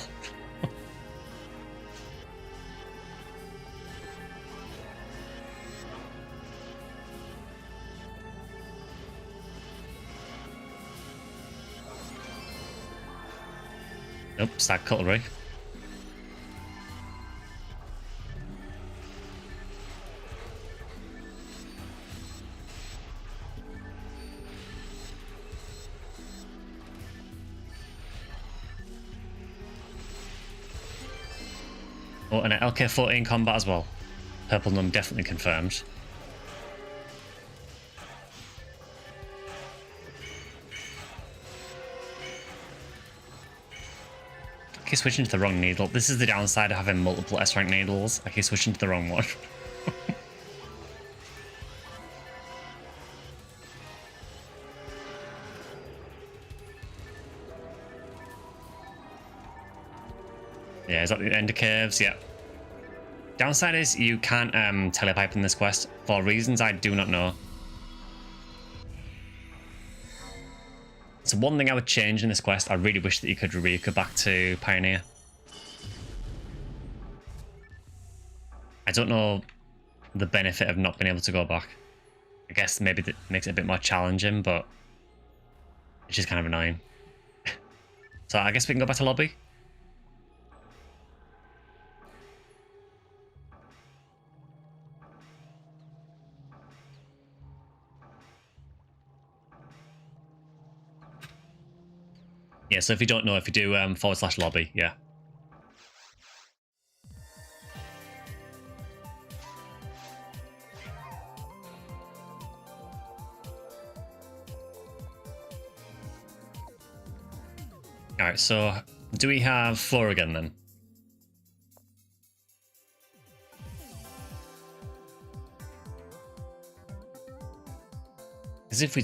Nope, stack cutlery. Oh, and an LK-14 combat as well. Purple Num definitely confirmed. I keep switching to the wrong needle. This is the downside of having multiple S-rank needles. I keep switching to the wrong one. Yeah, is that the end of curves? Yeah. Downside is you can't telepipe in this quest for reasons I do not know. So one thing I would change in this quest, I really wish that you could Ryuka back to Pioneer. I don't know the benefit of not being able to go back. I guess maybe that makes it a bit more challenging, but it's just kind of annoying. So I guess we can go back to lobby. Yeah, so if you don't know, if you do /lobby, yeah. Alright, so do we have floor again then? Because if we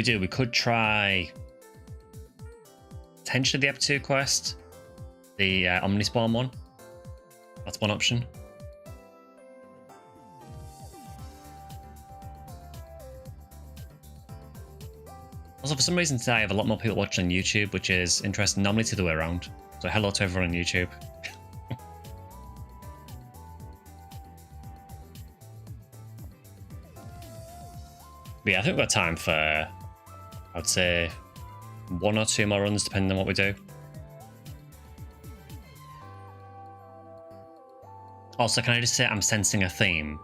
do, we could try potentially the Ep2 quest, the Omnispawn one. That's one option. Also, for some reason today, I have a lot more people watching on YouTube, which is interesting. Normally it's the other way around. So hello to everyone on YouTube. But yeah, I think we've got time for, I'd say, 1 or 2 more runs, depending on what we do. Also, can I just say I'm sensing a theme?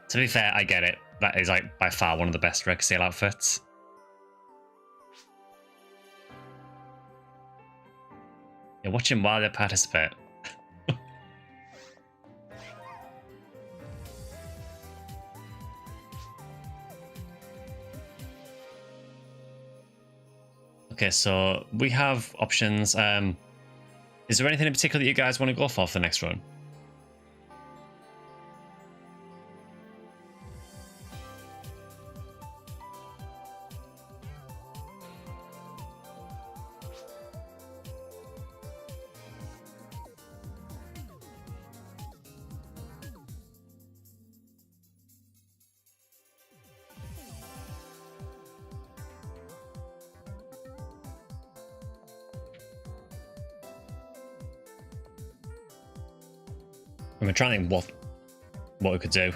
To be fair, I get it. That is like by far one of the best Red Seal outfits. You're watching while they participate. Okay, so we have options. Is there anything in particular that you guys want to go for the next run? I'm trying to think what we could do.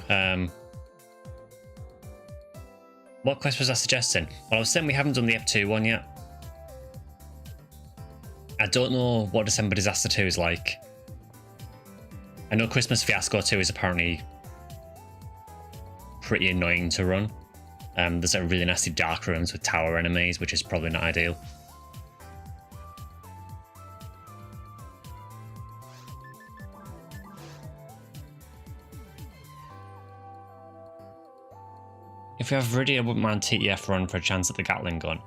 What quest was I suggesting? Well, I was saying we haven't done the F2 one yet. I don't know what December Disaster 2 is like. I know Christmas Fiasco 2 is apparently pretty annoying to run. There's like really nasty dark rooms with tower enemies, which is probably not ideal. If we have Viridia, I wouldn't mind TTF run for a chance at the Gatling gun.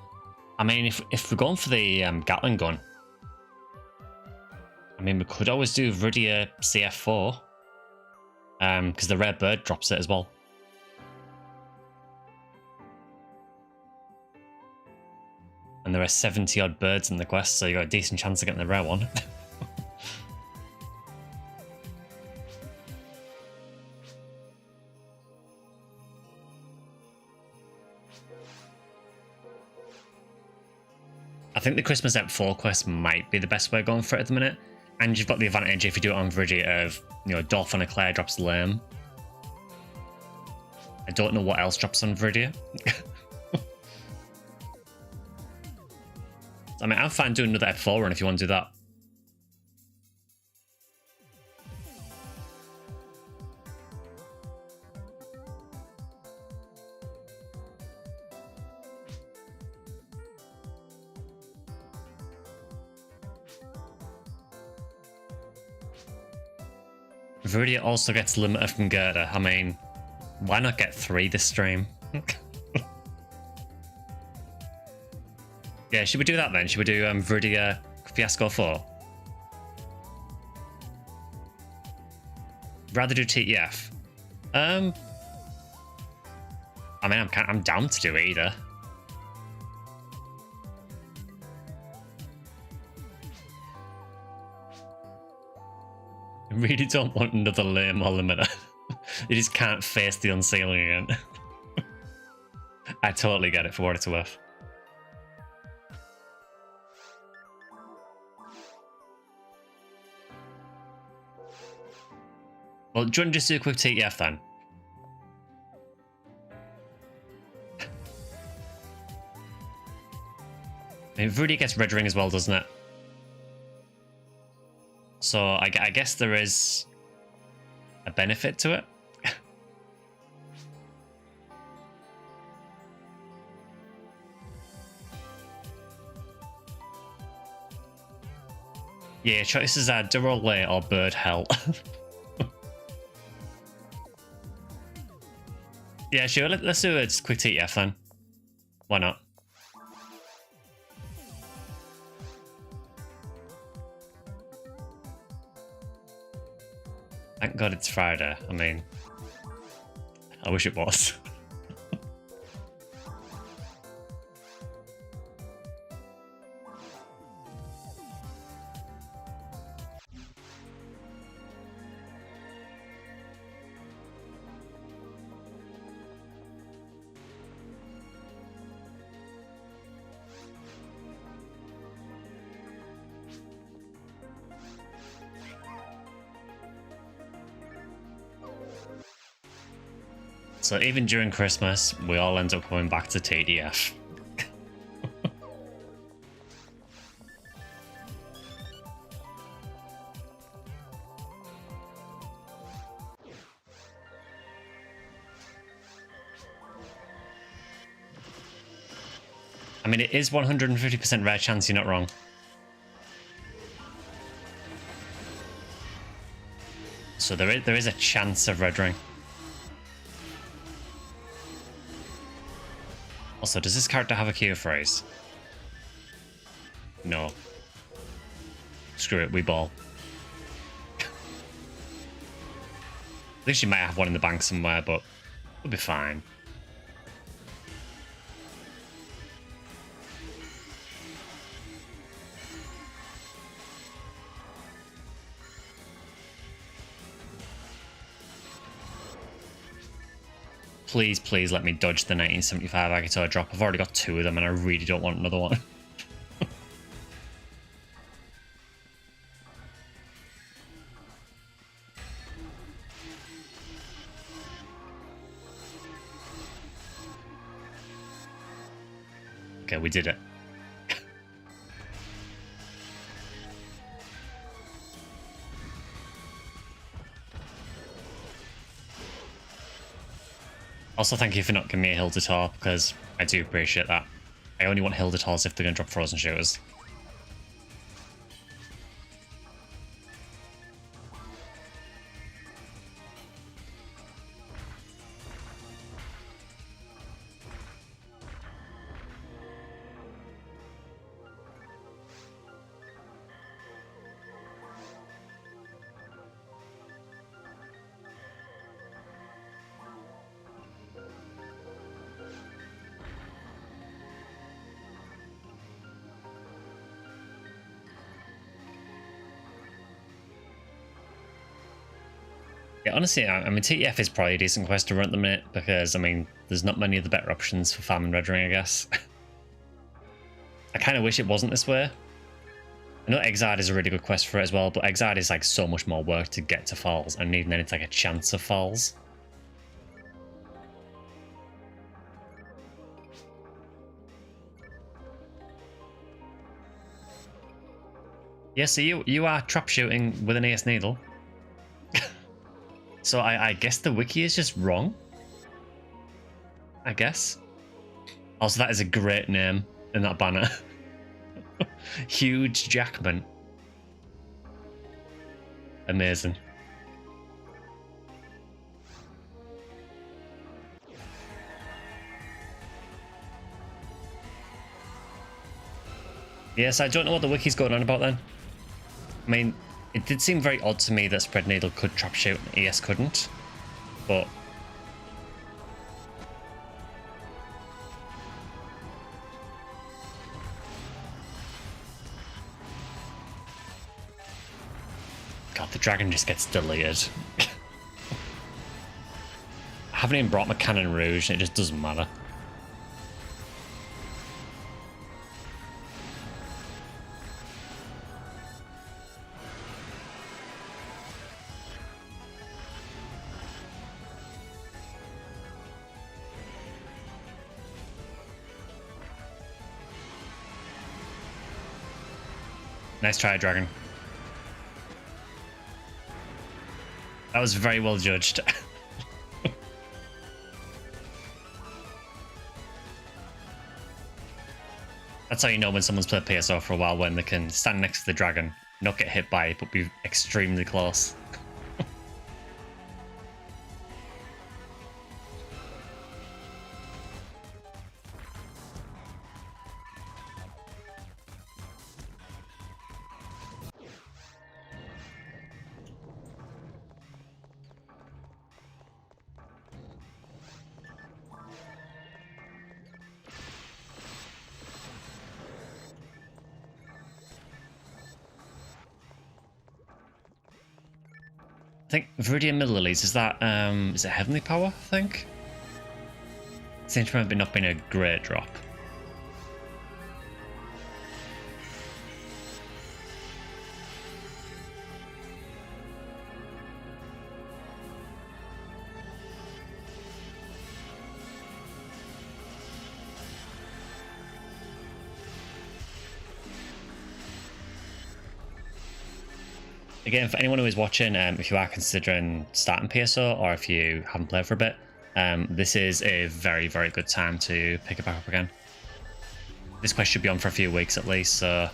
I mean, if we're going for the Gatling gun, I mean, we could always do Viridia CF4, because the rare bird drops it as well. And there are 70 odd birds in the quest, so you got a decent chance of getting the rare one. I think the Christmas Ep4 quest might be the best way of going for it at the minute. And you've got the advantage if you do it on Viridia of, you know, Dolphin Eclair drops Lame. I don't know what else drops on Viridia. I mean, I'm fine doing another Ep4 run if you want to do that. Viridia also gets limiter from Gerda. I mean, why not get 3 this stream? Yeah, should we do that then? Should we do Viridia Fiasco 4? Rather do TEF. I mean, I'm down to do either. I really don't want another lame or limiter. You just can't face the unsealing again. I totally get it for what it's worth. Well, do you want to just do a quick TEF then? I mean, Viridia gets red ring as well, doesn't it? So I guess there is a benefit to it. Yeah, choices are Durolay or Bird Hell. Yeah, sure. Let's do a quick TEF then. Why not? Thank God it's Friday. I mean, I wish it was. So even during Christmas, we all end up going back to TDF. I mean, it is 150% rare chance you're not wrong. So there is a chance of red ring. Also, does this character have a Q phrase? No. Screw it, we ball. At least you might have one in the bank somewhere, but we'll be fine. Please, please let me dodge the 1975 Agito drop. I've already got 2 of them and I really don't want another one. Okay, we did it. Also, thank you for not giving me a Hilda Tor, because I do appreciate that. I only want Hilda Tors if they're going to drop frozen shooters. Yeah, honestly, I mean, TEF is probably a decent quest to run at the minute because, I mean, there's not many of the better options for farming red ring, I guess. I kind of wish it wasn't this way. I know Exide is a really good quest for it as well, but Exide is like so much more work to get to falls, and even then it's like a chance of falls. Yeah, so you are trap shooting with an AS needle. So I guess the wiki is just wrong. I guess. Also, that is a great name in that banner. Huge Jackman. Amazing. Yes, I don't know what the wiki's going on about then. I mean, it did seem very odd to me that Spread Needle could trap shoot and ES couldn't, but God, the dragon just gets deleted. I haven't even brought my Cannon Rouge, and it just doesn't matter. Nice try, dragon. That was very well judged. That's how you know when someone's played PSO for a while, when they can stand next to the dragon, not get hit by it, but be extremely close. I think Viridian Middle Lilies, is that is it Heavenly Power, I think? Seems to remember not being a great drop. Again, for anyone who is watching, if you are considering starting PSO or if you haven't played for a bit, this is a very, very good time to pick it back up again. This quest should be on for a few weeks at least, so...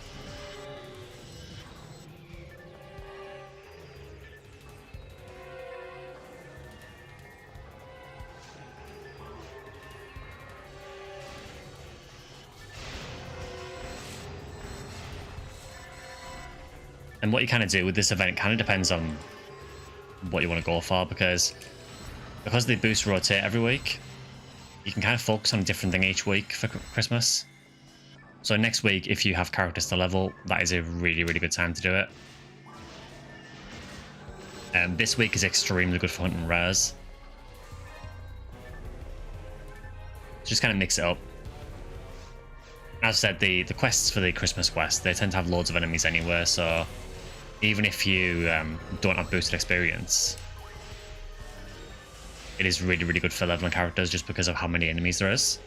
And what you kind of do with this event kind of depends on what you want to go for, because the boosts rotate every week, you can kind of focus on a different thing each week for Christmas. So next week, if you have characters to level, that is a really, really good time to do it. This week is extremely good for hunting rares. Just kind of mix it up. As I said, the quests for the Christmas quest, they tend to have loads of enemies anyway, so even if you don't have boosted experience, it is really, really good for leveling characters just because of how many enemies there is.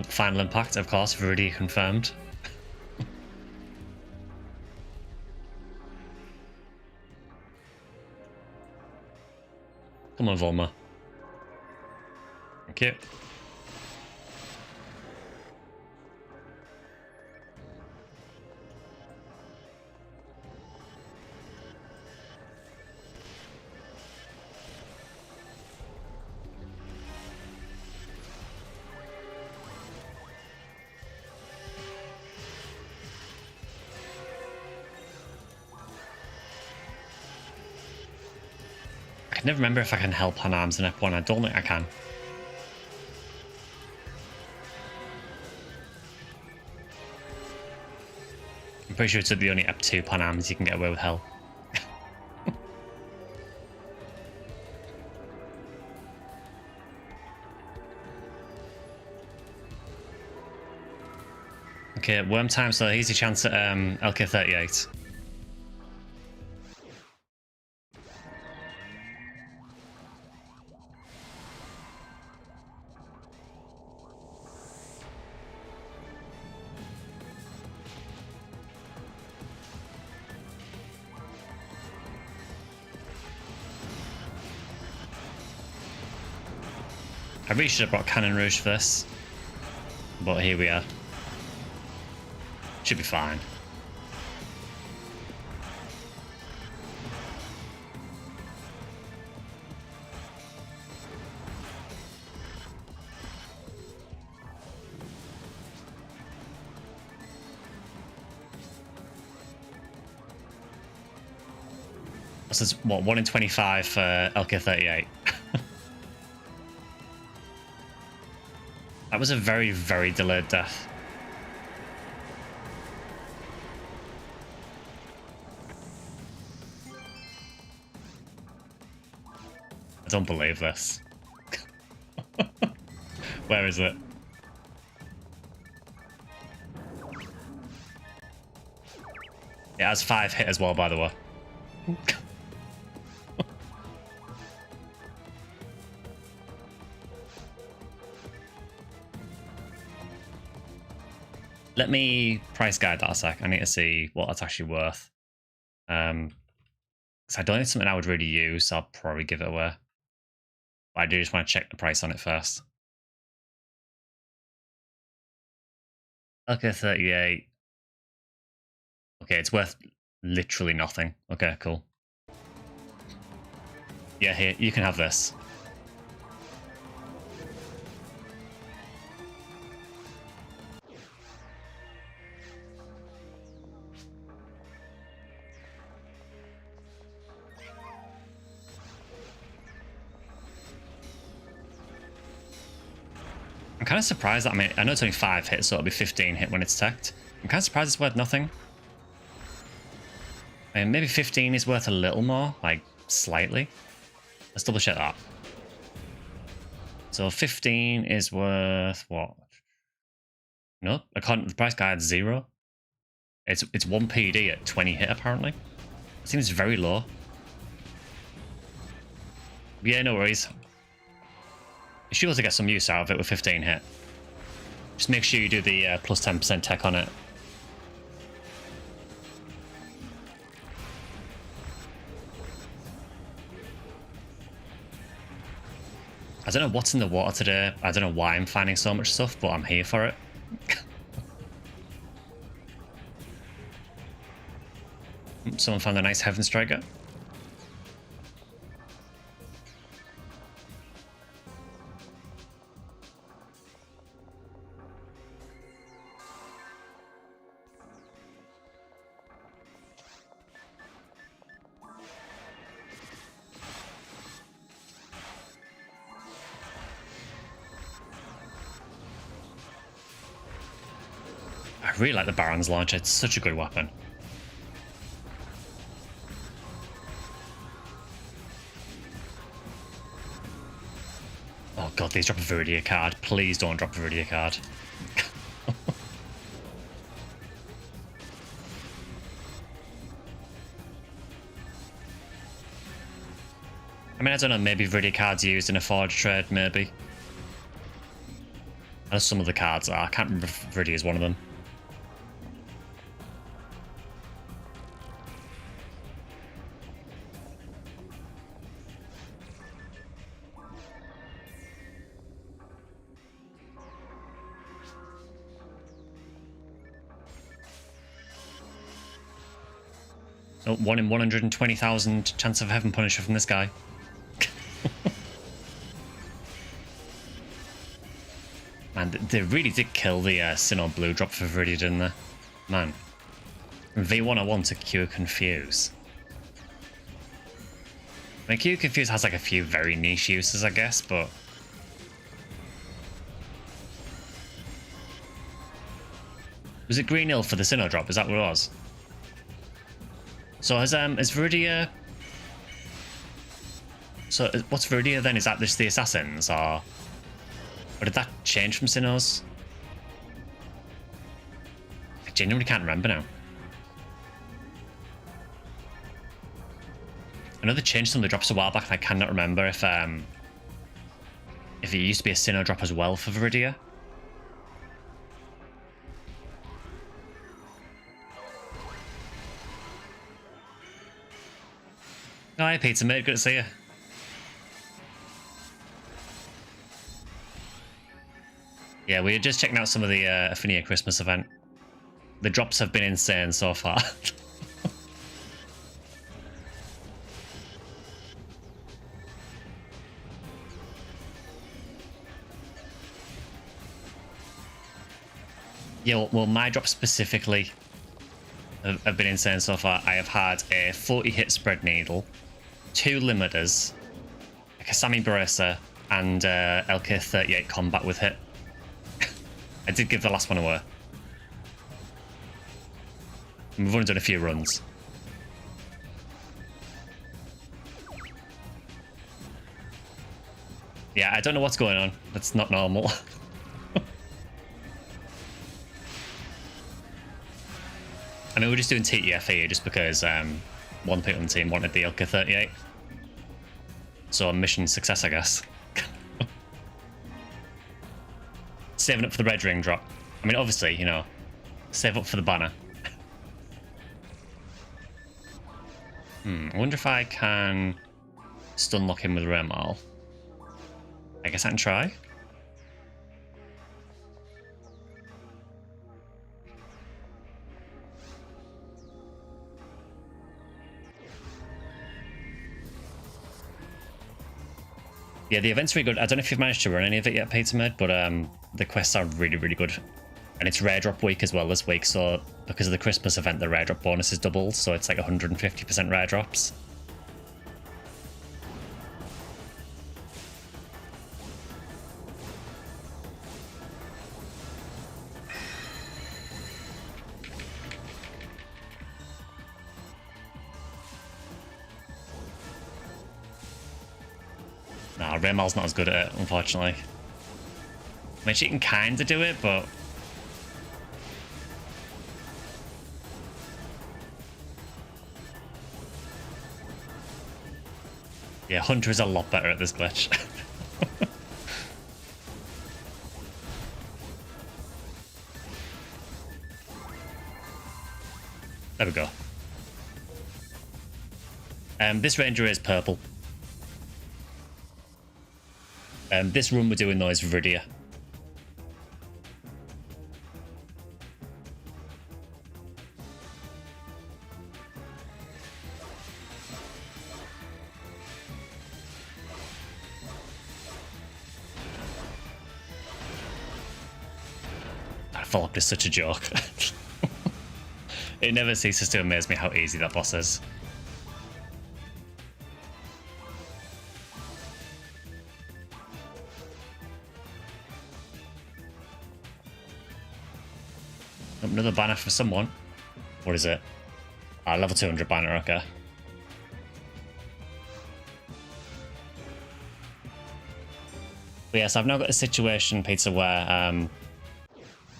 Final impact, of course, already confirmed. Come on, Volma. Thank you. I can never remember if I can help on arms in F1. I don't think I can. I'm pretty sure it's the only F2 pan arms you can get away with hell. Okay, worm time, so easy chance at LK38. I really should have brought Cannon Rouge for this, but here we are. Should be fine. This is what, 1 in 25 for LK38. That was a very, very delayed death. I don't believe this. Where is it? It has 5 hit as well, by the way. Let me price guide that a sec. I need to see what that's actually worth. Because I don't think it's something I would really use, so I'll probably give it away. But I do just want to check the price on it first. Okay, 38. Okay, it's worth literally nothing. Okay, cool. Yeah, here, you can have this. I'm kind of surprised that, I mean, I know it's only 5 hits, so it'll be 15 hit when it's teched. I'm kind of surprised it's worth nothing. I mean, maybe 15 is worth a little more, like, slightly. Let's double check that. So 15 is worth what? No, according to the price guide, 0. It's 1 PD at 20 hit, apparently. It seems very low. Yeah, no worries. You should be able to get some use out of it with 15 hit. Just make sure you do the plus 10% tech on it. I don't know what's in the water today. I don't know why I'm finding so much stuff, but I'm here for it. Someone found a nice Heaven Striker. I really like the Baron's launcher. It's such a good weapon. Oh god, please drop a Viridia card. Please don't drop a Viridia card. I mean, I don't know, maybe Viridia cards used in a forge trade, maybe. I know some of the cards are. I can't remember if Viridia is one of them. Oh, 1 in 120,000 chance of Heaven Punisher from this guy. Man, they really did kill the Sinnoh blue drop for Viridia, didn't they? Man. V101 to Cure Confuse. I mean, Cure Confuse has like a few very niche uses, I guess, but... Was it Green Hill for the Sinnoh drop? Is that what it was? So has Viridia... So what's Viridia then? Is that just the Assassins, or did that change from Sinnohs? I genuinely can't remember now. I know they changed some of the drops a while back, and I cannot remember if it used to be a Sinnoh drop as well for Viridia. Oh, hi, Pizza Mate. Good to see you. Yeah, we were just checking out some of the Ephinea Christmas event. The drops have been insane so far. Yeah, well, my drop specifically have been insane so far. I have had a 40 hit spread needle, 2 limiters, a Kasami Bracer, and LK38 combat with hit. I did give the last one away. We've only done a few runs. Yeah, I don't know what's going on. That's not normal. I mean, we're just doing TTF here just because one people on the team wanted the LK38. So mission success, I guess. Saving up for the red ring drop. I mean, obviously, you know, save up for the banner. I wonder if I can stun lock him with Remal. I guess I can try. Yeah, the event's really good. I don't know if you've managed to run any of it yet, Peter Med, but the quests are really, really good. And it's rare drop week as well this week, so because of the Christmas event, the rare drop bonus is doubled, so it's like 150% rare drops. Nah, Raymal's not as good at it, unfortunately. I mean, she can kind of do it, but... yeah, Hunter is a lot better at this glitch. There we go. This ranger is purple. This run we're doing though is Viridia. That follow-up is such a joke. It never ceases to amaze me how easy that boss is. Another banner for someone. What is it? Level 200 banner, okay. But yes, I've now got a situation, Peter, where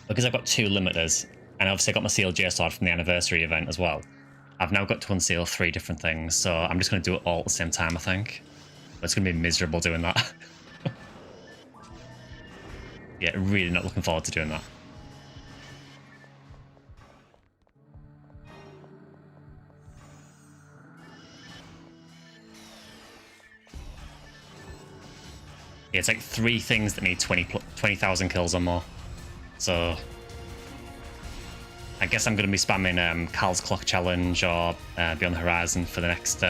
because I've got 2 limiters, and obviously I got my CLJ sword from the anniversary event as well, I've now got to unseal 3 different things, so I'm just going to do it all at the same time, I think. But it's going to be miserable doing that. Yeah, really not looking forward to doing that. Yeah, it's like 3 things that need 20,000 kills or more. So I guess I'm going to be spamming Carl's Clock Challenge or Beyond the Horizon for the next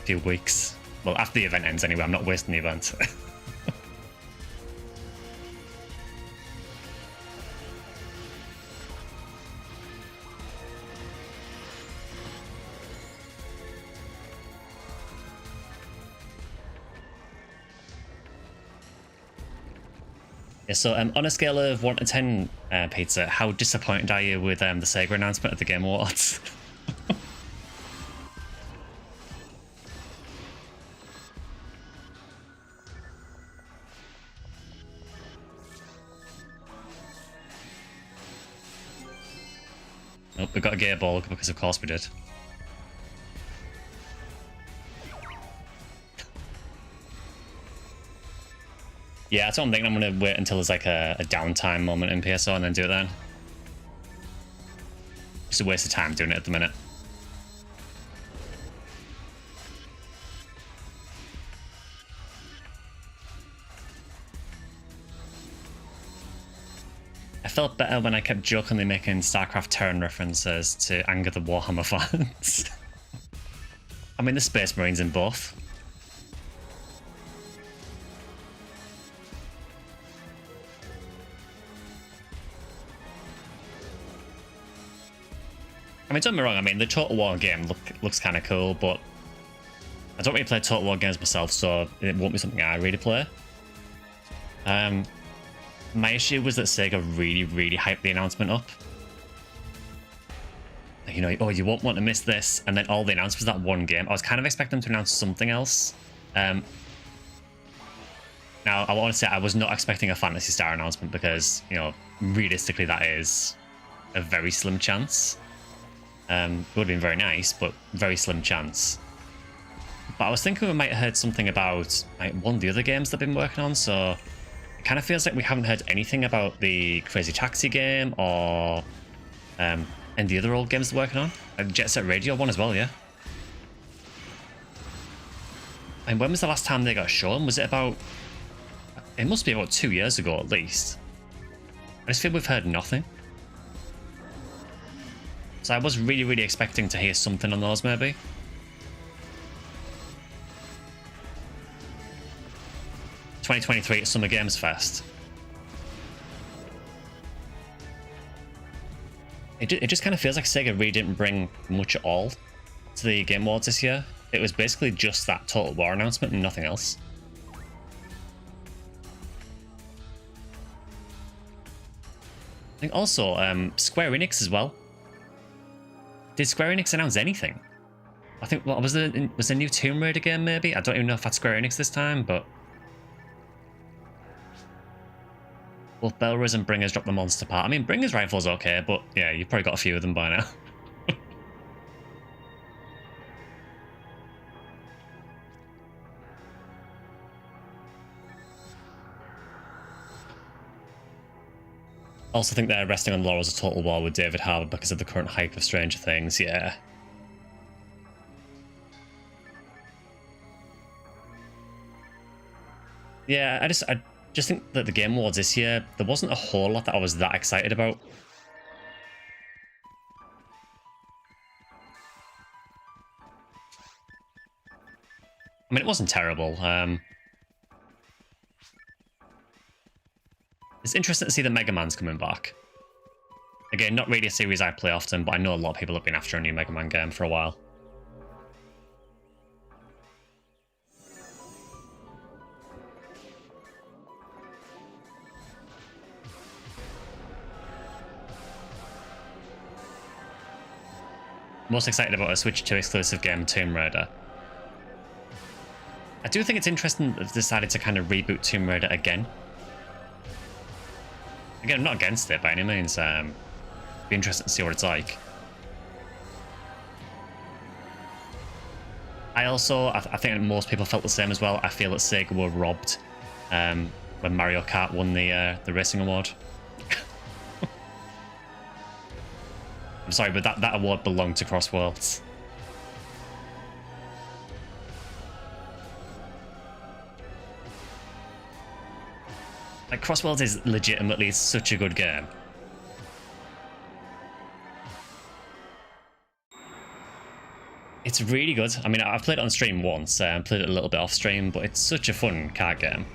few weeks. Well, after the event ends anyway, I'm not wasting the event. Yeah, so on a scale of 1 to 10, Peter, how disappointed are you with the Sega announcement at the Game Awards? Oh, we got a Gearbolg because of course we did. Yeah, that's what I'm thinking. I'm going to wait until there's like a downtime moment in PSO and then do it then. Just a waste of time doing it at the minute. I felt better when I kept jokingly making StarCraft Terran references to anger the Warhammer fans. I mean, the Space Marines in both. I mean, don't get me wrong, I mean, the Total War game looks kind of cool, but I don't really play Total War games myself, so it won't be something I really play. My issue was that Sega really hyped the announcement up. You know, oh, you won't want to miss this, and then all they announced was that one game. I was kind of expecting them to announce something else. Now, I want to say I was not expecting a Phantasy Star announcement because, you know, realistically that is a very slim chance. It would have been very nice, but very slim chance. But I was thinking we might have heard something about like one of the other games they've been working on, so it kind of feels like we haven't heard anything about the Crazy Taxi game or and the other old games they're working on. Like Jet Set Radio one as well, yeah. And when was the last time they got shown? Was it about... It must be about 2 years ago at least. I just feel we've heard nothing. So I was really expecting to hear something on those maybe. ...2023 at Summer Games Fest. It just kind of feels like Sega really didn't bring much at all to the Game Awards this year. It was basically just that Total War announcement and nothing else. I think also Square Enix as well. Did Square Enix announce anything? I think, what was there a new Tomb Raider game maybe? I don't even know if that's Square Enix this time, but both Belrose and Bringer's dropped the monster part. I mean, Bringer's rifle's okay, but yeah, you've probably got a few of them by now. Also think they're resting on the laurels of Total War with David Harbour because of the current hype of Stranger Things, yeah. Yeah, I just think that the Game Awards this year, there wasn't a whole lot that I was that excited about. I mean, it wasn't terrible. It's interesting to see that Mega Man's coming back. Again, not really a series I play often, but I know a lot of people have been after a new Mega Man game for a while. Most excited about a Switch 2 exclusive game, Tomb Raider. I do think it's interesting that they've decided to kind of reboot Tomb Raider again. Again, I'm not against it by any means. Be interested to see what it's like. I think most people felt the same as well. I feel that Sega were robbed when Mario Kart won the racing award. I'm sorry, but that award belonged to Crossworlds. Like, Crossworlds is legitimately such a good game. It's really good. I mean, I've played it on stream once, played it a little bit off stream, but it's such a fun kart game.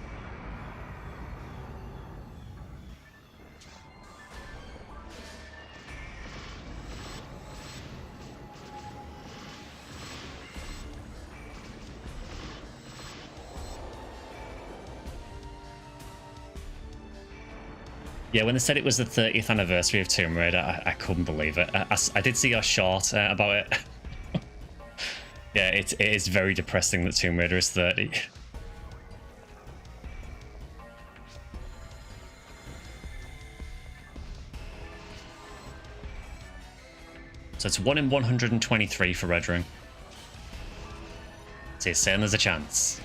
Yeah, when they said it was the 30th anniversary of Tomb Raider, I couldn't believe it. I did see your short about it. Yeah, it is very depressing that Tomb Raider is 30. So it's 1 in 123 for Red Ring. So you're saying there's a chance.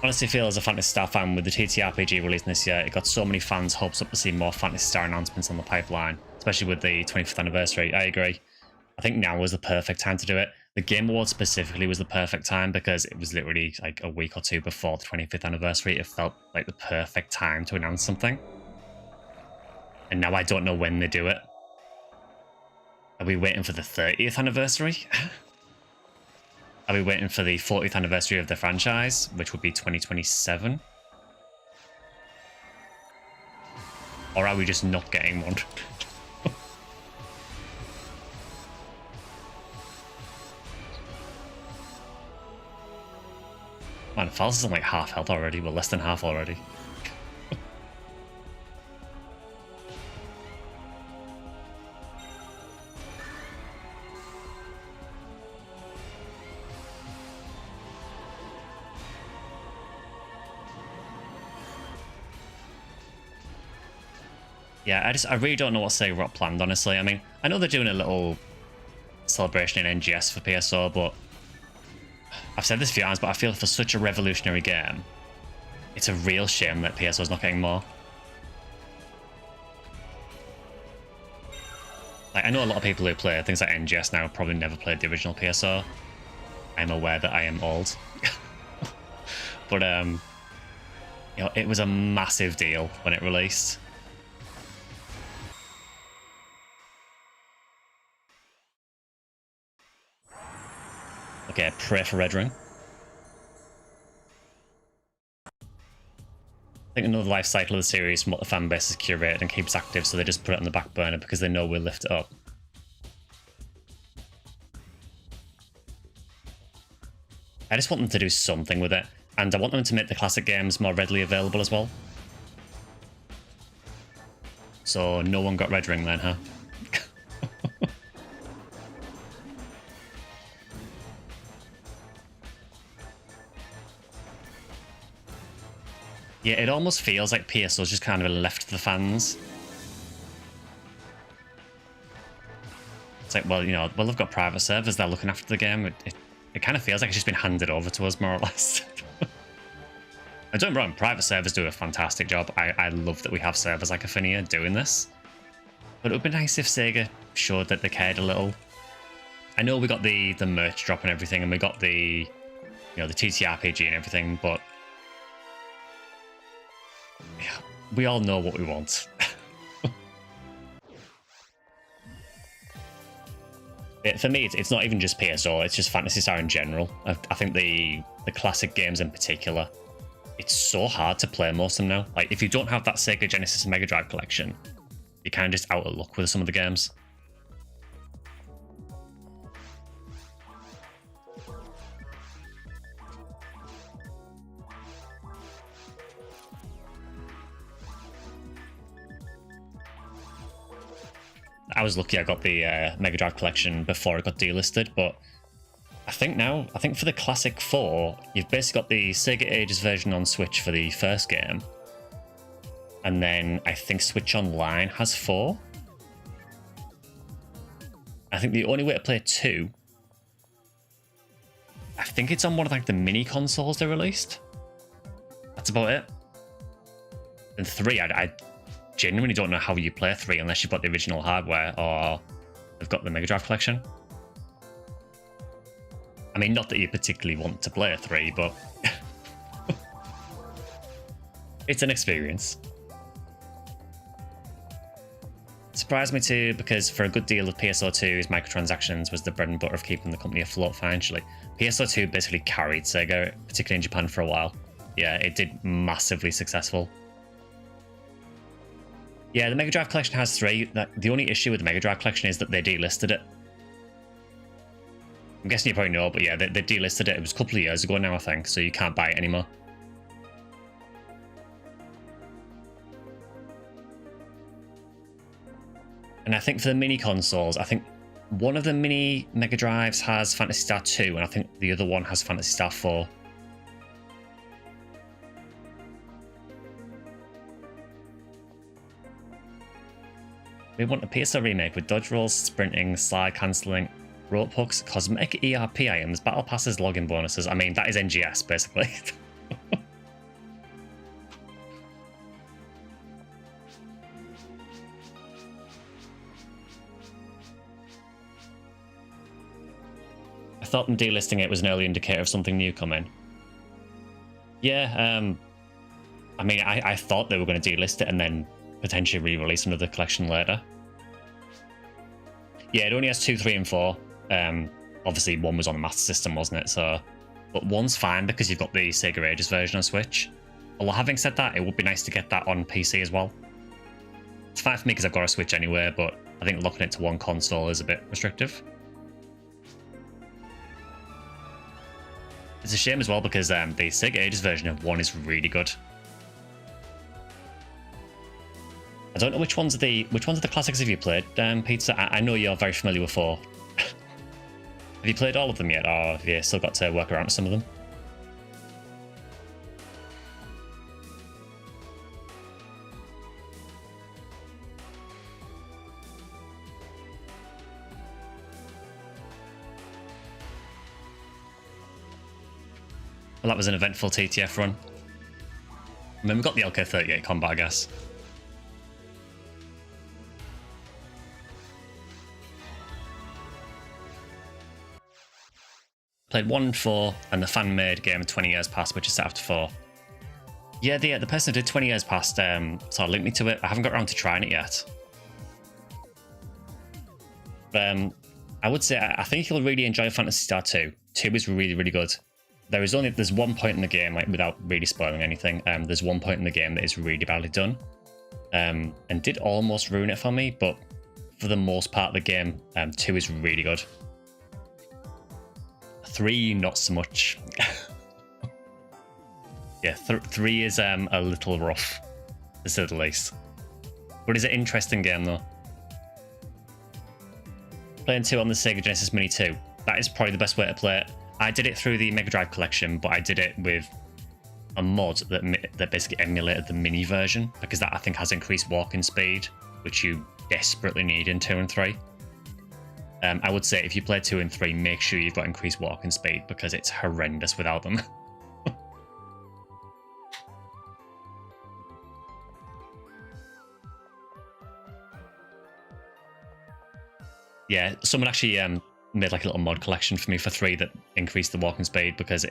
Honestly feel as a Phantasy Star fan with the TTRPG releasing this year, it got so many fans' hopes up to see more Phantasy Star announcements on the pipeline, especially with the 25th anniversary. I agree. I think now was the perfect time to do it. The Game Awards specifically was the perfect time because it was literally like a week or two before the 25th anniversary. It felt like the perfect time to announce something. And now I don't know when they do it. Are we waiting for the 30th anniversary? Are we waiting for the 40th anniversary of the franchise, which would be 2027? Or are we just not getting one? Man, Falz is on like half health already. Well, less than half already. Yeah, I really don't know what Sega got planned, honestly. I mean, I know they're doing a little celebration in NGS for PSO, but I've said this a few times, but I feel for such a revolutionary game, it's a real shame that PSO's not getting more. Like, I know a lot of people who play things like NGS now probably never played the original PSO. I'm aware that I am old. But, you know, it was a massive deal when it released. Okay, pray for Red Ring. I think another life cycle of the series from what the fan base has curated and keeps active, so they just put it on the back burner because they know we'll lift it up. I just want them to do something with it, and I want them to make the classic games more readily available as well. So no one got Red Ring then, huh? Yeah, it almost feels like PSO's just kind of left the fans. It's like, well, you know, well, they've got private servers, they're looking after the game. It kind of feels like it's just been handed over to us, more or less. And don't get me wrong, private servers do a fantastic job. I love that we have servers like Ephinea doing this. But it would be nice if Sega showed that they cared a little. I know we got the merch drop and everything, and we got the, you know, the TTRPG and everything, but yeah, we all know what we want. For me, it's not even just PSO, it's just Phantasy Star in general. I think the classic games in particular, it's so hard to play most of them now. Like, if you don't have that Sega Genesis and Mega Drive collection, you're kind of just out of luck with some of the games. I was lucky I got the Mega Drive collection before it got delisted, but I think for the Classic 4, you've basically got the Sega Ages version on Switch for the first game, and then I think Switch Online has 4. I think the only way to play 2, I think it's on one of like the mini consoles they released. That's about it. And 3, I genuinely don't know how you play 3 unless you've got the original hardware or they've got the Mega Drive collection. I mean, not that you particularly want to play 3, but it's an experience. Surprised me too, because for a good deal of PSO2's microtransactions was the bread and butter of keeping the company afloat financially. PSO2 basically carried Sega, particularly in Japan, for a while. Yeah, it did massively successful. Yeah, the Mega Drive collection has 3. The only issue with the Mega Drive collection is that they delisted it. I'm guessing you probably know, but yeah, they delisted it. It was a couple of years ago now, I think, so you can't buy it anymore. And I think for the mini consoles, I think one of the mini Mega Drives has Phantasy Star 2, and I think the other one has Phantasy Star 4. We want a PSO remake with dodge rolls, sprinting, slide cancelling, rope hooks, cosmetic ERP items, battle passes, login bonuses. I mean, that is NGS, basically. I thought them delisting it was an early indicator of something new coming. Yeah, I mean, I thought they were going to delist it and then potentially re-release another collection later. Yeah, it only has 2, 3, and 4. Obviously, 1 was on the Master System, wasn't it? So, but 1's fine because you've got the Sega Ages version on Switch. Although, having said that, it would be nice to get that on PC as well. It's fine for me because I've got a Switch anyway, but I think locking it to one console is a bit restrictive. It's a shame as well because the Sega Ages version of 1 is really good. I don't know which ones are the classics have you played, Pizza? I know you're very familiar with 4. Have you played all of them yet, or have you still got to work around with some of them? Well, that was an eventful TTF run. I mean, we got the LK38 combat, I guess. Played 1 and 4, and the fan-made game 20 Years Past, which is set after 4. Yeah, the person who did 20 Years Past sort of linked me to it. I haven't got around to trying it yet. I would say I think you'll really enjoy Phantasy Star 2. 2 is really, really good. There's one point in the game, like without really spoiling anything, there's one point in the game that is really badly done. And did almost ruin it for me, but for the most part of the game, 2 is really good. 3, not so much. Yeah, 3 is a little rough, to say the least. But it's an interesting game, though. Playing 2 on the Sega Genesis Mini 2, that is probably the best way to play it. I did it through the Mega Drive collection, but I did it with a mod that basically emulated the mini version, because that I think has increased walking speed, which you desperately need in 2 and 3. I would say if you play 2 and 3, make sure you've got increased walking speed because it's horrendous without them. Yeah, someone actually made like a little mod collection for me for 3 that increased the walking speed because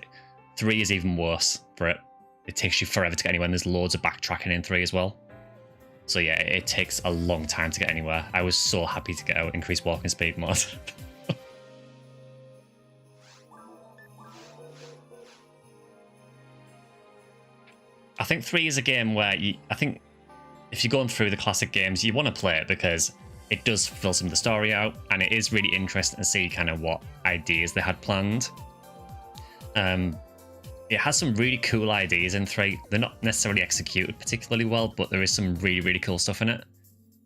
3 is even worse for it. It takes you forever to get anywhere, and there's loads of backtracking in 3 as well. So yeah, it takes a long time to get anywhere. I was so happy to get out increased walking speed mod. I think 3 is a game where I think if you're going through the classic games, you want to play it because it does fill some of the story out, and it is really interesting to see kind of what ideas they had planned. It has some really cool ideas in 3. They're not necessarily executed particularly well, but there is some really, really cool stuff in it.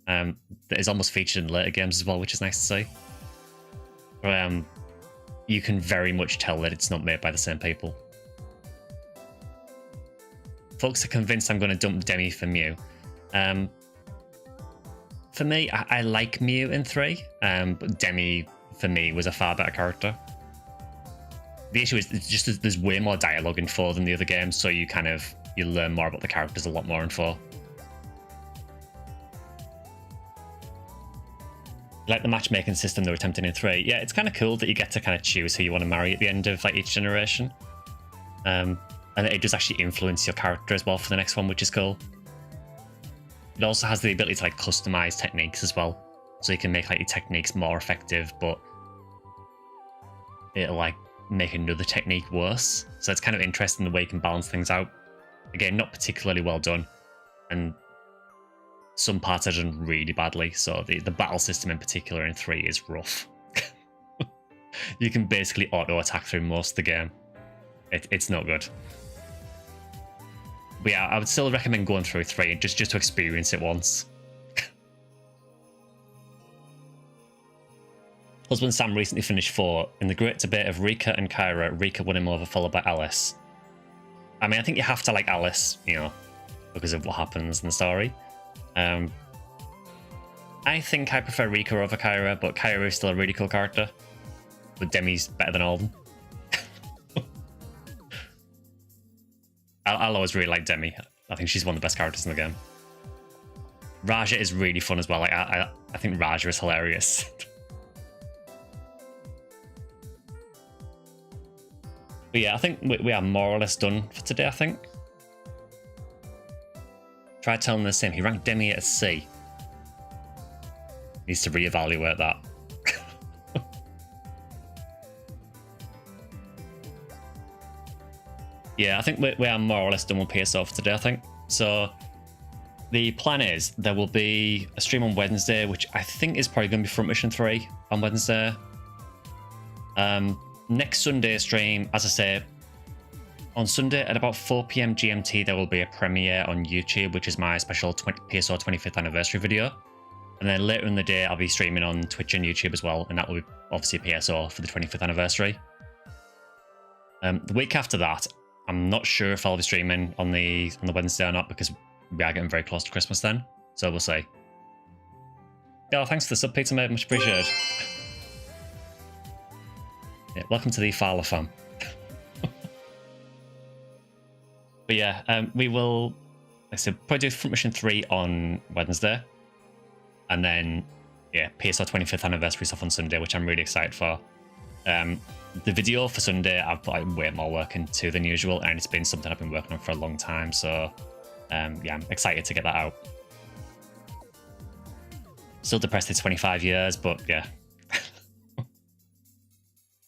That is almost featured in later games as well, which is nice to see. But, you can very much tell that it's not made by the same people. Folks are convinced I'm going to dump Demi for Mew. For me, I like Mew in 3, but Demi, for me, was a far better character. The issue is just there's way more dialogue in 4 than the other games, so you learn more about the characters a lot more in 4. Like the matchmaking system they were attempting in 3. Yeah, it's kind of cool that you get to kind of choose who you want to marry at the end of like each generation. And it does actually influence your character as well for the next one, which is cool. It also has the ability to like customize techniques as well, so you can make like your techniques more effective, but it'll like make another technique worse. So it's kind of interesting the way you can balance things out. Again, not particularly well done, and some parts are done really badly. So the battle system in particular in 3 is rough. You can basically auto attack through most of the game. It's not good. But yeah, I would still recommend going through 3 just to experience it once. Husband Sam recently finished 4. In the great debate of Rika and Kyra, Rika won him over, followed by Alice. I mean, I think you have to like Alice, you know, because of what happens in the story. I think I prefer Rika over Kyra, but Kyra is still a really cool character. But Demi's better than all of them. I'll always really like Demi. I think she's one of the best characters in the game. Raja is really fun as well. Like I think Raja is hilarious. But yeah, I think we are more or less done for today, I think. Try telling the same. He ranked Demi at a C. Needs to reevaluate that. Yeah, I think we are more or less done with PSO for today, I think. So the plan is there will be a stream on Wednesday, which I think is probably going to be Front Mission 3 on Wednesday. Next Sunday stream, as I say, on Sunday at about 4 PM GMT, there will be a premiere on YouTube, which is my special PSO 25th anniversary video. And then later in the day, I'll be streaming on Twitch and YouTube as well, and that will be obviously PSO for the 25th anniversary. The week after that, I'm not sure if I'll be streaming on the Wednesday or not, because we are getting very close to Christmas then. So we'll see. Yeah, thanks for the sub, Peter, mate. Much appreciated. Yeah, welcome to the Fowler fam. But yeah, we will, like I said, probably do Front Mission 3 on Wednesday. And then, yeah, PSO 25th anniversary stuff on Sunday, which I'm really excited for. The video for Sunday, I've put way more work into than usual, and it's been something I've been working on for a long time. So, yeah, I'm excited to get that out. Still depressed it's 25 years, but yeah.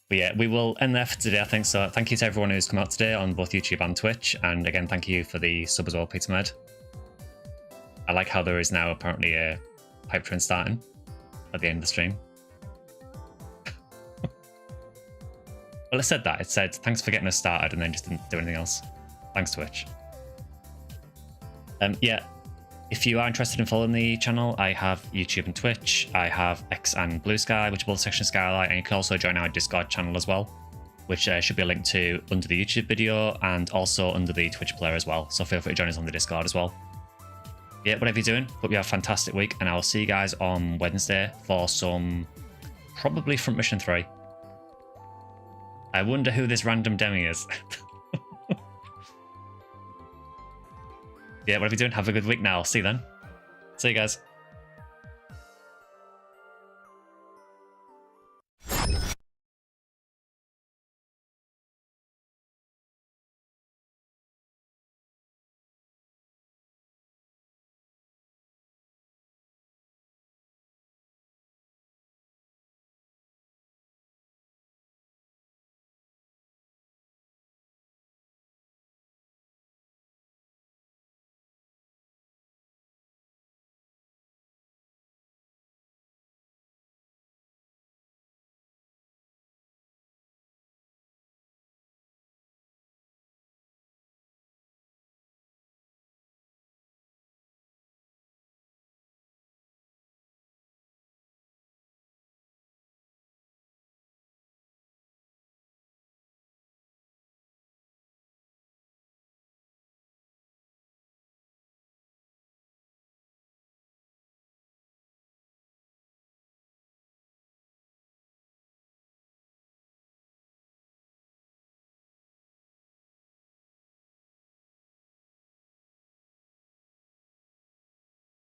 But yeah, we will end there for today, I think. So thank you to everyone who's come out today on both YouTube and Twitch. And again, thank you for the sub as well, Peter Med. I like how there is now apparently a hype train starting at the end of the stream. Well, it said that. It said, thanks for getting us started, and then just didn't do anything else. Thanks, Twitch. Yeah, if you are interested in following the channel, I have YouTube and Twitch. I have X and Blue Sky, which are both SectionSkyly, and you can also join our Discord channel as well, which should be linked to under the YouTube video and also under the Twitch player as well. So feel free to join us on the Discord as well. Yeah, whatever you're doing, hope you have a fantastic week, and I'll see you guys on Wednesday for some probably Front Mission 3. I wonder who this random demi is. Yeah, whatever you're doing, have a good week now. See you then. See you guys.